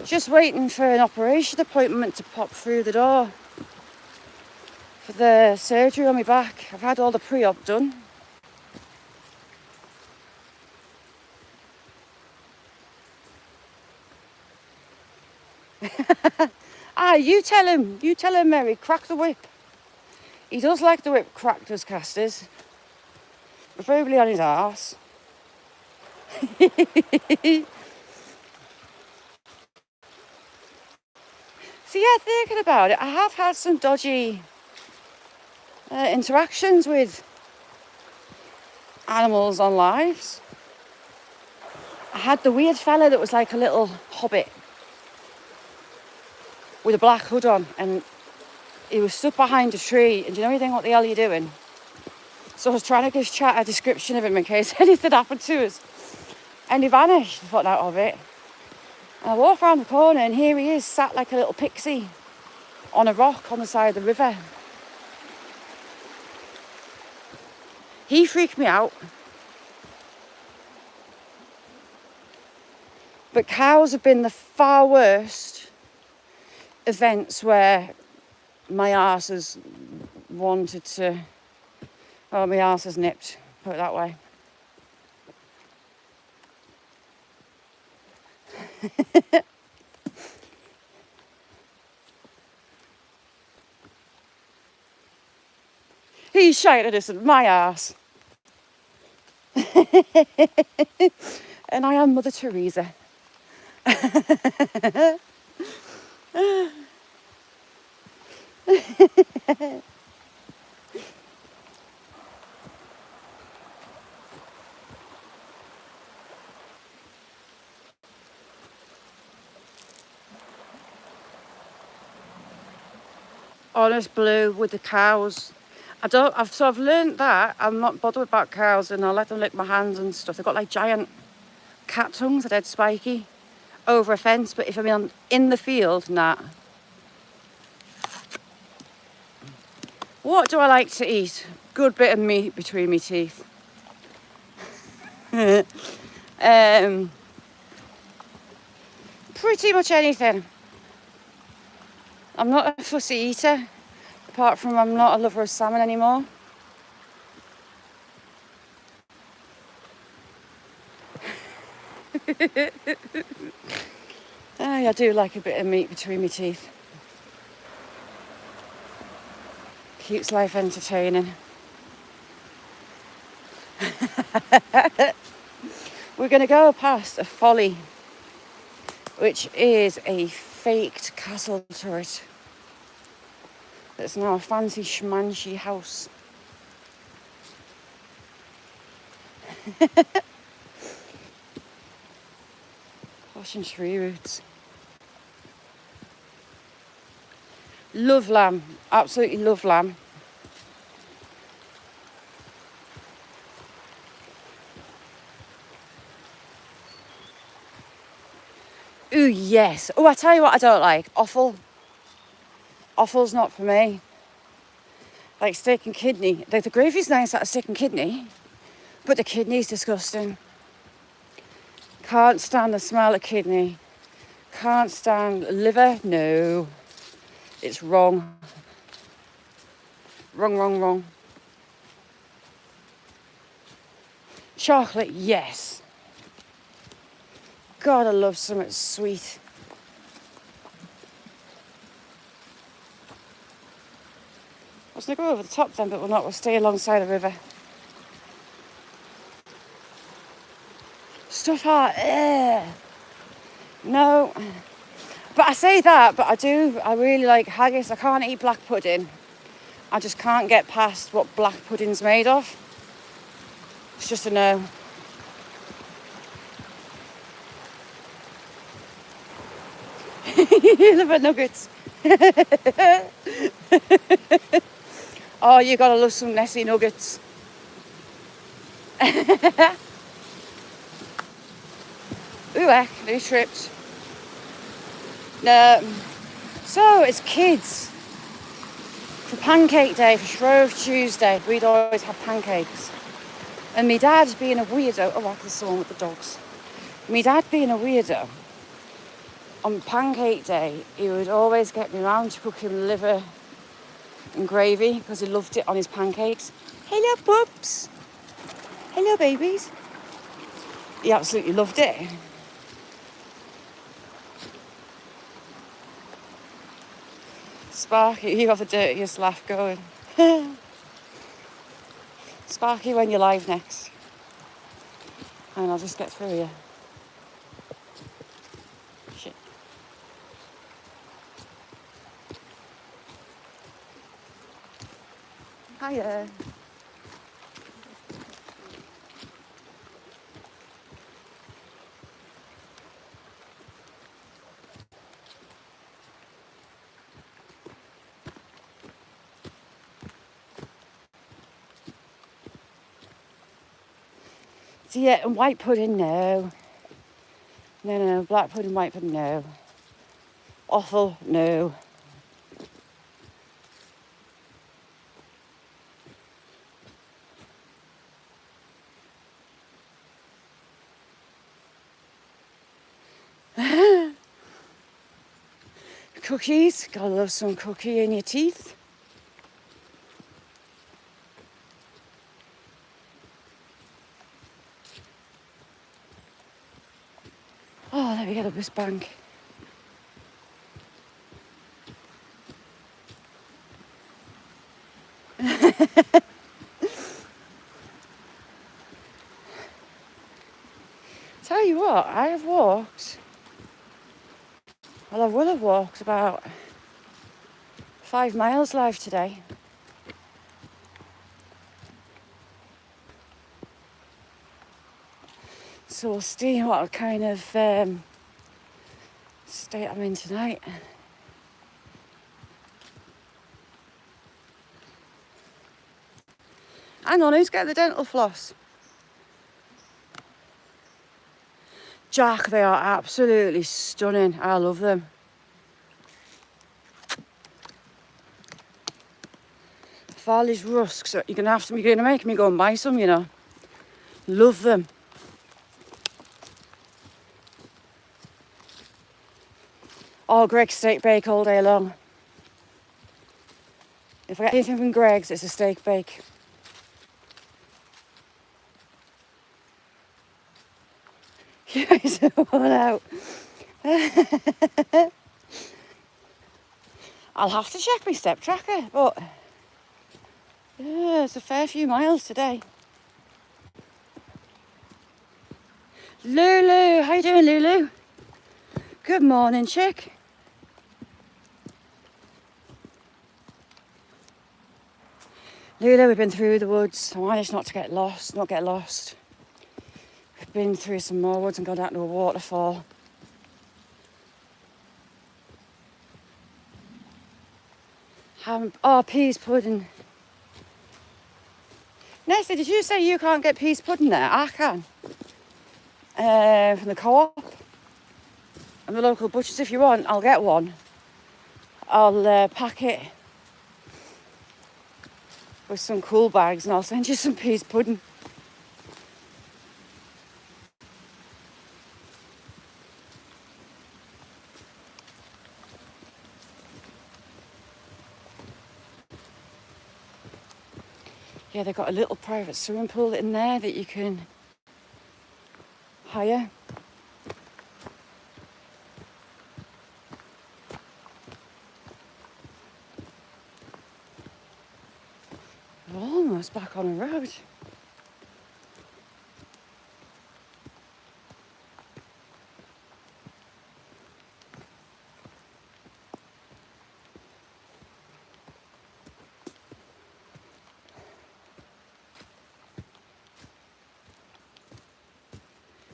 [SPEAKER 1] Just waiting for an operation appointment to pop through the door. For the surgery on my back. I've had all the pre-op done. You tell him, Mary, crack the whip. He does like the whip cracked, does Casters. Preferably on his arse. So yeah, thinking about it, I have had some dodgy interactions with animals on lives. I had the weird fella that was like a little hobbit with a black hood on, and he was stood behind a tree, and do you know anything what the hell you're doing? So I was trying to give chat a description of him in case anything happened to us. And he vanished, I thought out of it. And I walk around the corner and here he is, sat like a little pixie on a rock on the side of the river. He freaked me out. But cows have been the far worst events where my arse has wanted to... Oh, my arse has nipped, put it that way. He shouted us at my arse. And I am Mother Teresa. Honest blue with the cows. I've learned that I'm not bothered about cows and I let them lick my hands and stuff. They've got like giant cat tongues, they're dead spiky over a fence, but if I'm in the field, nah. What do I like to eat? Good bit of meat between my teeth. Pretty much anything. I'm not a fussy eater, apart from I'm not a lover of salmon anymore. I do like a bit of meat between my teeth. Keeps life entertaining. We're going to go past a folly, which is a faked castle turret. It's now a fancy schmancy house. Posh and tree roots. Love lamb, absolutely love lamb. Ooh, yes. Oh, I tell you what I don't like. Offal. Offal's not for me. Like steak and kidney. The gravy's nice out of steak and kidney, but the kidney's disgusting. Can't stand the smell of kidney. Can't stand liver. No. It's wrong. Wrong, wrong, wrong. Chocolate, yes. God, I love something sweet. I was going to go over the top then, but we'll not. We'll stay alongside the river. Stuff hard. No. But I say that, but I really like haggis. I can't eat black pudding. I just can't get past what black pudding's made of. It's just a no. Liver nuggets. Oh, you gotta love some Nessie nuggets. Ooh, heck, they tripped. No. So, as kids, for pancake day, for Shrove Tuesday, we'd always have pancakes. And my dad being a weirdo, oh, there's someone with the dogs. My dad being a weirdo, on pancake day, he would always get me round to cook him liver and gravy because he loved it on his pancakes. Hello, pups. Hello, babies. He absolutely loved it. Sparky, you have the dirtiest laugh going. Sparky, when you're live next. And I'll just get through here. Shit. Hiya. So yeah, and white pudding, no. No, black pudding, white pudding, no. Offal, no. Cookies, gotta love some cookie in your teeth. Oh, let me get up this bank. Tell you what, I have walked. Well, I will have walked about 5 miles live today. So we'll see what kind of state I'm in tonight. Hang on, who's getting the dental floss? Jack, they are absolutely stunning. I love them. Farley's rusks, you're gonna make me go and buy some, you know. Love them. Oh, Greg's steak bake all day long. If I get anything from Greg's, it's a steak bake. You guys are all out. I'll have to check my step tracker, but yeah, it's a fair few miles today. Lulu, how you doing, Lulu? Good morning, chick. Lulu, we've been through the woods. I managed not get lost. We've been through some more woods and gone down to a waterfall. Peas pudding. Nessie, did you say you can't get peas pudding there? I can. From the co-op. And the local butchers, if you want, I'll get one. I'll pack it with some cool bags and I'll send you some peas pudding. Yeah, they've got a little private swimming pool in there that you can hire. We're almost back on the road.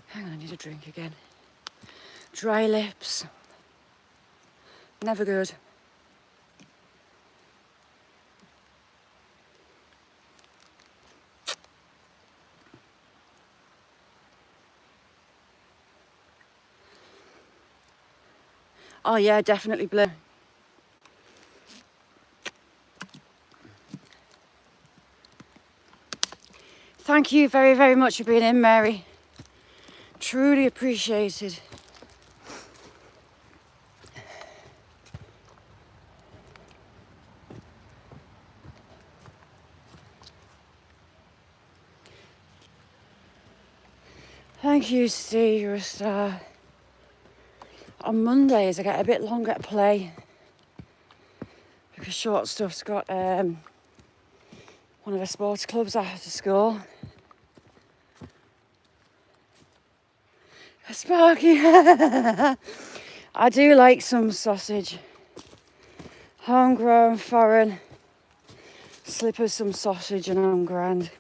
[SPEAKER 1] Hang on, I need a drink again. Dry lips. Never good. Oh yeah, definitely blue. Thank you very, very much for being in, Mary. Truly appreciated. Thank you, Steve, you're a star. On Mondays I get a bit longer to play because Short Stuff's got one of the sports clubs after school. Sparky. I do like some sausage. Homegrown, foreign. Slippers, some sausage and I'm grand.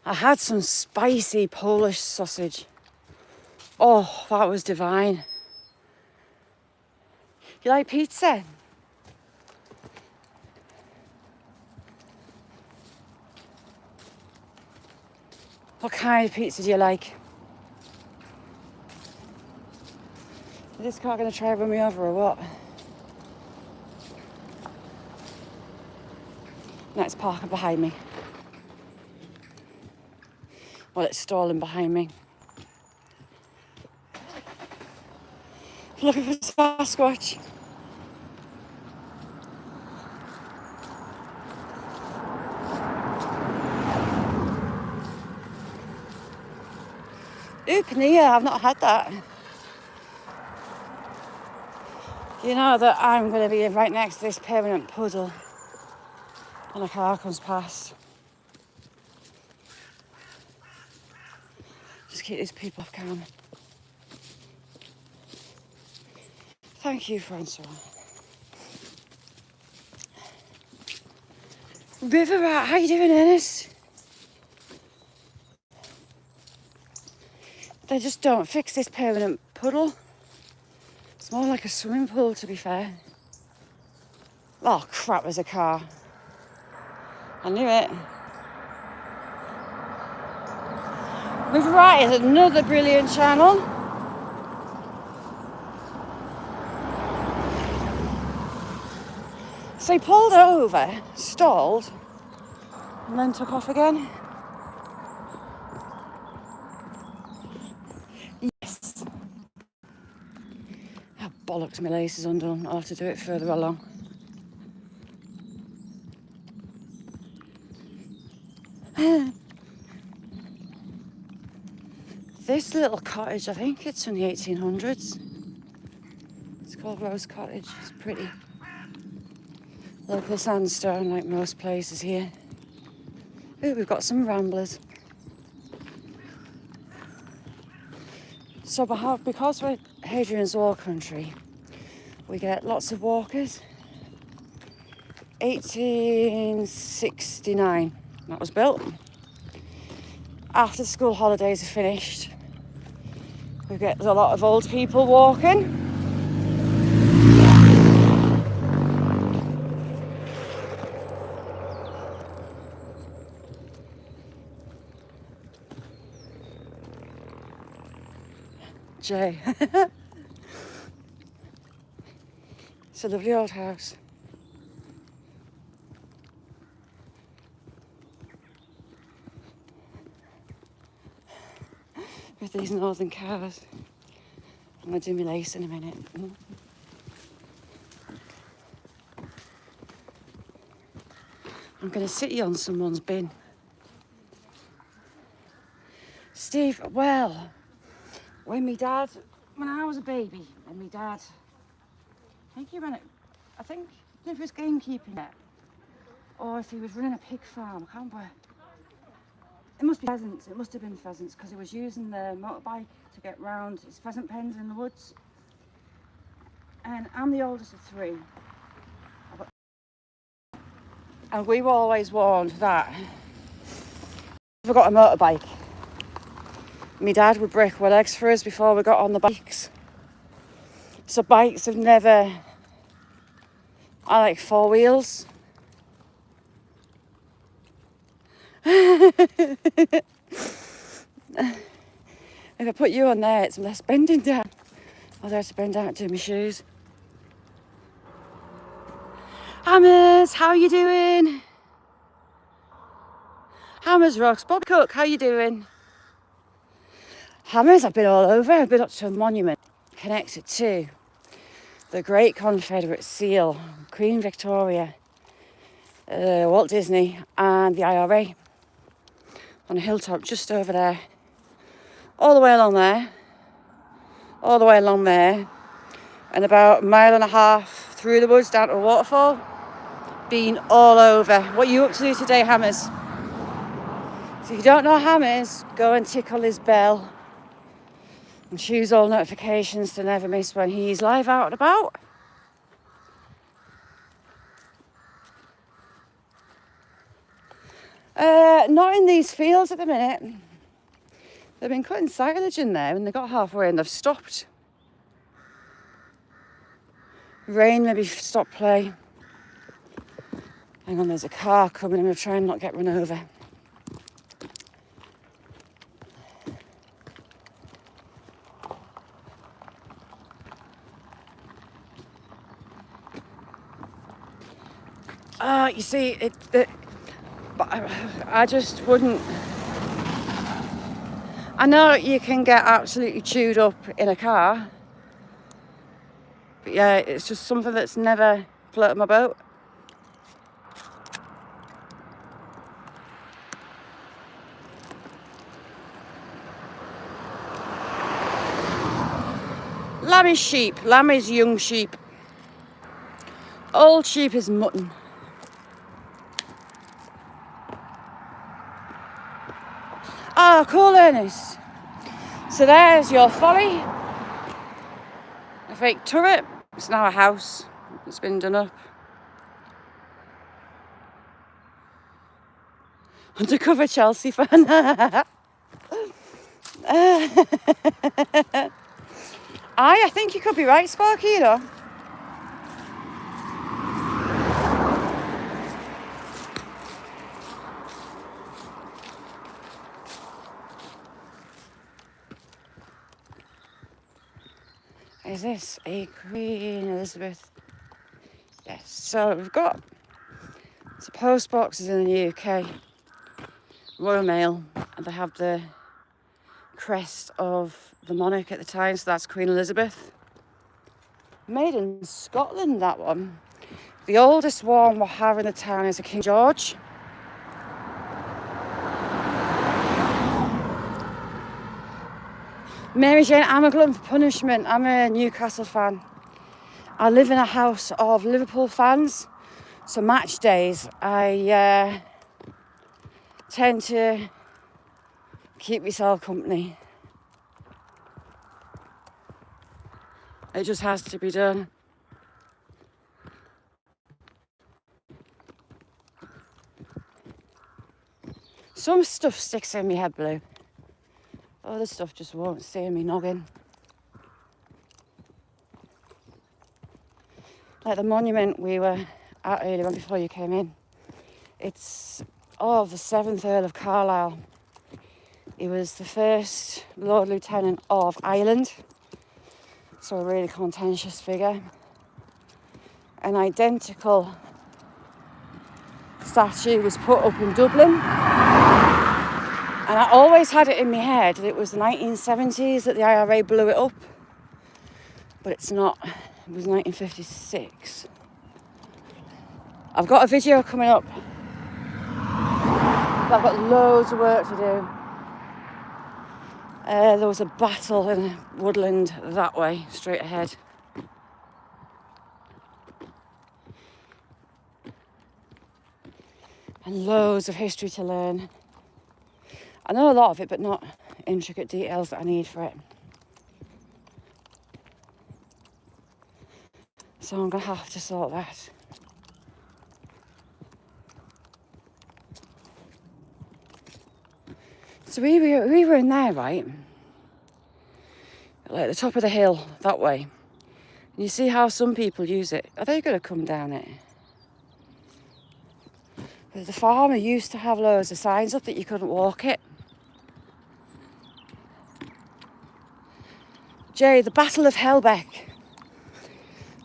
[SPEAKER 1] I had some spicy Polish sausage. Oh, that was divine. You like pizza? What kind of pizza do you like? Is this car going to try to run me over or what? No, it's parking behind me. Well, it's stalling behind me. Looking for Sasquatch. Oopnia, I've not had that. You know that I'm going to be right next to this permanent puddle when a car comes past. Just keep these people off camera. Thank you, Francois. River rat, how you doing, Ernest? They just don't fix this permanent puddle. It's more like a swimming pool, to be fair. Oh crap, there's a car. I knew it. Riverside is another brilliant channel. So he pulled over, stalled, and then took off again. Yes. Oh, bollocks, my lace is undone. I'll have to do it further along. This little cottage, I think it's from the 1800s. It's called Rose Cottage. It's pretty. Local sandstone, like most places here. Ooh, we've got some ramblers. So because we're Hadrian's Wall country, we get lots of walkers. 1869, that was built. After school holidays are finished, we get a lot of old people walking. Jay. It's a lovely old house. With these northern cows. I'm going to do my lace in a minute. I'm going to sit you on someone's bin. Steve, well, when I was a baby, and my dad, I think he ran it, I don't know if he was gamekeeping it, or if he was running a pig farm, I can't remember. It must be pheasants, it must have been pheasants, because he was using the motorbike to get round his pheasant pens in the woods. And I'm the oldest of three. And we were always warned that if we got a motorbike, my dad would break our legs for us before we got on the bikes. So bikes have never, I like 4 wheels. If I put you on there, it's less bending down. Although I have to bend down to do my shoes. Hammers, how are you doing? Hammers rocks. Bob Cook, how you doing? Hammers, I've been all over. I've been up to a monument connected to the great Confederate seal, Queen Victoria, Walt Disney and the IRA on a hilltop just over there. All the way along there. All the way along there. And about 1.5 miles through the woods down to a waterfall. Been all over. What are you up to do today, Hammers? So if you don't know Hammers, go and tickle his bell and choose all notifications to never miss when he's live out and about. Not in these fields at the minute. They've been cutting silage in there and they got halfway and they've stopped. Rain maybe stopped play. Hang on, there's a car coming. I'm going to try and not get run over. You see, I just wouldn't. I know you can get absolutely chewed up in a car, but yeah, it's just something that's never floated my boat. Lamb is sheep, lamb is young sheep. Old sheep is mutton. Oh, cool, Ernest. So there's your folly. A fake turret. It's now a house. It's been done up. Undercover Chelsea fan. I think you could be right, Sparky, you know. Is this a Queen Elizabeth? Yes. So we've got the post boxes in the UK, Royal Mail, and they have the crest of the monarch at the time, so that's Queen Elizabeth. Made in Scotland, that one. The oldest one we have in the town is a King George. Mary Jane, I'm a glutton for punishment. I'm a Newcastle fan. I live in a house of Liverpool fans, so match days I tend to keep myself company. It just has to be done. Some stuff sticks in my head blue. Other stuff just won't stay in me noggin. Like the monument we were at earlier on before you came in. It's the 7th Earl of Carlisle. He was the first Lord Lieutenant of Ireland, so a really contentious figure. An identical statue was put up in Dublin, and I always had it in my head that it was the 1970s that the IRA blew it up, but it's not. It was 1956. I've got a video coming up. I've got loads of work to do. There was a battle in a woodland that way, straight ahead. And loads of history to learn. I know a lot of it, but not intricate details that I need for it. So I'm going to have to sort that. So we were in there, right? Like at the top of the hill, that way. And you see how some people use it. Are they going to come down it? The farmer used to have loads of signs up that you couldn't walk it. Jay, the Battle of Helbeck.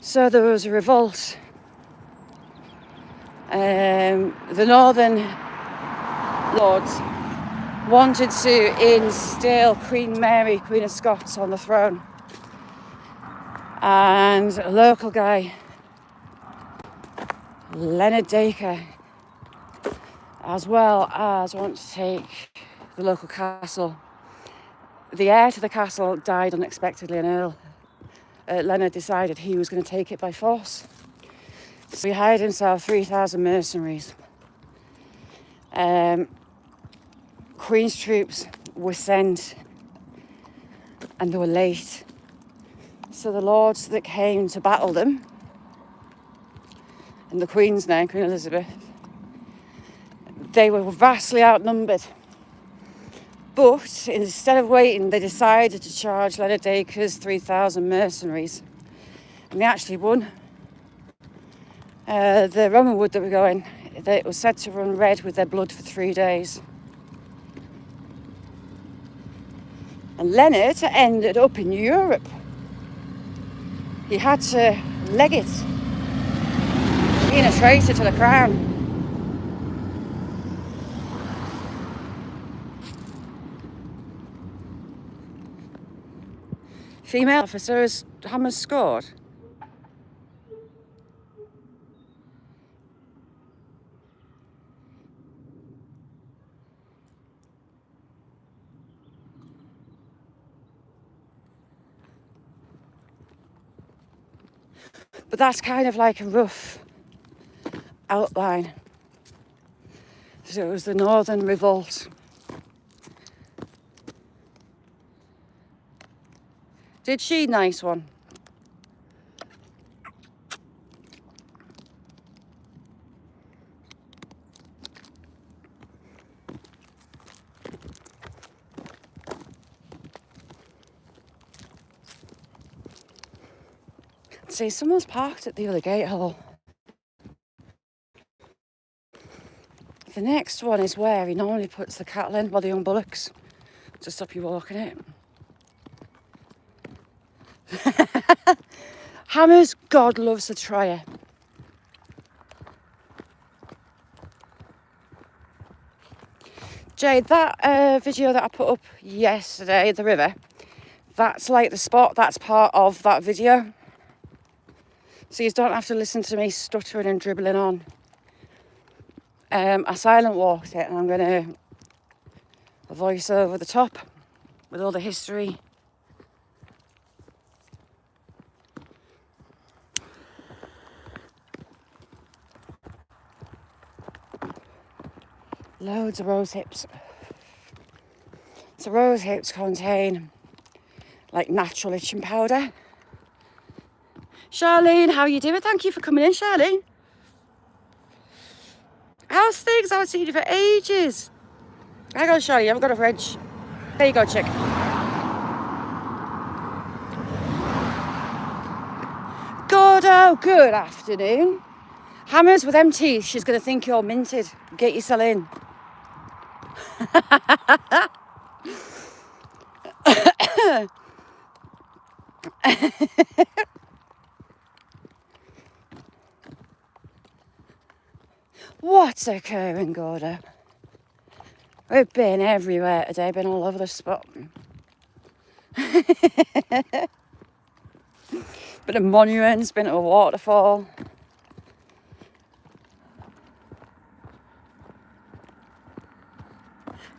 [SPEAKER 1] So there was a revolt. The northern lords wanted to instill Queen Mary, Queen of Scots, on the throne. And a local guy, Leonard Dacre, as well as want to take the local castle. The heir to the castle died unexpectedly, and Leonard decided he was going to take it by force. So he hired himself 3,000 mercenaries. Queen's troops were sent, and they were late. So the lords that came to battle them, and the Queen's name, Queen Elizabeth, they were vastly outnumbered. But instead of waiting, they decided to charge Leonard Dacre's 3,000 mercenaries. And they actually won. The Roman wood that were going, it was said to run red with their blood for 3 days. And Leonard ended up in Europe. He had to leg it, being a traitor to the crown. Female officers, Hammers scored. But that's kind of like a rough outline. So it was the Northern Revolt. Did she? Nice one. See, someone's parked at the other gate hole. The next one is where he normally puts the cattle in, or the young bullocks, to stop you walking it. Hammers, God loves a trier. Jade, that video that I put up yesterday, the river, that's like the spot, that's part of that video. So you don't have to listen to me stuttering and dribbling on. I silent walked it, and I'm going to voice over the top with all the history. Loads of rose hips. So rose hips contain like natural itching powder. Charlene, how are you doing? Thank you for coming in, Charlene. How's things? I haven't seen you for ages. Hang on, Charlene, I haven't got a reg. There you go, chick. Good afternoon. Hammers with them teeth, she's going to think you're minted. Get yourself in. What's occurring, Gordo? We've been everywhere today, been all over the spot. Been to monuments, been to a waterfall.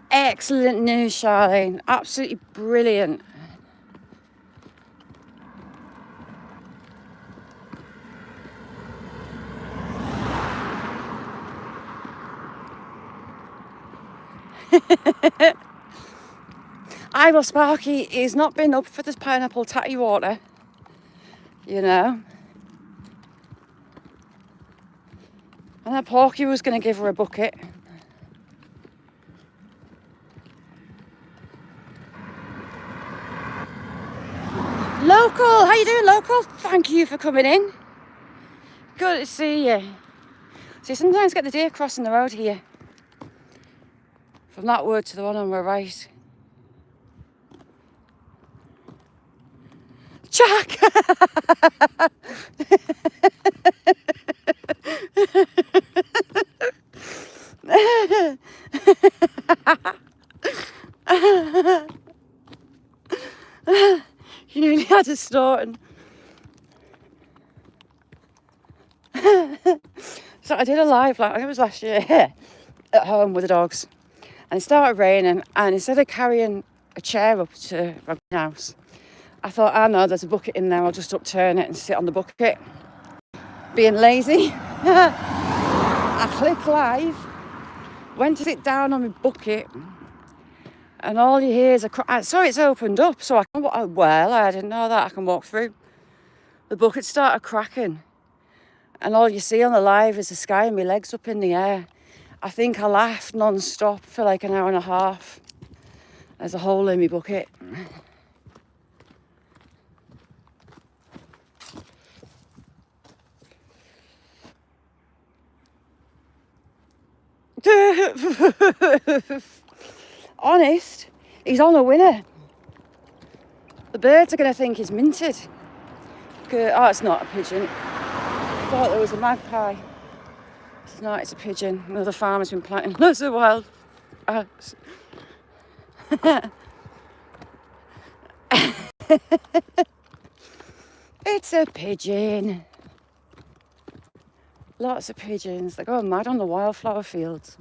[SPEAKER 1] Excellent news, Charlene. Absolutely brilliant. Well, Sparky, he's not been up for this pineapple tatty water, you know. And that Porky was going to give her a bucket. Local, how you doing, Local? Thank you for coming in. Good to see you. So you sometimes get the deer crossing the road here. From that wood to the one on my right. Jack! You nearly had a snorting. So I did a live, I think it was last year, at home with the dogs. And it started raining, and instead of carrying a chair up to my house, I thought, I know there's a bucket in there, I'll just upturn it and sit on the bucket. Being lazy. I clicked live, went to sit down on my bucket, and all you hear is a crack. So it's opened up, so I can, well, I didn't know that, I can walk through. The bucket started cracking, and all you see on the live is the sky and my legs up in the air. I think I laughed non-stop for like an hour and a half. There's a hole in my bucket. Honest, he's on a winner. The birds are going to think he's minted. Oh, it's not a pigeon. I thought there was a magpie. It's not, it's a pigeon. Another farmer's been planting loads of wild oats. It's a pigeon. Lots of pigeons. They're going mad on the wildflower fields.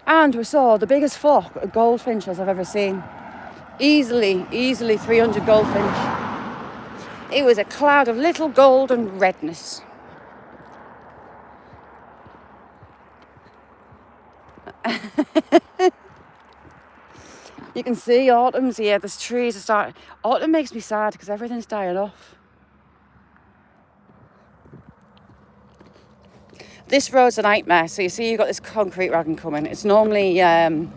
[SPEAKER 1] And we saw the biggest flock of goldfinches I've ever seen. Easily 300 goldfinch. It was a cloud of little golden redness. You can see autumn's here. There's trees are starting. Autumn makes me sad because everything's dying off. This road's a nightmare. So you see you've got this concrete wagon coming. It's normally the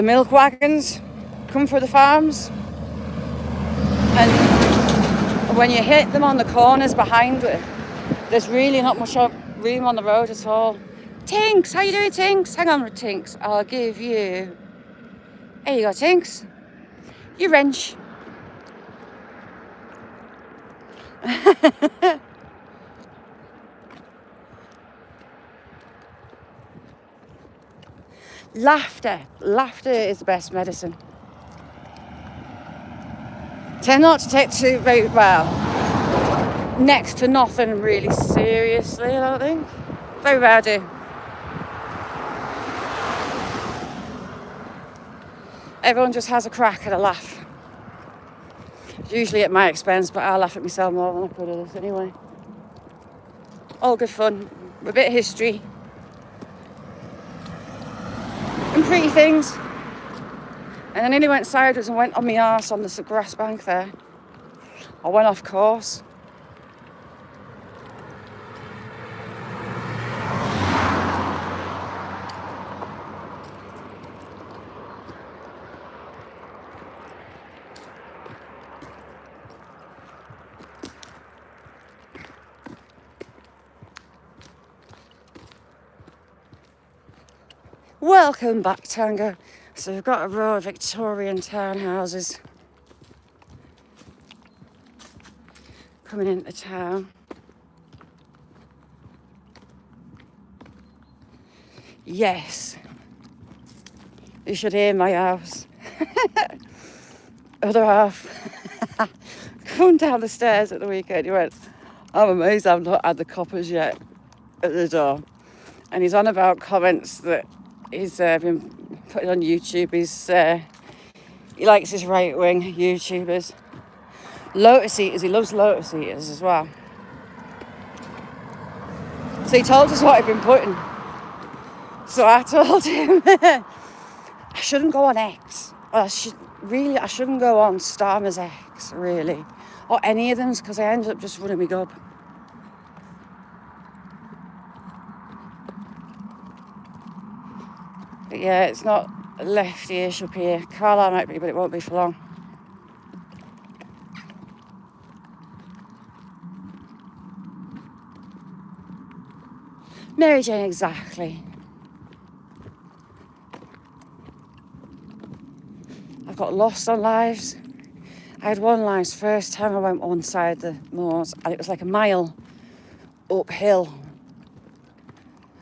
[SPEAKER 1] milk wagons come for the farms. And when you hit them on the corners behind it, there's really not much room on the road at all. Tinks, how you doing, Tinks? Hang on, Tinks. I'll give you... There you go, Tinks. You wrench. Laughter is the best medicine. Tend not to take too very well. Next to nothing really seriously, I don't think. Very well do. Everyone just has a crack and a laugh. It's usually at my expense, but I laugh at myself more than I could others anyway. All good fun. A bit of history. And pretty things. And I nearly went sideways and went on my arse on the grass bank there. I went off course. Welcome back, Tango. So we've got a row of Victorian townhouses coming into town. Yes, you should hear my house. Other half coming down the stairs at the weekend. He went, I'm amazed I've not had the coppers yet at the door. And he's on about comments that he's been putting on YouTube. He likes his right-wing YouTubers. Lotus eaters, he loves lotus eaters as well. So he told us what he'd been putting. So I told him I shouldn't go on X. I shouldn't go on Starmer's X, really. Or any of them, because I ended up just running me gob. But yeah, it's not lefty-ish up here. Carlisle might be, but it won't be for long. Mary Jane, exactly. I've got lost on lives. I had one lives first time I went one side the moors, and it was like a mile uphill.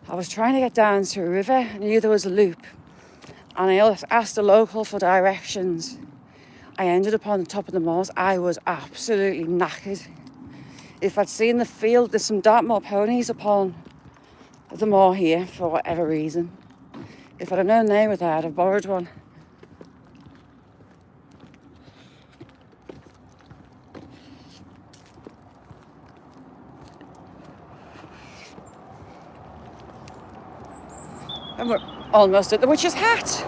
[SPEAKER 1] I was trying to get down to a river. I knew there was a loop, and I asked a local for directions. I ended up on the top of the moors. I was absolutely knackered. If I'd seen the field, there's some Dartmoor ponies upon the moor here for whatever reason. If I'd have known they were there, I'd have borrowed one. And we're almost at the witch's hat.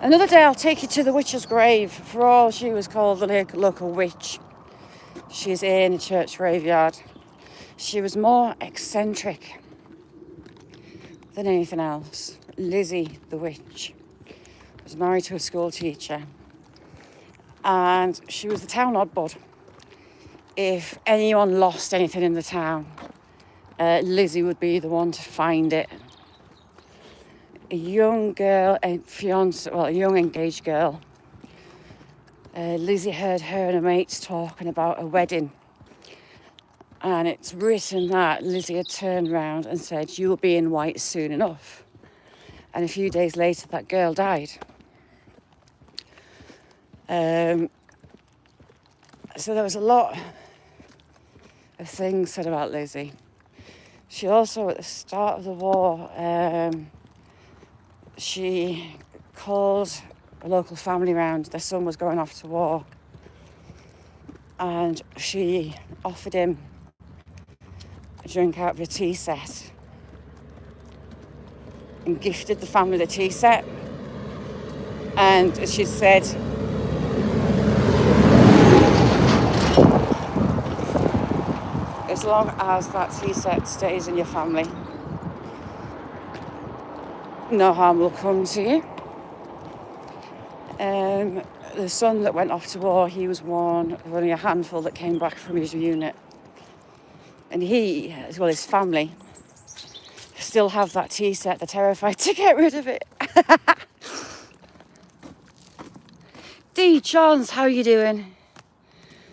[SPEAKER 1] Another day I'll take you to the witch's grave. For all she was called the local witch, she's in a church graveyard. She was more eccentric than anything else. Lizzie the witch was married to a school teacher, and she was the town oddbod. If anyone lost anything in the town, Lizzie would be the one to find it. A young girl, a young engaged girl. Lizzie heard her and her mates talking about a wedding. And it's written that Lizzie had turned round and said, "You'll be in white soon enough." And a few days later, that girl died. So there was a lot of things said about Lizzie. She also, at the start of the war, she called a local family round. Their son was going off to war. And she offered him a drink out of a tea set and gifted the family the tea set. And she said, as long as that tea set stays in your family, no harm will come to you. The son that went off to war, he was one of only a handful that came back from his unit. And he, as well as his family, still have that tea set. They're terrified to get rid of it. D. Johns, how you doing?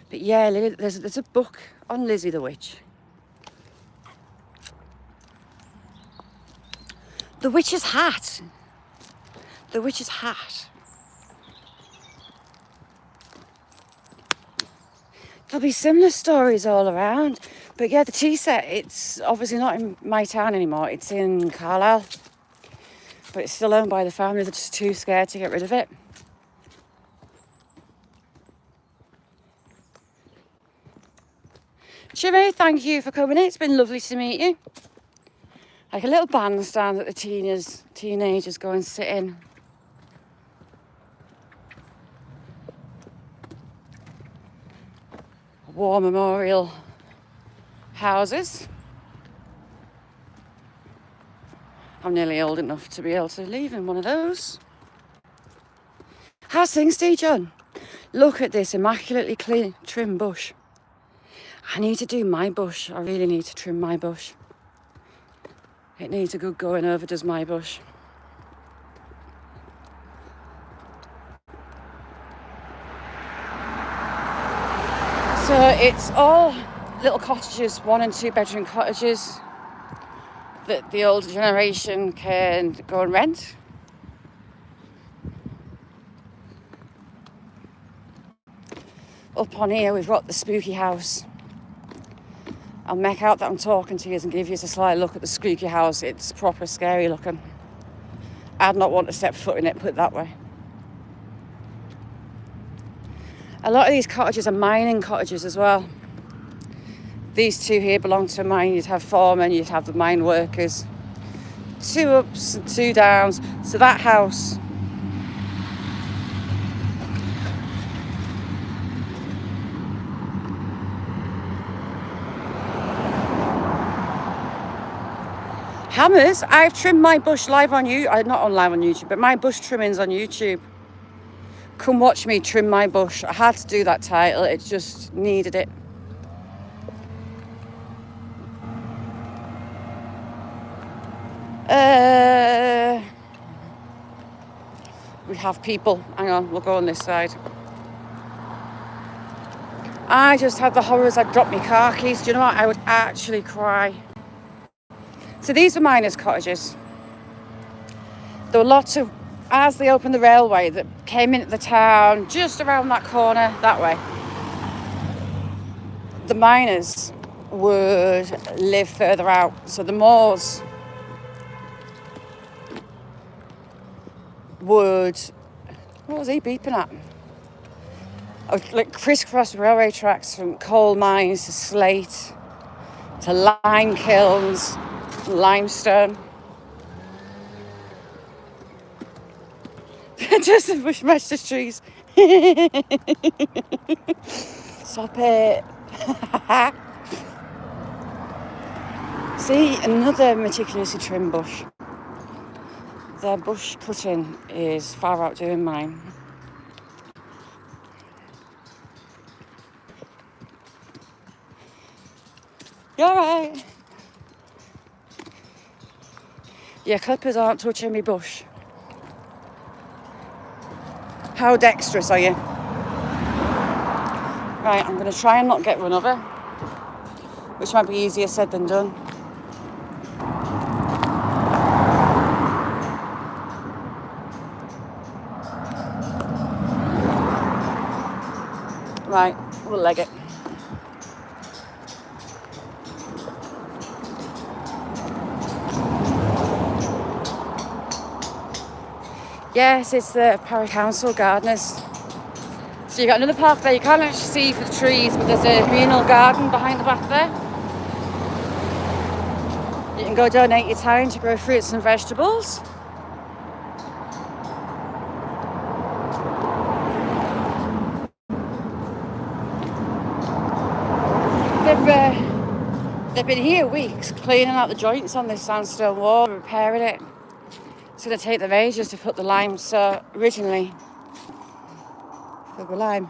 [SPEAKER 1] But yeah, there's a book on Lizzie the Witch. The Witch's Hat. The Witch's Hat. There'll be similar stories all around. But yeah, the tea set, it's obviously not in my town anymore. It's in Carlisle. But it's still owned by the family. They're just too scared to get rid of it. Jimmy, thank you for coming in. It's been lovely to meet you. Like a little bandstand that the teenagers go and sit in. War memorial houses. I'm nearly old enough to be able to live in one of those. How's things, D. John? Look at this immaculately clean, trim bush. I need to do my bush. I really need to trim my bush. It needs a good going over, does my bush. So it's all little cottages, 1 and 2 bedroom cottages that the older generation can go and rent. Up on here we've got the spooky house. I'll make out that I'm talking to you and give you a slight look at the spooky house. It's proper scary looking. I'd not want to step foot in it, put it that way. A lot of these cottages are mining cottages as well. These 2 here belong to a mine. You'd have foremen, you'd have the mine workers. 2 ups and 2 downs. So that house, hammers. I've trimmed my bush live on YouTube. Not on live on YouTube, but my bush trimmings on YouTube. Come watch me trim my bush. I had to do that title. It just needed it. We have people. Hang on, we'll go on this side. I just had the horrors. I dropped my car keys. Do you know what? I would actually cry. So these were miners' cottages. There were lots of, as they opened the railway that came into the town, just around that corner, that way, the miners would live further out. So the moors would, what was he beeping at? Like crisscross railway tracks from coal mines to slate to lime kilns, limestone. Just the bushmaster's trees. Stop it. See, another meticulously trimmed bush. Their bush cutting is far outdoing mine. You alright? Yeah, clippers aren't touching me bush. How dexterous are you? Right, I'm going to try and not get run over, which might be easier said than done. Right, we'll leg it. Yes, it's the Parish Council gardeners. So you've got another park there. You can't actually see for the trees, but there's a communal garden behind the back there. You can go donate your time to grow fruits and vegetables. They've been here weeks cleaning out the joints on this sandstone wall, repairing it. It's going to take them ages to put the lime. So originally, there were lime.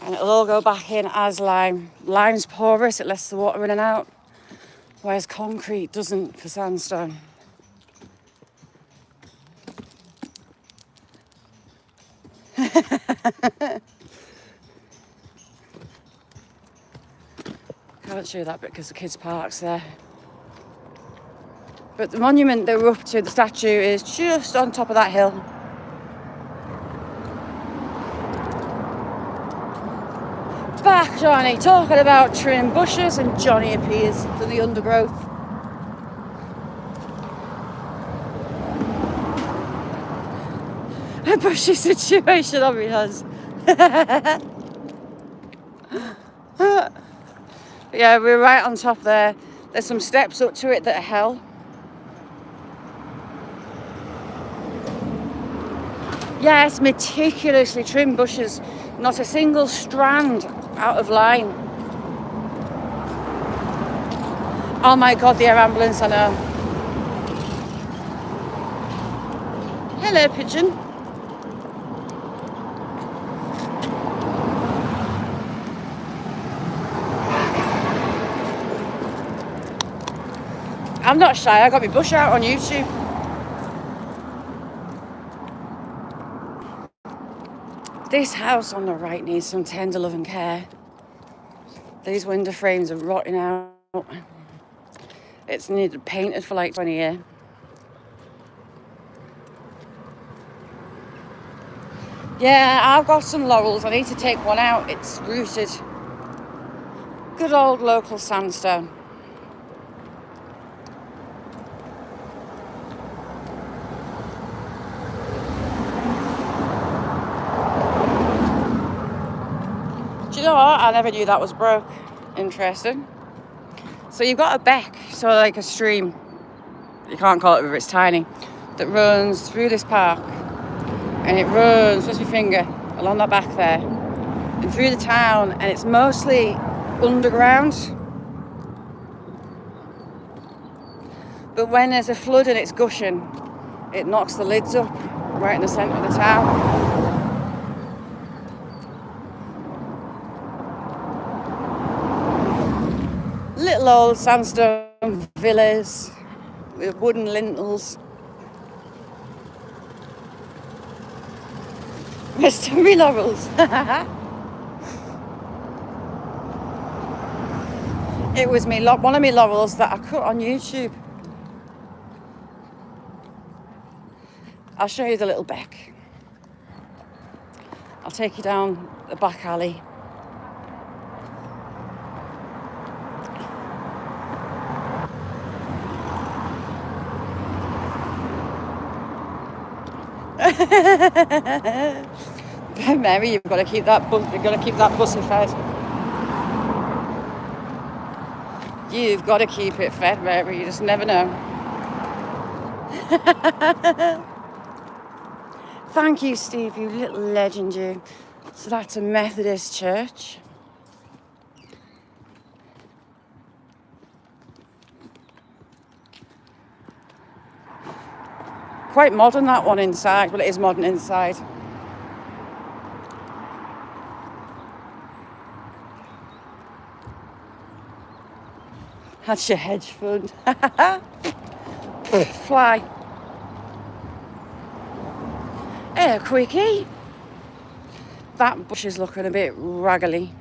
[SPEAKER 1] And it'll all go back in as lime. Lime's porous, it lets the water in and out, whereas concrete doesn't for sandstone. Can't show that bit because the kids' park's there. But the monument that we're up to, the statue, is just on top of that hill. Back, Johnny, talking about trimming bushes, and Johnny appears for the undergrowth. A bushy situation on me has. Yeah, we're right on top there. There's some steps up to it that are hell. Yes, meticulously trimmed bushes. Not a single strand out of line. Oh my God, the air ambulance, I know. Hello, pigeon. I'm not shy, I got my bush out on YouTube. This house on the right needs some tender love and care. These window frames are rotting out. It's needed painted for like 20 years. Yeah, I've got some laurels. I need to take one out. It's rooted. Good old local sandstone. Do you know what? I never knew that was broke. Interesting. So you've got a beck, so like a stream. You can't call it a river, it's tiny. That runs through this park. And it runs, where's my finger? Along that back there. And through the town. And it's mostly underground. But when there's a flood and it's gushing, it knocks the lids up right in the centre of the town. Little old sandstone villas with wooden lintels. Rest of me laurels. It was one of my laurels that I cut on YouTube. I'll show you the little beck. I'll take you down the back alley. Mary, you've got to keep that pussy fed. You've got to keep it fed, Mary. You just never know. Thank you, Steve, you little legend, you. So that's a Methodist church. Quite modern, that one inside. Well, it is modern inside. That's your hedge fund. Fly. Hey, quickie. That bush is looking a bit raggedy.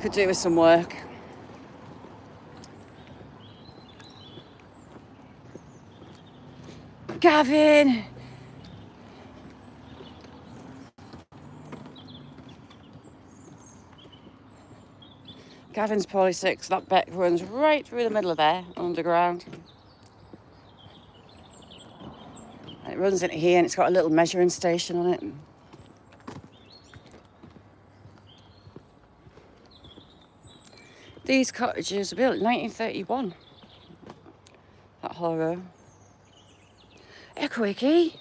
[SPEAKER 1] Could do with some work. Gavin! Gavin's poly 6. That beck runs right through the middle of there, underground. It runs into here and it's got a little measuring station on it. These cottages were built in 1931. That whole row. Hey, quickie.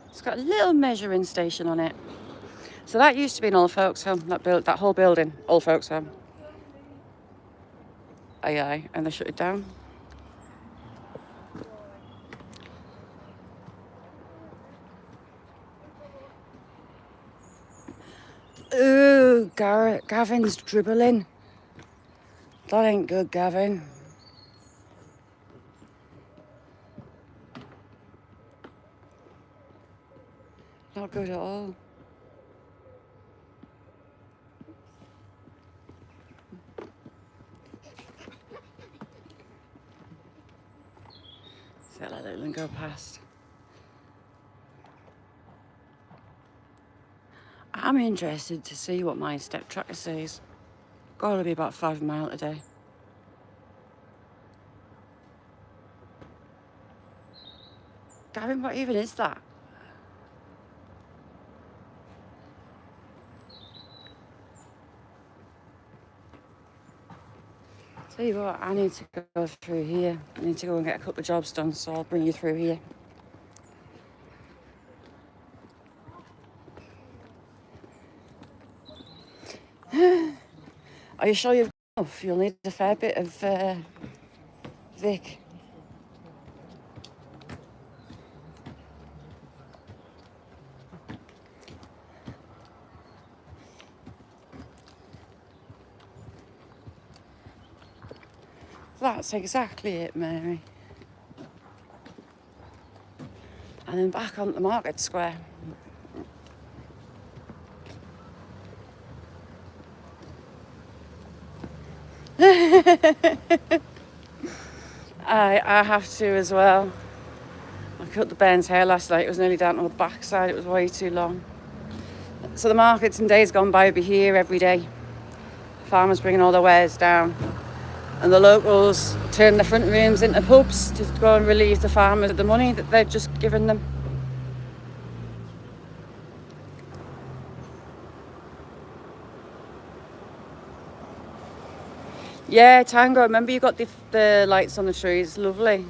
[SPEAKER 1] It's got a little measuring station on it. So that used to be an old folks home. That whole building, old folks home. Aye, and they shut it down. Ooh, Gavin's dribbling. That ain't good, Gavin. Not good at all. So let them go past. I'm interested to see what my step tracker says. Gotta be about 5 miles a day. Gavin, what even is that? Tell you what, I need to go through here. I need to go and get a couple of jobs done, so I'll bring you through here. Are you sure you've got enough? You'll need a fair bit of Vic. That's exactly it, Mary. And then back on the market square. I have to as well. I cut the Ben's hair last night. It was nearly down to the backside. It was way too long. So the markets in days gone by will be here every day. Farmers bringing all their wares down. And the locals turn the front rooms into pubs to go and relieve the farmers of the money that they've just given them. Yeah, Tango, remember you got the lights on the trees, lovely.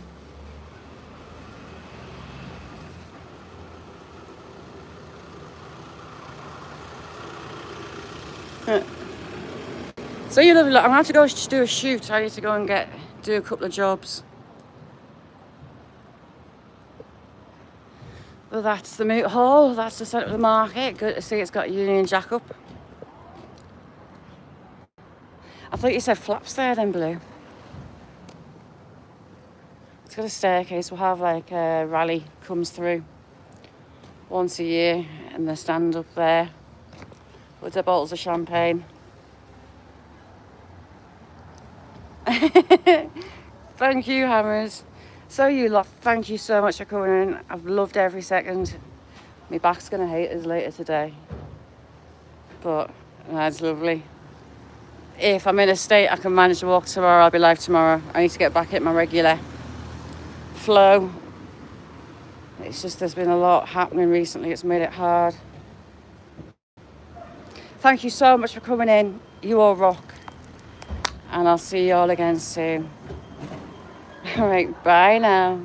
[SPEAKER 1] So you lovely. I'm gonna have to go do a shoot. I need to go and do a couple of jobs. Well, that's the moot hall. That's the centre of the market. Good to see it's got Union Jack up. I thought you said flaps there then, Blue. It's got a staircase. We'll have like a rally comes through once a year and they stand up there with their bottles of champagne. Thank you, Hammers. So you lot, thank you so much for coming in. I've loved every second. My back's gonna hate us later today, but that's lovely. If I'm in a state I can manage to walk tomorrow, I'll be live tomorrow. I need to get back at my regular flow. It's just there's been a lot happening recently. It's made it hard. Thank you so much for coming in. You all rock. And I'll see you all again soon. All right, bye now.